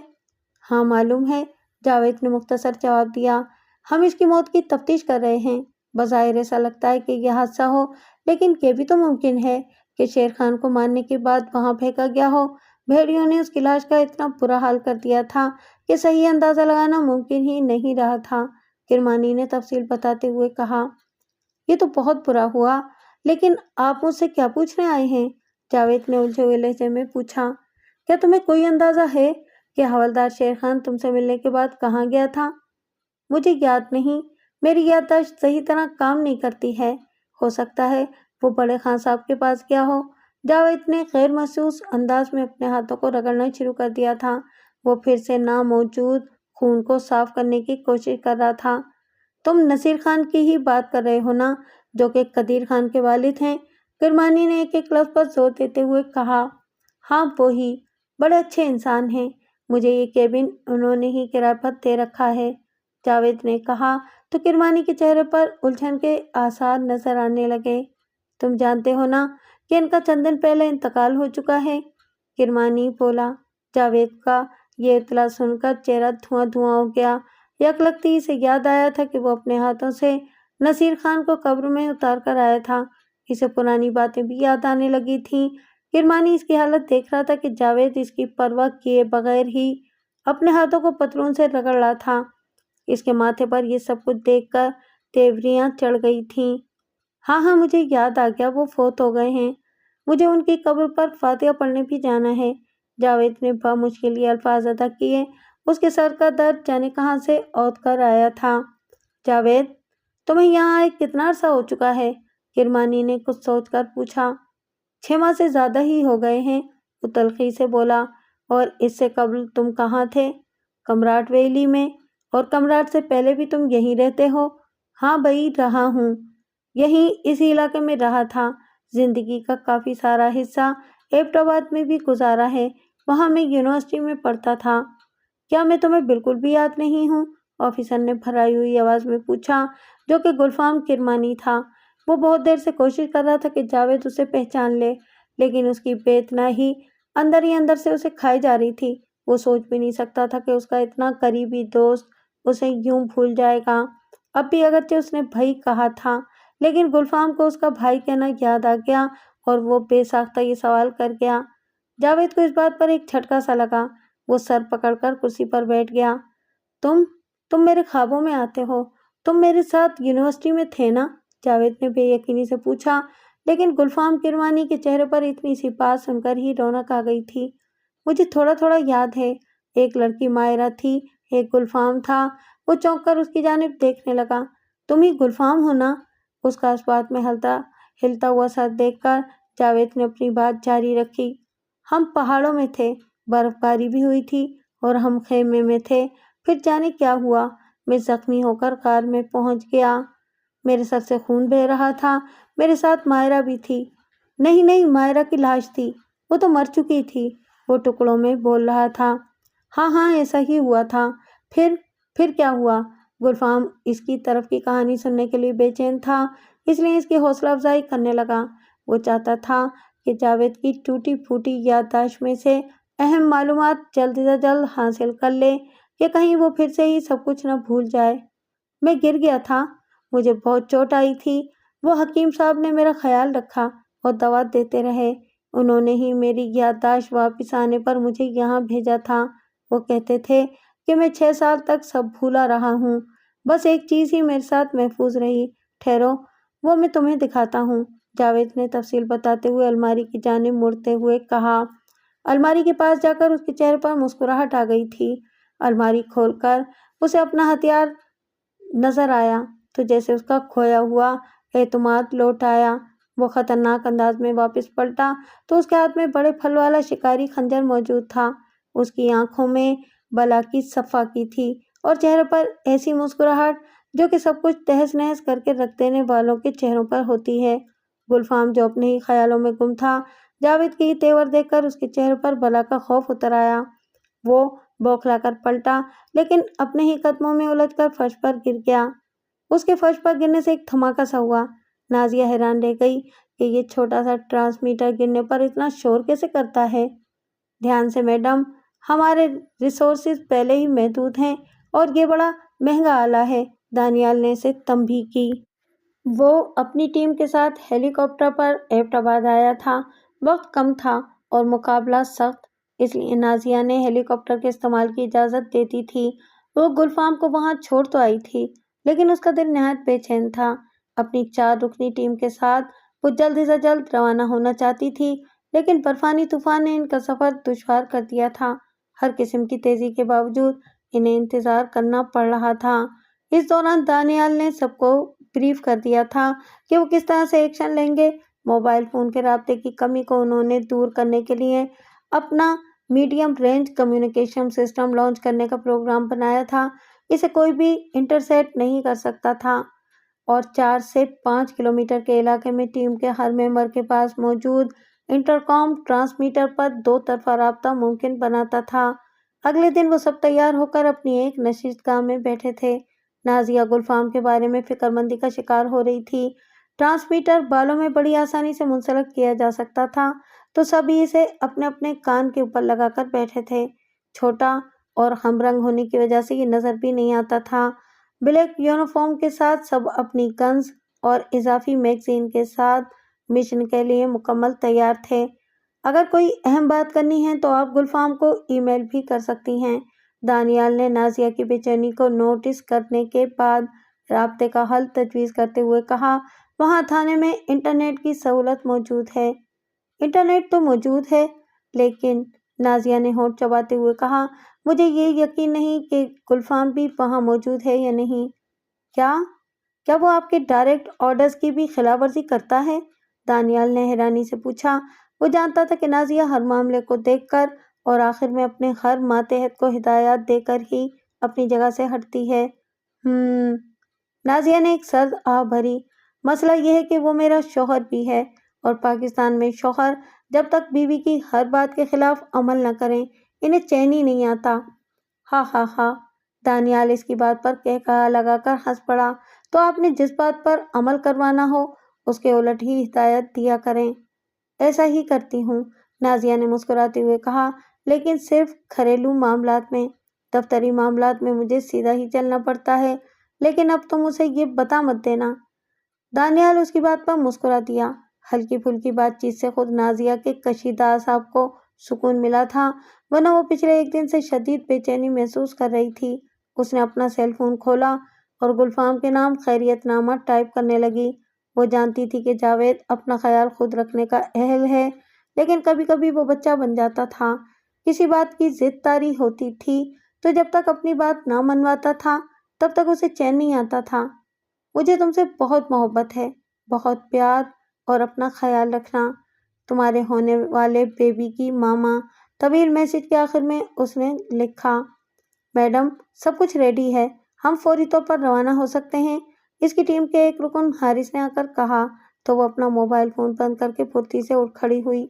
ہاں معلوم ہے، جاوید نے مختصر جواب دیا۔ ہم اس کی موت کی تفتیش کر رہے ہیں۔ بظاہر ایسا لگتا ہے کہ یہ حادثہ ہو، لیکن یہ بھی تو ممکن ہے کہ شیر خان کو مارنے کے بعد وہاں پھینکا گیا ہو۔ بھیڑیوں نے اس کی لاش کا اتنا برا حال کر دیا تھا کہ صحیح اندازہ لگانا ممکن ہی نہیں رہا تھا، کرمانی نے تفصیل بتاتے ہوئے کہا۔ یہ تو بہت برا ہوا، لیکن آپ مجھ سے کیا پوچھنے آئے ہیں؟ جاوید نے الجھے ہوئے لہجے میں پوچھا۔ کیا تمہیں کوئی اندازہ ہے کہ حوالدار شیر خان تم سے ملنے کے بعد کہاں گیا تھا؟ مجھے یاد نہیں، میری یادداشت صحیح طرح کام نہیں کرتی ہے۔ ہو سکتا ہے وہ بڑے خان صاحب کے پاس گیا ہو۔ جاوید نے غیر محسوس انداز میں اپنے ہاتھوں کو رگڑنا شروع کر دیا تھا۔ وہ پھر سے ناموجود خون کو صاف کرنے کی کوشش کر رہا تھا۔ تم نصیر خان کی ہی بات کر رہے ہو نا، جو کہ قدیر خان کے والد ہیں؟ کرمانی نے ایک ایک لفظ پر زور دیتے ہوئے کہا۔ ہاں وہی، بڑے اچھے انسان ہیں، مجھے یہ کیبن انہوں نے ہی کرائے پر دے رکھا ہے، جاوید نے کہا تو کرمانی کے چہرے پر الجھن کے آثار نظر آنے لگے۔ تم جانتے ہو نا کہ ان کا چند دن پہلے انتقال ہو چکا ہے، کرمانی بولا۔ جاوید کا یہ اطلاع سن کر چہرہ دھواں دھواں ہو گیا۔ یکلگتی اسے یاد آیا تھا کہ وہ اپنے ہاتھوں سے نصیر خان کو قبر میں اتار کر آیا تھا۔ اسے پرانی باتیں بھی یاد آنے لگی تھیں۔ کرمانی اس کی حالت دیکھ رہا تھا کہ جاوید اس کی پرواہ کیے بغیر ہی اپنے ہاتھوں کو پتلون سے رگڑ رہا تھا۔ اس کے ماتھے پر یہ سب کچھ دیکھ کر تیوریاں چڑھ گئی تھیں۔ ہاں ہاں مجھے یاد آ گیا، وہ فوت ہو گئے ہیں، مجھے ان کی قبر پر فاتحہ پڑھنے بھی جانا ہے۔ جاوید نے بامشکل یہ الفاظ ادا کیے۔ اس کے سر کا درد جانے کہاں سے اوت کر آیا تھا۔ جاوید، تمہیں یہاں آئے کتنا عرصہ ہو چکا ہے؟ کرمانی نے کچھ سوچ کر پوچھا۔ 6 ماہ سے زیادہ ہی ہو گئے ہیں، وہ تلخی سے بولا۔ اور اس سے قبل تم کہاں تھے؟ کمراٹ ویلی میں۔ اور کمراٹ سے پہلے بھی تم یہیں رہتے ہو؟ ہاں بھائی، رہا ہوں، یہیں اسی علاقے میں رہا تھا۔ زندگی کا کافی سارا حصہ ایبٹ آباد میں بھی گزارا ہے، وہاں میں یونیورسٹی میں پڑھتا تھا۔ کیا میں تمہیں بالکل بھی یاد نہیں ہوں؟ آفیسر نے بھرائی ہوئی آواز میں پوچھا، جو کہ گلفام کرمانی تھا۔ وہ بہت دیر سے کوشش کر رہا تھا کہ جاوید اسے پہچان لے، لیکن اس کی بے اتنائی ہی اندر سے اسے کھائی جا رہی تھی۔ وہ سوچ بھی نہیں سکتا تھا کہ اس کا اتنا قریبی دوست اسے یوں بھول جائے گا۔ اب بھی اگرچہ اس نے بھائی کہا تھا، لیکن گلفام کو اس کا بھائی کہنا یاد آ گیا اور وہ بے ساختہ یہ سوال کر گیا۔ جاوید کو اس بات پر ایک جھٹکا سا لگا۔ وہ سر پکڑ کر کرسی پر بیٹھ گیا۔ تم میرے خوابوں میں آتے ہو؟ تم میرے ساتھ یونیورسٹی میں تھے نا؟ جاوید نے بے یقینی سے پوچھا، لیکن گلفام کرمانی کے چہرے پر اتنی سی بات سن کر ہی رونق آ گئی تھی۔ مجھے تھوڑا تھوڑا یاد ہے، ایک لڑکی مائرہ تھی، ایک گلفام تھا۔ وہ چونک کر اس کی جانب دیکھنے لگا۔ تم ہی گلفام ہو نا؟ اس کا اس بات میں ہلتا ہوا سر دیکھ کر جاوید نے اپنی بات جاری رکھی۔ ہم پہاڑوں میں تھے، برف باری بھی ہوئی تھی اور ہم خیمے میں تھے۔ پھر جانے کیا ہوا، میں زخمی ہو کر کار میں پہنچ گیا۔ میرے سر سے خون بہہ رہا تھا۔ میرے ساتھ مائرہ بھی تھی۔ نہیں، مائرہ کی لاش تھی، وہ تو مر چکی تھی، وہ ٹکڑوں میں بول رہا تھا۔ ہاں ایسا ہی ہوا تھا۔ پھر کیا ہوا؟ گلفام اس کی طرف کی کہانی سننے کے لیے بے چین تھا، اس لیے اس کی حوصلہ افزائی کرنے لگا۔ وہ چاہتا تھا کہ جاوید کی ٹوٹی پھوٹی یادداشت میں سے اہم معلومات جلد سے جلد حاصل کر لے کہ کہیں وہ پھر سے ہی سب کچھ نہ بھول جائے۔ میں گر گیا تھا، مجھے بہت چوٹ آئی تھی۔ وہ حکیم صاحب نے میرا خیال رکھا اور دوا دیتے رہے۔ انہوں نے ہی میری یادداشت واپس آنے پر مجھے یہاں بھیجا تھا۔ وہ کہتے تھے کہ میں 6 سال تک سب بھولا رہا ہوں، بس ایک چیز ہی میرے ساتھ محفوظ رہی۔ ٹھہرو، وہ میں تمہیں دکھاتا ہوں، جاوید نے تفصیل بتاتے ہوئے الماری کی جانب مڑتے ہوئے کہا۔ الماری کے پاس جا کر اس کے چہرے پر مسکراہٹ آ گئی تھی۔ الماری کھول کر اسے اپنا ہتھیار نظر آیا تو جیسے اس کا کھویا ہوا اعتماد لوٹ آیا۔ وہ خطرناک انداز میں واپس پلٹا تو اس کے ہاتھ میں بڑے پھل والا شکاری خنجر موجود تھا۔ اس کی آنکھوں میں بلا کی صفاقی تھی اور چہرے پر ایسی مسکراہٹ جو کہ سب کچھ تہس نہس کر کے رکھ دینے والوں کے چہروں پر ہوتی ہے۔ گلفام جو اپنے ہی خیالوں میں گم تھا، جاوید کے یہ تیور دیکھ کر اس کے چہرے پر بلا کا خوف اتر آیا۔ وہ بوکھلا کر پلٹا، لیکن اپنے ہی قدموں میں الجھ کر فرش پر گر گیا۔ اس کے فرش پر گرنے سے ایک دھماکہ سا ہوا۔ نازیہ حیران رہ گئی کہ یہ چھوٹا سا ٹرانسمیٹر گرنے پر اتنا شور کیسے کرتا ہے۔ دھیان سے میڈم، ہمارے ریسورسز پہلے ہی محدود ہیں اور یہ بڑا مہنگا آلہ ہے، دانیال نے اسے تنبیہ کی۔ وہ اپنی ٹیم کے ساتھ ہیلی کاپٹر پر ایبٹ آباد آیا تھا۔ وقت کم تھا اور مقابلہ سخت، اس لیے نازیہ نے ہیلی کاپٹر کے استعمال کی اجازت دے دی تھی۔ وہ گلفام کو وہاں چھوڑ تو آئی تھی، لیکن اس کا دل نہایت بے چین تھا۔ اپنی 4 رکنی ٹیم کے ساتھ وہ جلد سے جلد روانہ ہونا چاہتی تھی، لیکن برفانی طوفان نے ان کا سفر دشوار کر دیا تھا۔ ہر قسم کی تیزی کے باوجود انہیں انتظار کرنا پڑ رہا تھا۔ اس دوران دانیال نے سب کو بریف کر دیا تھا کہ وہ کس طرح سے ایکشن لیں گے۔ موبائل فون کے رابطے کی کمی کو انہوں نے دور کرنے کے لیے اپنا medium range communication system launch کرنے کا پروگرام بنایا تھا۔ اسے کوئی بھی انٹرسیپٹ نہیں کر سکتا تھا اور 4 سے 5 کلومیٹر کے علاقے میں ٹیم کے ہر ممبر کے پاس موجود انٹرکام ٹرانسمیٹر پر 2 طرفہ رابطہ ممکن بناتا تھا۔ اگلے دن وہ سب تیار ہو کر اپنی ایک نشست گاہ میں بیٹھے تھے۔ نازیہ گلفام کے بارے میں فکر مندی کا شکار ہو رہی تھی۔ ٹرانسمیٹر بالوں میں بڑی آسانی سے منسلک کیا جا سکتا تھا، تو سبھی اسے اپنے اپنے کان کے اوپر لگا کر بیٹھے تھے۔ چھوٹا اور ہم رنگ ہونے کی وجہ سے یہ نظر بھی نہیں آتا تھا۔ بلیک یونیفارم کے ساتھ سب اپنی گنز اور اضافی میگزین کے ساتھ مشن کے لیے مکمل تیار تھے۔ اگر کوئی اہم بات کرنی ہے تو آپ گلفام کو ای میل بھی کر سکتی ہیں۔ دانیال نے نازیہ کی بے چینی کو نوٹس کرنے کے بعد رابطے کا حل تجویز کرتے ہوئے کہا، وہاں تھانے میں انٹرنیٹ کی سہولت موجود ہے۔ انٹرنیٹ تو موجود ہے، لیکن نازیہ نے ہونٹ چباتے ہوئے کہا، مجھے یہ یقین نہیں کہ گلفام بھی وہاں موجود ہے یا نہیں۔ کیا وہ آپ کے ڈائریکٹ آرڈرز کی بھی خلاف ورزی کرتا ہے؟ دانیال نے حیرانی سے پوچھا۔ وہ جانتا تھا کہ نازیہ ہر معاملے کو دیکھ کر اور آخر میں اپنے ہر ماتحت کو ہدایات دے کر ہی اپنی جگہ سے ہٹتی ہے۔ نازیہ نے ایک سرد آہ بھری۔ مسئلہ یہ ہے کہ وہ میرا شوہر بھی ہے، اور پاکستان میں شوہر جب تک بیوی کی ہر بات کے خلاف عمل نہ کریں انہیں چین ہی نہیں آتا۔ ہا ہا ہا۔ دانیال اس کی بات پر قہقہا لگا کر ہنس پڑا۔ تو آپ نے جس بات پر عمل کروانا ہو اس کے الٹ ہی ہدایت دیا کریں۔ ایسا ہی کرتی ہوں، نازیہ نے مسکراتے ہوئے کہا، لیکن صرف گھریلو معاملات میں۔ دفتری معاملات میں مجھے سیدھا ہی چلنا پڑتا ہے، لیکن اب تم اسے یہ بتا مت دینا۔ دانیال اس کی بات پر مسکرا دیا۔ ہلکی پھلکی بات چیت سے خود نازیہ کے کشیدہ اعصاب کو سکون ملا تھا، ورنہ وہ پچھلے ایک دن سے شدید بے چینی محسوس کر رہی تھی۔ اس نے اپنا سیل فون کھولا اور گلفام کے نام خیریت نامہ ٹائپ کرنے لگی۔ وہ جانتی تھی کہ جاوید اپنا خیال خود رکھنے کا اہل ہے، لیکن کبھی کبھی وہ بچہ بن جاتا تھا۔ کسی بات کی ضد طاری ہوتی تھی تو جب تک اپنی بات نہ منواتا تھا تب تک اسے چین نہیں آتا تھا۔ مجھے تم سے بہت محبت ہے، بہت پیار، اور اپنا خیال رکھنا۔ تمہارے ہونے والے بیبی کی ماما۔ طویل میسج کے آخر میں اس نے لکھا، میڈم سب کچھ ریڈی ہے، ہم فوری طور پر روانہ ہو سکتے ہیں۔ اس کی ٹیم کے ایک رکن حارث نے آ کر کہا تو وہ اپنا موبائل فون بند کر کے پھرتی سے اٹھ کھڑی ہوئی۔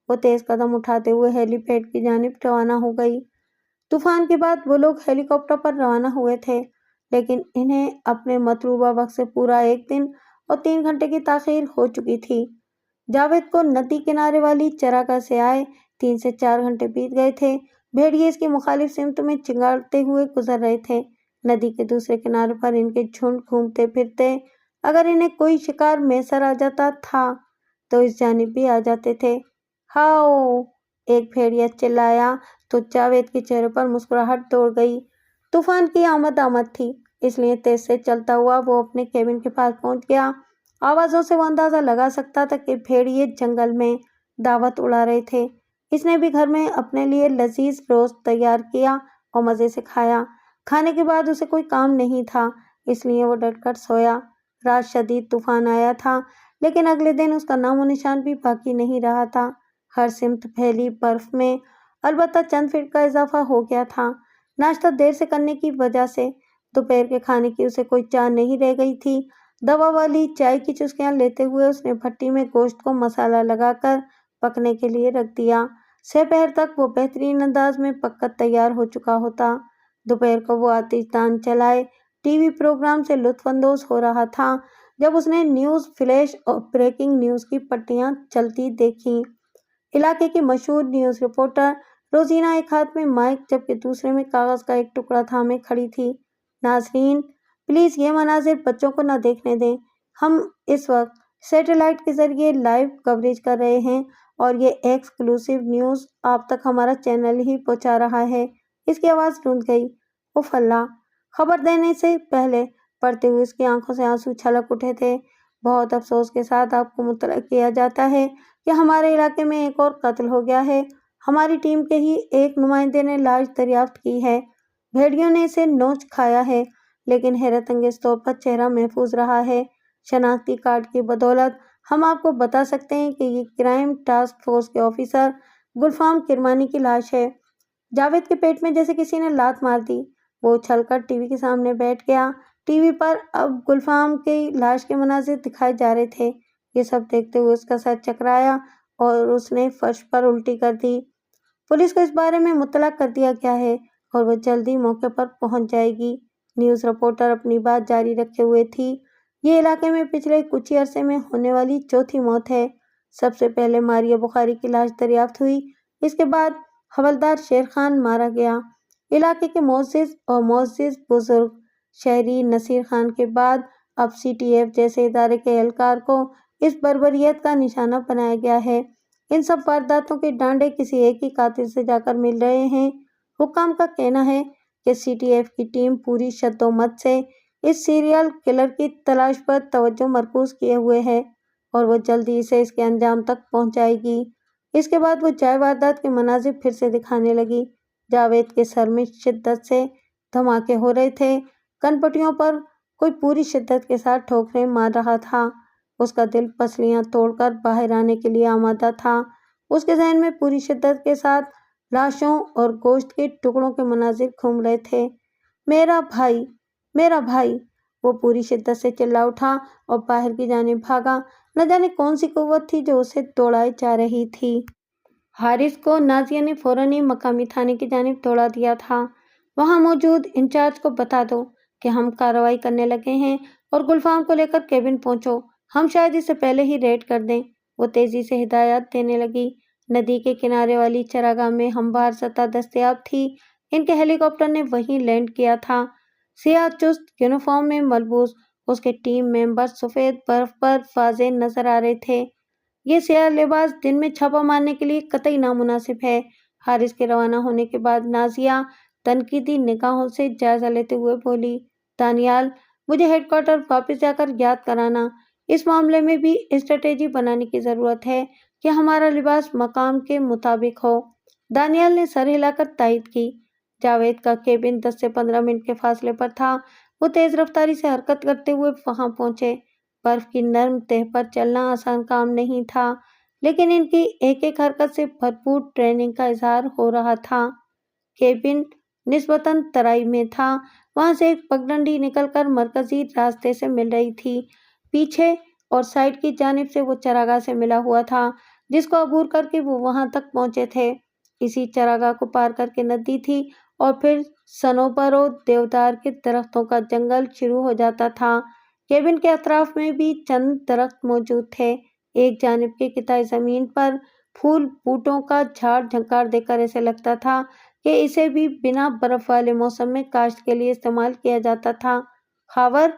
وہ تیز قدم اٹھاتے ہوئے ہیلی پیڈ کی جانب روانہ ہو گئی۔ طوفان کے بعد وہ لوگ ہیلی کاپٹر پر روانہ ہوئے تھے، لیکن انہیں اپنے مطلوبہ وقت سے پورا ایک دن اور 3 گھنٹے کی تاخیر ہو چکی تھی۔ جاوید کو ندی کنارے والی چراگاہ سے آئے 3 سے 4 گھنٹے بیت گئے تھے۔ بھیڑیے اس کی مخالف سمت میں چنگاڑتے ہوئے گزر رہے تھے۔ ندی کے دوسرے کنارے پر ان کے جھنڈ گھومتے پھرتے، اگر انہیں کوئی شکار میسر آ جاتا تھا تو اس جانب بھی آ جاتے تھے۔ ہاؤ! ایک بھیڑیا چلایا تو جاوید کے چہرے پر مسکراہٹ دوڑ گئی۔ طوفان کی آمد تھی، اس لیے تیز سے چلتا ہوا وہ اپنے کیبن کے پاس پہنچ گیا۔ آوازوں سے وہ اندازہ لگا سکتا تھا کہ بھیڑیے جنگل میں دعوت اڑا رہے تھے۔ اس نے بھی گھر میں اپنے لیے لذیذ روسٹ تیار کیا اور مزے سے کھایا۔ کھانے کے بعد اسے کوئی کام نہیں تھا، اس لیے وہ ڈٹ کر سویا۔ رات شدید طوفان آیا تھا، لیکن اگلے دن اس کا نام و نشان بھی باقی نہیں رہا تھا۔ ہر سمت پھیلی برف میں البتہ چند فٹ کا اضافہ ہو گیا تھا، ناشتہ دیر سے کرنے کی وجہ سے۔ دوپہر کے کھانے کی اسے کوئی چاہ نہیں رہ گئی تھی۔ دوا والی چائے کی چسکیاں لیتے ہوئے اس نے بھٹی میں گوشت کو مسالہ لگا کر پکنے کے لیے رکھ دیا۔ سپہر تک وہ بہترین انداز میں پک کر تیار ہو چکا ہوتا۔ دوپہر کو وہ آتش دان چلائے ٹی وی پروگرام سے لطف اندوز ہو رہا تھا جب اس نے نیوز فلیش اور بریکنگ نیوز کی پٹیاں چلتی دیکھیں۔ علاقے کی مشہور نیوز رپورٹر روزینہ ایک ہاتھ میں مائک جبکہ دوسرے میں کاغذ کا ایک ٹکڑا تھامے کھڑی تھی۔ ناظرین پلیز یہ مناظر بچوں کو نہ دیکھنے دیں، ہم اس وقت سیٹلائٹ کے ذریعے لائیو کوریج کر رہے ہیں اور یہ ایکسکلوسیو نیوز آپ تک ہمارا چینل ہی پہنچا رہا ہے۔ اس کی آواز رونت گئی۔ اف اللہ! خبر دینے سے پہلے پڑھتے ہوئے اس کی آنکھوں سے آنسو چھلک اٹھے تھے۔ بہت افسوس کے ساتھ آپ کو مطلع کیا جاتا ہے کہ ہمارے علاقے میں ایک اور قتل ہو گیا ہے۔ ہماری ٹیم کے ہی ایک نمائندے نے لاش دریافت کی ہے۔ بھیڑیوں نے اسے نوچ کھایا ہے، لیکن حیرت انگیز طور پر چہرہ محفوظ رہا ہے۔ شناختی کارڈ کی بدولت ہم آپ کو بتا سکتے ہیں کہ یہ کرائم ٹاسک فورس کے آفیسر گلفام کرمانی کی لاش ہے۔ جاوید کے پیٹ میں جیسے کسی نے لات مار دی۔ وہ اچھل کر ٹی وی کے سامنے بیٹھ گیا۔ ٹی وی پر اب گلفام کی لاش کے مناظر دکھائے جا رہے تھے۔ یہ سب دیکھتے ہوئے اس کا سر چکرایا اور اس نے فرش پر الٹی کر دی۔ پولیس کو اس بارے میں مطلع کر دیا گیا ہے اور وہ جلد ہی موقع پر پہنچ جائے گی۔ نیوز رپورٹر اپنی بات جاری رکھے ہوئے تھی۔ یہ علاقے میں پچھلے کچھ ہی عرصے میں ہونے والی چوتھی موت ہے۔ سب سے پہلے ماریہ بخاری کی لاش دریافت ہوئی، اس کے بعد حوالدار شیر خان مارا گیا۔ علاقے کے معزز بزرگ شہری نصیر خان کے بعد اب سی ٹی ایف جیسے ادارے کے اہلکار کو اس بربریت کا نشانہ بنایا گیا ہے۔ ان سب وارداتوں کے ڈانڈے کسی ایک ہی قاتل سے جا کر مل رہے ہیں۔ حکام کا کہنا ہے کہ سی ٹی ایف کی ٹیم پوری شدومت سے اس سیریل کلر کی تلاش پر توجہ مرکوز کیے ہوئے ہے اور وہ جلدی سے اس کے انجام تک پہنچائے گی۔ اس کے بعد وہ جائے واردات کے مناظر پھر سے دکھانے لگی۔ جاوید کے سر میں شدت سے دھماکے ہو رہے تھے، کن پٹیوں پر کوئی پوری شدت کے ساتھ ٹھوکریں مار رہا تھا۔ اس کا دل پسلیاں توڑ کر باہر آنے کے لیے آمادہ تھا۔ اس کے ذہن میں پوری شدت کے ساتھ لاشوں اور گوشت کے ٹکڑوں کے مناظر گھوم رہے تھے۔ میرا بھائی، میرا بھائی! وہ پوری شدت سے چلا اٹھا اور باہر کی جانب بھاگا۔ نہ جانے کون سی قوت تھی جو اسے دوڑائے جا رہی تھی۔ حارث کو نازیہ نے فوراً ہی مقامی تھانے کی جانب دوڑا دیا تھا۔ وہاں موجود انچارج کو بتا دو کہ ہم کارروائی کرنے لگے ہیں اور گلفام کو لے کر کیبن پہنچو، ہم شاید اس سے پہلے ہی ریڈ کر دیں۔ وہ تیزی سے ہدایات دینے لگی۔ ندی کے کنارے والی چراگاہ میں ہموار سطح دستیاب تھی۔ ان کے ہیلی کاپٹر نے وہیں لینڈ کیا تھا۔ سیاہ چست یونیفارم میں ملبوس اس کے ٹیم ممبر سفید برف پر واضح نظر آ رہے تھے۔ یہ سیاہ لباس دن میں چھاپا مارنے کے لیے قطعی نامناسب ہے۔ حارث کے روانہ ہونے کے بعد نازیہ تنقیدی نگاہوں سے جائزہ لیتے ہوئے بولی، دانیال، مجھے ہیڈ کوارٹر واپس جا کر یاد کرانا، اس معاملے میں بھی اسٹریٹجی بنانے کی ضرورت ہے کہ ہمارا لباس مقام کے مطابق ہو۔ دانیال نے سر ہلا کر تائید کی۔ جاوید کا کیبن 10 سے 15 منٹ کے فاصلے پر تھا۔ وہ تیز رفتاری سے حرکت کرتے ہوئے وہاں پہنچے۔ برف کی نرم تہ پر چلنا آسان کام نہیں تھا، لیکن ان کی ایک ایک حرکت سے بھرپور ٹریننگ کا اظہار ہو رہا تھا۔ کیبن نسبتاً ترائی میں تھا۔ وہاں سے ایک پگڈنڈی نکل کر مرکزی راستے سے مل رہی تھی۔ پیچھے اور سائڈ کی جانب سے وہ چراگاہ سے ملا ہوا تھا، جس کو عبور کر کے وہ وہاں تک پہنچے تھے۔ اسی چراگاہ کو پار کر کے ندی تھی اور پھر سنوبر و دیودار کے درختوں کا جنگل شروع ہو جاتا تھا۔ کیبن کے اطراف میں بھی چند درخت موجود تھے۔ ایک جانب کے قطعہ زمین پر پھول بوٹوں کا جھاڑ جھنکار دیکھ کر ایسے لگتا تھا کہ اسے بھی بنا برف والے موسم میں کاشت کے لیے استعمال کیا جاتا تھا۔ خاور،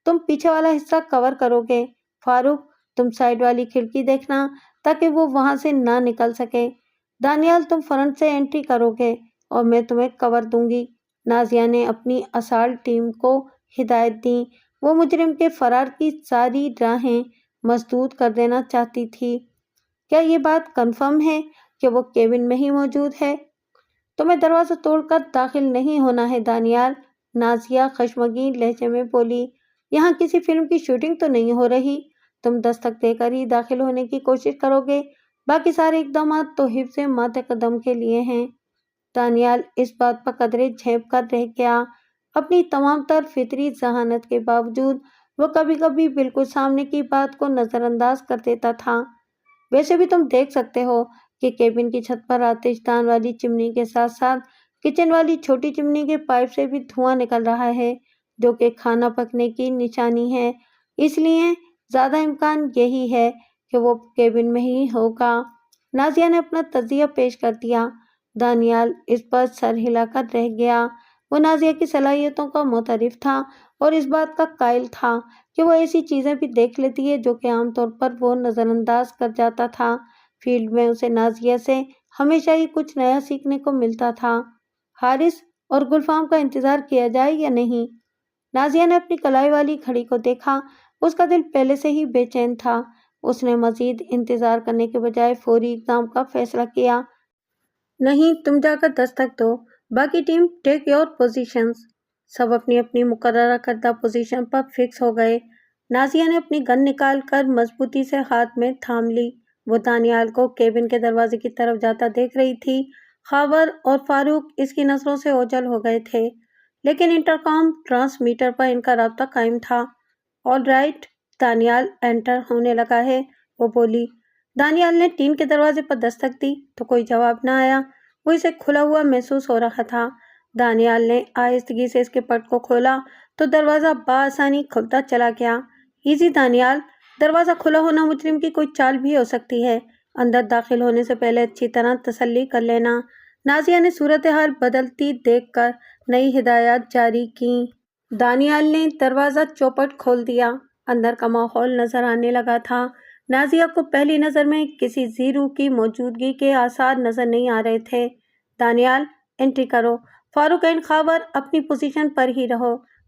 تم پیچھے والا حصہ کور کرو گے۔ فاروق، تم سائڈ والی کھڑکی دیکھنا تاکہ وہ وہاں سے نہ نکل سکے۔ دانیال، تم فرنٹ سے انٹری کرو گے اور میں تمہیں کور دوں گی۔ نازیہ نے اپنی اسالٹ ٹیم کو ہدایت دیں۔ وہ مجرم کے فرار کی ساری راہیں مسدود کر دینا چاہتی تھی۔ کیا یہ بات کنفرم ہے کہ وہ کیبن میں ہی موجود ہے؟ تمہیں دروازہ توڑ کر داخل نہیں ہونا ہے دانیال، نازیہ خشمگین لہجے میں بولی۔ یہاں کسی فلم کی شوٹنگ تو نہیں ہو رہی؟ تم دستک دے کر ہی داخل ہونے کی کوشش کرو گے، باقی سارے اقدامات تو حفظ مات قدم کے لیے ہیں۔ دانیال اس بات پر قدرے جھیپ کر رہ گیا۔ اپنی تمام تر فطری ذہانت کے باوجود وہ کبھی کبھی بالکل سامنے کی بات کو نظر انداز کر دیتا تھا۔ ویسے بھی تم دیکھ سکتے ہو کہ کیبن کی چھت پر آتش دان والی چمنی کے ساتھ ساتھ کچن والی چھوٹی چمنی کے پائپ سے بھی دھواں نکل رہا ہے، جو کہ کھانا پکنے کی نشانی ہے۔ اس لیے زیادہ امکان یہی ہے کہ وہ کیبن میں ہی ہوگا۔ نازیہ نے اپنا تجزیہ پیش کر دیا۔ دانیال اس پر سر ہلا کر رہ گیا۔ وہ نازیہ کی صلاحیتوں کا معترف تھا اور اس بات کا قائل تھا کہ وہ ایسی چیزیں بھی دیکھ لیتی ہے جو کہ عام طور پر وہ نظر انداز کر جاتا تھا۔ فیلڈ میں اسے نازیہ سے ہمیشہ ہی کچھ نیا سیکھنے کو ملتا تھا۔ حارث اور گلفام کا انتظار کیا جائے یا نہیں؟ نازیہ نے اپنی کلائی والی گھڑی کو دیکھا۔ اس کا دل پہلے سے ہی بے چین تھا۔ اس نے مزید انتظار کرنے کے بجائے فوری اقدام کا فیصلہ کیا۔ نہیں، تم جا کر دستک دو۔ باقی ٹیم ٹیک یور پوزیشنز۔ سب اپنی اپنی مقررہ کردہ پوزیشن پر فکس ہو گئے۔ نازیہ نے اپنی گن نکال کر مضبوطی سے ہاتھ میں تھام لی۔ وہ دانیال کو کیبن کے دروازے کی طرف جاتا دیکھ رہی تھی۔ خاور اور فاروق اس کی نظروں سے اوجھل ہو گئے تھے، لیکن انٹرکام ٹرانسمیٹر پر ان کا رابطہ قائم تھا۔ آل رائٹ، دانیال انٹر ہونے لگا ہے، وہ بولی۔ دانیال نے ٹین کے دروازے پر دستک دی تو کوئی جواب نہ آیا۔ وہ اسے کھلا ہوا محسوس ہو رہا تھا۔ دانیال نے آہستگی سے اس کے پٹ کو کھولا تو دروازہ بآسانی کھلتا چلا گیا۔ ایزی دانیال، دروازہ کھلا ہونا مجرم کی کوئی چال بھی ہو سکتی ہے۔ اندر داخل ہونے سے پہلے اچھی طرح تسلی کر لینا۔ نازیہ نے صورتحال بدلتی دیکھ کر نئی ہدایات جاری کیں۔ دانیال نے دروازہ چوپٹ کھول دیا۔ اندر کا ماحول نظر آنے لگا تھا۔ نازیہ کو پہلی نظر میں کسی ذی روح کی موجودگی کے آثار نظر نہیں آ رہے تھے۔ دانیال، انٹری کرو۔ فاروق اینڈ خاور، اپنی پوزیشن پر ہی رہو۔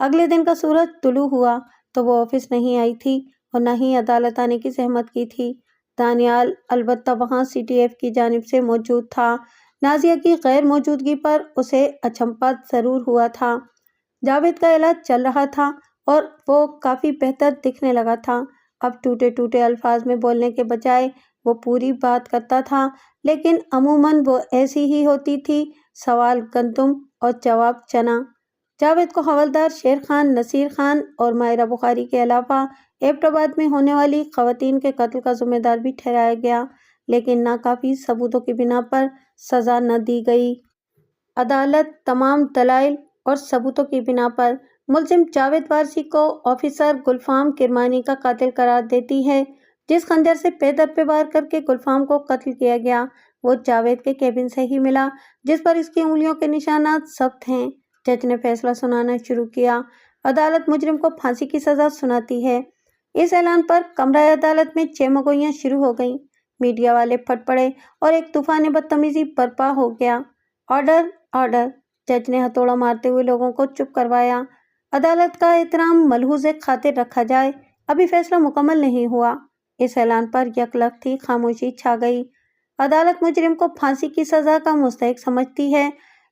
اگلے دن کا سورج طلوع ہوا تو وہ آفس نہیں آئی تھی اور نہ ہی عدالت آنے کی زحمت کی تھی۔ دانیال البتہ وہاں سی ٹی ایف کی جانب سے موجود تھا۔ نازیہ کی غیر موجودگی پر اسے اچنبھا ضرور ہوا تھا۔ جاوید کا علاج چل رہا تھا اور وہ کافی بہتر دکھنے لگا تھا۔ اب ٹوٹے ٹوٹے الفاظ میں بولنے کے بجائے وہ پوری بات کرتا تھا، لیکن عموماً وہ ایسی ہی ہوتی تھی، سوال گندم اور جواب چنا۔ جاوید کو حوالدار شیر خان، نصیر خان اور ماہرہ بخاری کے علاوہ ایبٹ آباد میں ہونے والی خواتین کے قتل کا ذمہ دار بھی ٹھہرایا گیا، لیکن ناکافی ثبوتوں کی بنا پر سزا نہ دی گئی۔ عدالت تمام دلائل اور ثبوتوں کی بنا پر ملزم جاوید وارثی کو آفیسر گلفام کرمانی کا قاتل قرار دیتی ہے۔ جس خنجر سے پے در پہ وار کر کے گلفام کو قتل کیا گیا وہ جاوید کے کیبن سے ہی ملا، جس پر اس کی انگلیوں کے نشانات ثبت ہیں۔ جج نے فیصلہ سنانا شروع کیا۔ عدالت مجرم کو پھانسی کی سزا سناتی ہے۔ اس اعلان پر کمرہ عدالت میں چہمگوئیاں شروع ہو گئیں۔ میڈیا والے پھٹ پڑے اور ایک طوفان بدتمیزی برپا ہو گیا۔ Order, order! جج نے ہتھوڑا مارتے ہوئے لوگوں کو چپ کروایا۔ عدالت کا احترام ملحوظ خاطر رکھا جائے، ابھی فیصلہ مکمل نہیں ہوا۔ اس اعلان پر یکلختی خاموشی چھا گئی۔ عدالت مجرم کو پھانسی کی سزا کا مستحق سمجھتی ہے،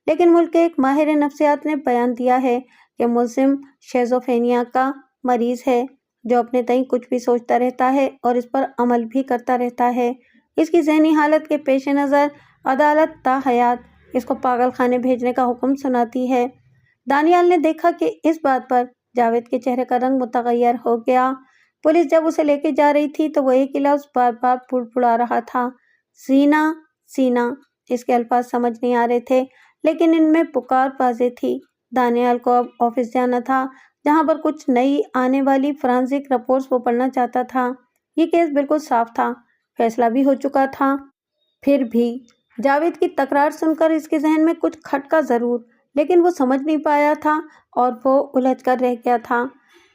لیکن ملک کے ایک ماہر نفسیات نے بیان دیا ہے کہ ملزم شیزوفرینیا کا مریض ہے، جو اپنے تئیں کچھ بھی سوچتا رہتا ہے اور اس پر عمل بھی کرتا رہتا ہے۔ اس کی ذہنی حالت کے پیش نظر عدالت تاحیات اس کو پاگل خانے بھیجنے کا حکم سناتی ہے۔ دانیال نے دیکھا کہ اس بات پر جاوید کے چہرے کا رنگ متغیر ہو گیا۔ پولیس جب اسے لے کے جا رہی تھی تو وہ ایک ہی لفظ بار بار بڑبڑا رہا تھا، سینا، سینا۔ اس کے الفاظ سمجھ نہیں آ رہے تھے، لیکن ان میں پکار واضح تھی۔ دانیال کو اب آفس جانا تھا، جہاں پر کچھ نئی آنے والی فرانزک رپورٹس وہ پڑھنا چاہتا تھا۔ یہ کیس بالکل صاف تھا، فیصلہ بھی ہو چکا تھا۔ پھر بھی جاوید کی تکرار سن کر اس کے ذہن میں کچھ کھٹکا ضرور، لیکن وہ سمجھ نہیں پایا تھا اور وہ الجھ کر رہ گیا تھا۔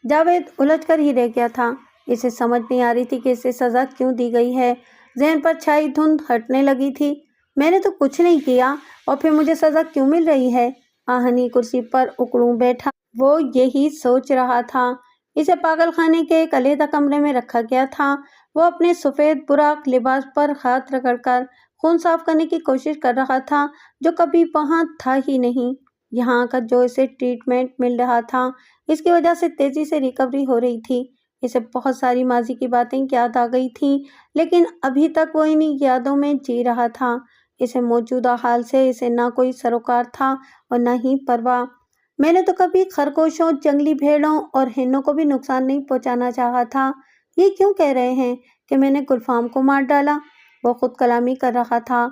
جاوید الجھ کر ہی رہ گیا تھا۔ اسے سمجھ نہیں آ رہی تھی کہ اسے سزا کیوں دی گئی ہے۔ ذہن پر چھائی دھند ہٹنے لگی تھی۔ میں نے تو کچھ نہیں کیا اور پھر مجھے سزا کیوں مل رہی ہے؟ آہنی کرسی پر اکڑوں بیٹھا وہ یہی سوچ رہا تھا۔ اسے پاگل خانے کے ایک علیحدہ کمرے میں رکھا گیا تھا۔ وہ اپنے سفید براق لباس پر ہاتھ رگڑ کر خون صاف کرنے کی کوشش کر رہا تھا، جو کبھی وہاں تھا ہی نہیں۔ یہاں آ کر جو اسے ٹریٹمنٹ مل رہا تھا، اس کی وجہ سے تیزی سے ریکوری ہو رہی تھی۔ اسے بہت ساری ماضی کی باتیں یاد آ گئی تھیں، لیکن ابھی تک وہ انہی یادوں میں جی رہا تھا۔ اسے موجودہ حال سے اسے نہ کوئی سروکار تھا اور نہ ہی پرواہ۔ میں نے تو کبھی خرگوشوں، جنگلی بھیڑوں اور ہرنوں کو بھی نقصان نہیں پہنچانا چاہا تھا۔ یہ کیوں کہہ رہے ہیں کہ میں نے گلفام کو مار ڈالا؟ وہ خود کلامی کر رہا تھا۔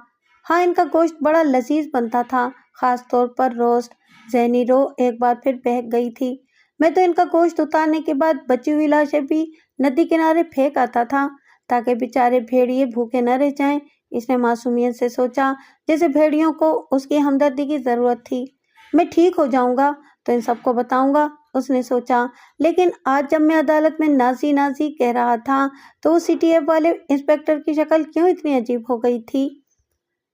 ہاں، ان کا گوشت بڑا لذیذ بنتا تھا، خاص طور پر روسٹ۔ ذہنی رو ایک بار پھر بہک گئی تھی۔ میں تو ان کا گوشت اتارنے کے بعد بچی ہوئی لاشیں بھی ندی کنارے پھینک آتا تھا، تاکہ بیچارے بھیڑیے بھوکے نہ رہ جائیں۔ اس نے معصومیت سے سوچا، جیسے بھیڑیوں کو اس کی ہمدردی کی ضرورت تھی۔ میں ٹھیک ہو جاؤں گا تو ان سب کو بتاؤں گا، اس نے سوچا۔ لیکن آج جب میں عدالت میں نازی نازی کہہ رہا تھا تو اس سی ٹی ایف والے انسپکٹر کی شکل کیوں اتنی عجیب ہو گئی تھی؟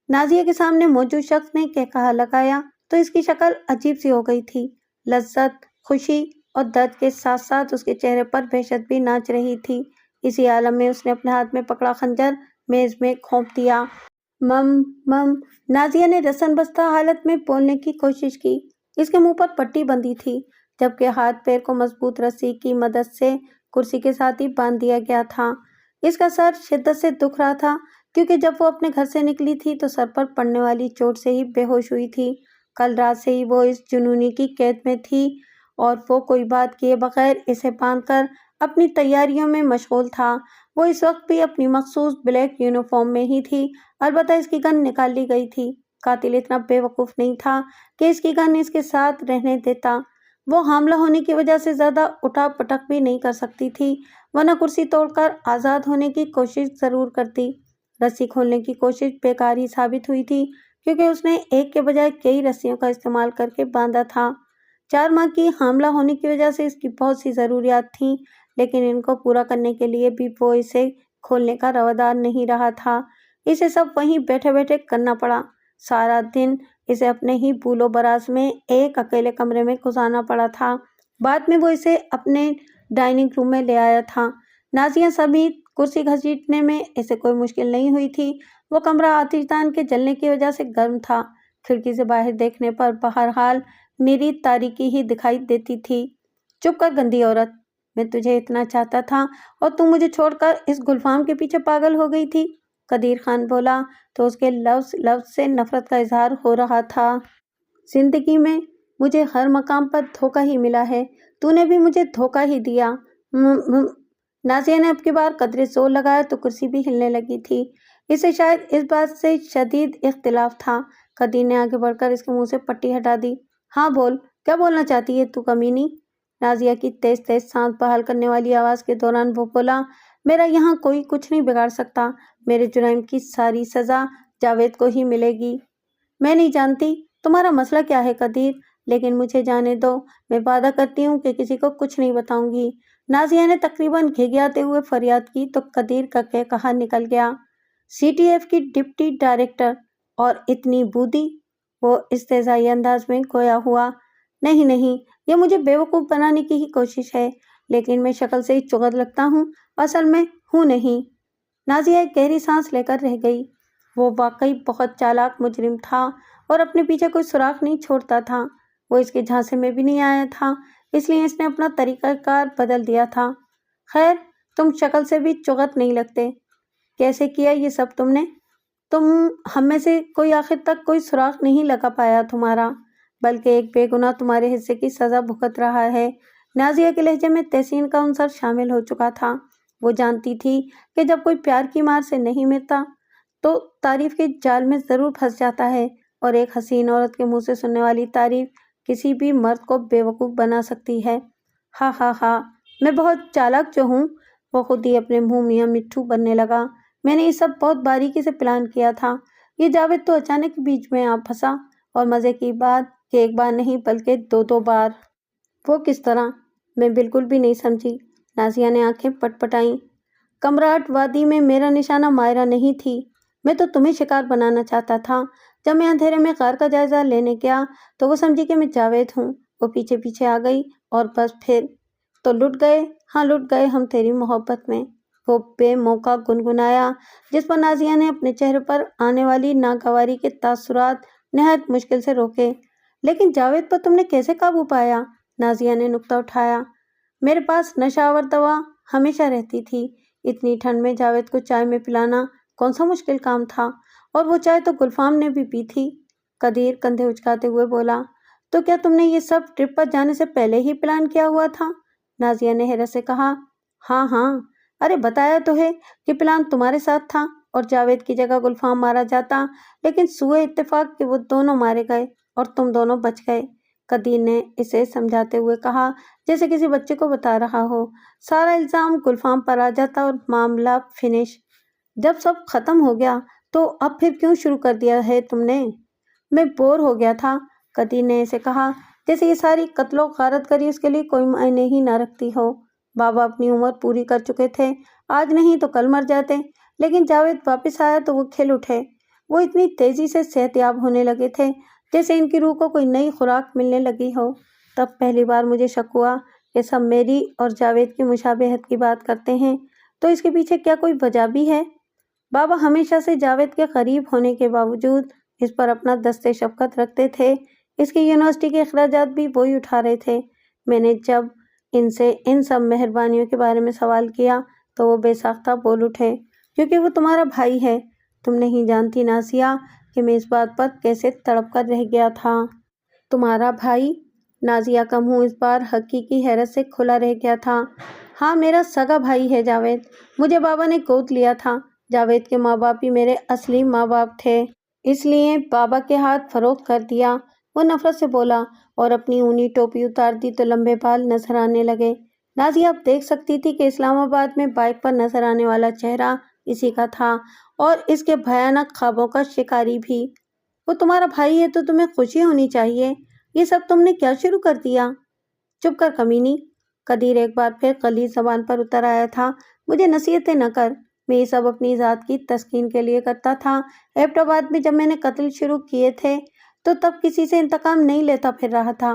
نازیہ کے سامنے موجود شخص نے کہا لگایا تو اس کی شکل عجیب سی ہو گئی تھی۔ لذت، خوشی اور درد کے ساتھ ساتھ اس کے چہرے پر وحشت بھی ناچ رہی تھی۔ اسی عالم میں اس نے اپنے ہاتھ میں پکڑا خنجر میز میں گھونپ دیا۔ مم، نازیہ نے رسن بستہ حالت میں بولنے کی کوشش کی۔ اس کے منہ پر پٹی بندھی تھی، جبکہ ہاتھ پیر کو مضبوط رسی کی مدد سے کرسی کے ساتھ ہی باندھ دیا گیا تھا۔ اس کا سر شدت سے دکھ رہا تھا، کیونکہ جب وہ اپنے گھر سے نکلی تھی تو سر پر پڑنے والی چوٹ سے ہی بے ہوش ہوئی تھی۔ کل رات سے ہی وہ اس جنونی کی قید میں تھی اور وہ کوئی بات کیے بغیر اسے باندھ کر اپنی تیاریوں میں مشغول تھا۔ وہ اس وقت بھی اپنی مخصوص بلیک یونیفارم میں ہی تھی، البتہ اس کی گن نکال لی گئی تھی۔ قاتل اتنا بے وقوف نہیں تھا کہ اس کی گن اس کے ساتھ رہنے دیتا۔ وہ حاملہ ہونے کی وجہ سے زیادہ اٹھا پٹک بھی نہیں کر سکتی تھی، ورنہ کرسی توڑ کر آزاد ہونے کی کوشش ضرور کرتی۔ رسی کھولنے کی کوشش بیکار ہی ثابت ہوئی تھی، کیونکہ اس نے ایک کے بجائے کئی رسیوں کا استعمال کر کے باندھا تھا۔ 4 ماہ کی حاملہ ہونے کی وجہ سے اس کی بہت سی ضروریات تھیں، لیکن ان کو پورا کرنے کے لیے بھی وہ اسے کھولنے کا روادار نہیں رہا تھا۔ اسے سب وہیں بیٹھے بیٹھے کرنا پڑا۔ سارا دن اسے اپنے ہی بول و براز میں ایک اکیلے کمرے میں گزارنا پڑا تھا۔ بعد میں وہ اسے اپنے ڈائننگ روم میں لے آیا تھا۔ نازیہ سمیت کرسی گھسیٹنے میں اسے کوئی مشکل نہیں ہوئی تھی۔ وہ کمرہ آتش دان کے جلنے کی وجہ سے گرم تھا۔ کھڑکی سے باہر دیکھنے پر بہرحال نیری تاریکی ہی دکھائی دیتی تھی۔ چپ کر گندی عورت، میں تجھے اتنا چاہتا تھا اور تم مجھے چھوڑ کر اس گلفام کے پیچھے پاگل ہو گئی تھی۔ قدیر خان بولا تو اس کے لفظ سے نفرت کا اظہار ہو رہا تھا۔ زندگی میں مجھے ہر مقام پر دھوکہ ہی ملا ہے، تو نے بھی مجھے دھوکہ ہی دیا۔ نازیہ نے اب کی بار قدرے زور لگایا تو کرسی بھی ہلنے لگی تھی۔ اسے شاید اس بات سے شدید اختلاف تھا۔ قدیر نے آگے بڑھ کر اس کے منہ سے پٹی ہٹا دی۔ ہاں بول، کیا بولنا چاہتی ہے تو کمینی؟ نازیہ کی تیز تیز سانس بحال کرنے والی آواز کے دوران وہ بولا، میرا یہاں کوئی کچھ نہیں بگاڑ سکتا۔ میرے جرائم کی ساری سزا جاوید کو ہی ملے گی۔ میں نہیں جانتی تمہارا مسئلہ کیا ہے قدیر، لیکن مجھے جانے دو۔ میں وعدہ کرتی ہوں کہ کسی کو کچھ نہیں بتاؤں گی۔ نازیہ نے تقریباً گھگیاتے ہوئے فریاد کی تو قدیر کا کہا نکل گیا، سی ٹی ایف کی ڈپٹی ڈائریکٹر اور اتنی بودی؟ وہ استہزائی انداز میں گویا ہوا، نہیں نہیں، یہ مجھے بیوقوف بنانے کی ہی کوشش ہے، لیکن میں شکل سے ہی چغر لگتا ہوں، اصل میں ہوں نہیں۔ نازیہ ایک گہری سانس لے کر رہ گئی۔ وہ واقعی بہت چالاک مجرم تھا اور اپنے پیچھے کوئی سراغ نہیں چھوڑتا تھا۔ وہ اس کے جھانسے میں بھی نہیں آیا تھا، اس لیے اس نے اپنا طریقہ کار بدل دیا تھا۔ خیر، تم شکل سے بھی چغر نہیں لگتے۔ کیسے کیا یہ سب تم نے؟ ہم میں سے کوئی آخر تک کوئی سراغ نہیں لگا پایا تمہارا، بلکہ ایک بے گناہ تمہارے حصے کی سزا بھگت رہا ہے۔ نازیہ کے لہجے میں تحسین کا عنصر شامل ہو چکا تھا۔ وہ جانتی تھی کہ جب کوئی پیار کی مار سے نہیں مرتا تو تعریف کے جال میں ضرور پھنس جاتا ہے، اور ایک حسین عورت کے منہ سے سننے والی تعریف کسی بھی مرد کو بیوقوف بنا سکتی ہے۔ ہاں ہاں ہاں، میں بہت چالاک جو ہوں۔ وہ خود ہی اپنے منہ میاں مٹھو بننے لگا۔ میں نے یہ سب بہت باریکی سے پلان کیا تھا۔ یہ جاوید تو اچانک بیچ میں آ پھنسا، اور مزے کی بات کہ ایک بار نہیں بلکہ دو بار۔ وہ کس طرح؟ میں بالکل بھی نہیں سمجھی۔ نازیہ نے آنکھیں پٹ پٹائیں۔ کمراٹ وادی میں میرا نشانہ مائرہ نہیں تھی، میں تو تمہیں شکار بنانا چاہتا تھا۔ جب میں اندھیرے میں غار کا جائزہ لینے گیا تو وہ سمجھی کہ میں جاوید ہوں۔ وہ پیچھے پیچھے آ گئی اور بس پھر تو لٹ گئے، ہاں لٹ گئے ہم تیری محبت میں۔ وہ بے موقع گنگنایا، جس پر نازیہ نے اپنے چہرے پر آنے والی ناگواری کے تاثرات نہایت مشکل سے روکے۔ لیکن جاوید پر تم نے کیسے قابو پایا؟ نازیہ نے نکتہ اٹھایا۔ میرے پاس نشہ آور دوا ہمیشہ رہتی تھی۔ اتنی ٹھنڈ میں جاوید کو چائے میں پلانا کون سا مشکل کام تھا، اور وہ چائے تو گلفام نے بھی پی تھی۔ قدیر کندھے اچکاتے ہوئے بولا، تو کیا تم نے یہ سب ٹرپ پر جانے سے پہلے ہی پلان کیا ہوا تھا؟ نازیہ نے حیرت سے کہا، ہاں ہاں، ارے بتایا تو ہے کہ پلان تمہارے ساتھ تھا اور جاوید کی جگہ گلفام مارا جاتا، لیکن سوئے اتفاق کہ وہ دونوں مارے گئے اور تم دونوں بچ گئے۔ قدیر نے اسے سمجھاتے ہوئے کہا جیسے کسی بچے کو بتا رہا ہو۔ سارا الزام گلفام پر آ جاتا اور معاملہ فنش۔ جب سب ختم ہو گیا تو اب پھر کیوں شروع کر دیا ہے تم نے؟ میں بور ہو گیا تھا، قدیر نے اسے کہا جیسے یہ ساری قتل و غارت گری اس کے لیے کوئی معنی ہی نہ رکھتی ہو۔ بابا اپنی عمر پوری کر چکے تھے، آج نہیں تو کل مر جاتے، لیکن جاوید واپس آیا تو وہ کھل اٹھے۔ وہ اتنی تیزی سے صحت یاب ہونے لگے تھے جیسے ان کی روح کو کوئی نئی خوراک ملنے لگی ہو۔ تب پہلی بار مجھے شک ہوا کہ سب میری اور جاوید کی مشابہت کی بات کرتے ہیں، تو اس کے پیچھے کیا کوئی وجہ بھی ہے؟ بابا ہمیشہ سے جاوید کے قریب ہونے کے باوجود اس پر اپنا دست شفقت رکھتے تھے۔ اس کی یونیورسٹی کے اخراجات بھی وہی اٹھا رہے تھے۔ میں نے جب ان سے ان سب مہربانیوں کے بارے میں سوال کیا تو وہ بے ساختہ بول اٹھے، کیونکہ وہ تمہارا بھائی ہے۔ تم نہیں جانتی نازیہ کہ میں اس بات پر کیسے تڑپ کر رہ گیا تھا۔ تمہارا بھائی؟ نازیہ کا منہ اس بار حقیقی حیرت سے کھلا رہ گیا تھا۔ ہاں، میرا سگا بھائی ہے جاوید۔ مجھے بابا نے گود لیا تھا۔ جاوید کے ماں باپ ہی میرے اصلی ماں باپ تھے، اس لیے بابا کے ہاتھ فروخت کر دیا۔ وہ نفرت سے بولا اور اپنی اونی ٹوپی اتار دی تو لمبے بال نظر آنے لگے۔ نازیہ اب دیکھ سکتی تھی کہ اسلام آباد میں بائک پر نظر آنے والا چہرہ اسی کا تھا، اور اس کے بھیانک خوابوں کا شکاری بھی۔ وہ تمہارا بھائی ہے تو تمہیں خوشی ہونی چاہیے، یہ سب تم نے کیا شروع کر دیا؟ چپ کر کمینی۔ قدیر ایک بار پھر غلیظ زبان پر اتر آیا تھا، مجھے نصیحتیں نہ کر، میں یہ سب اپنی ذات کی تسکین کے لیے کرتا تھا۔ ایبٹ آباد میں جب میں نے قتل شروع کیے تھے تو تب کسی سے انتقام نہیں لیتا پھر رہا تھا،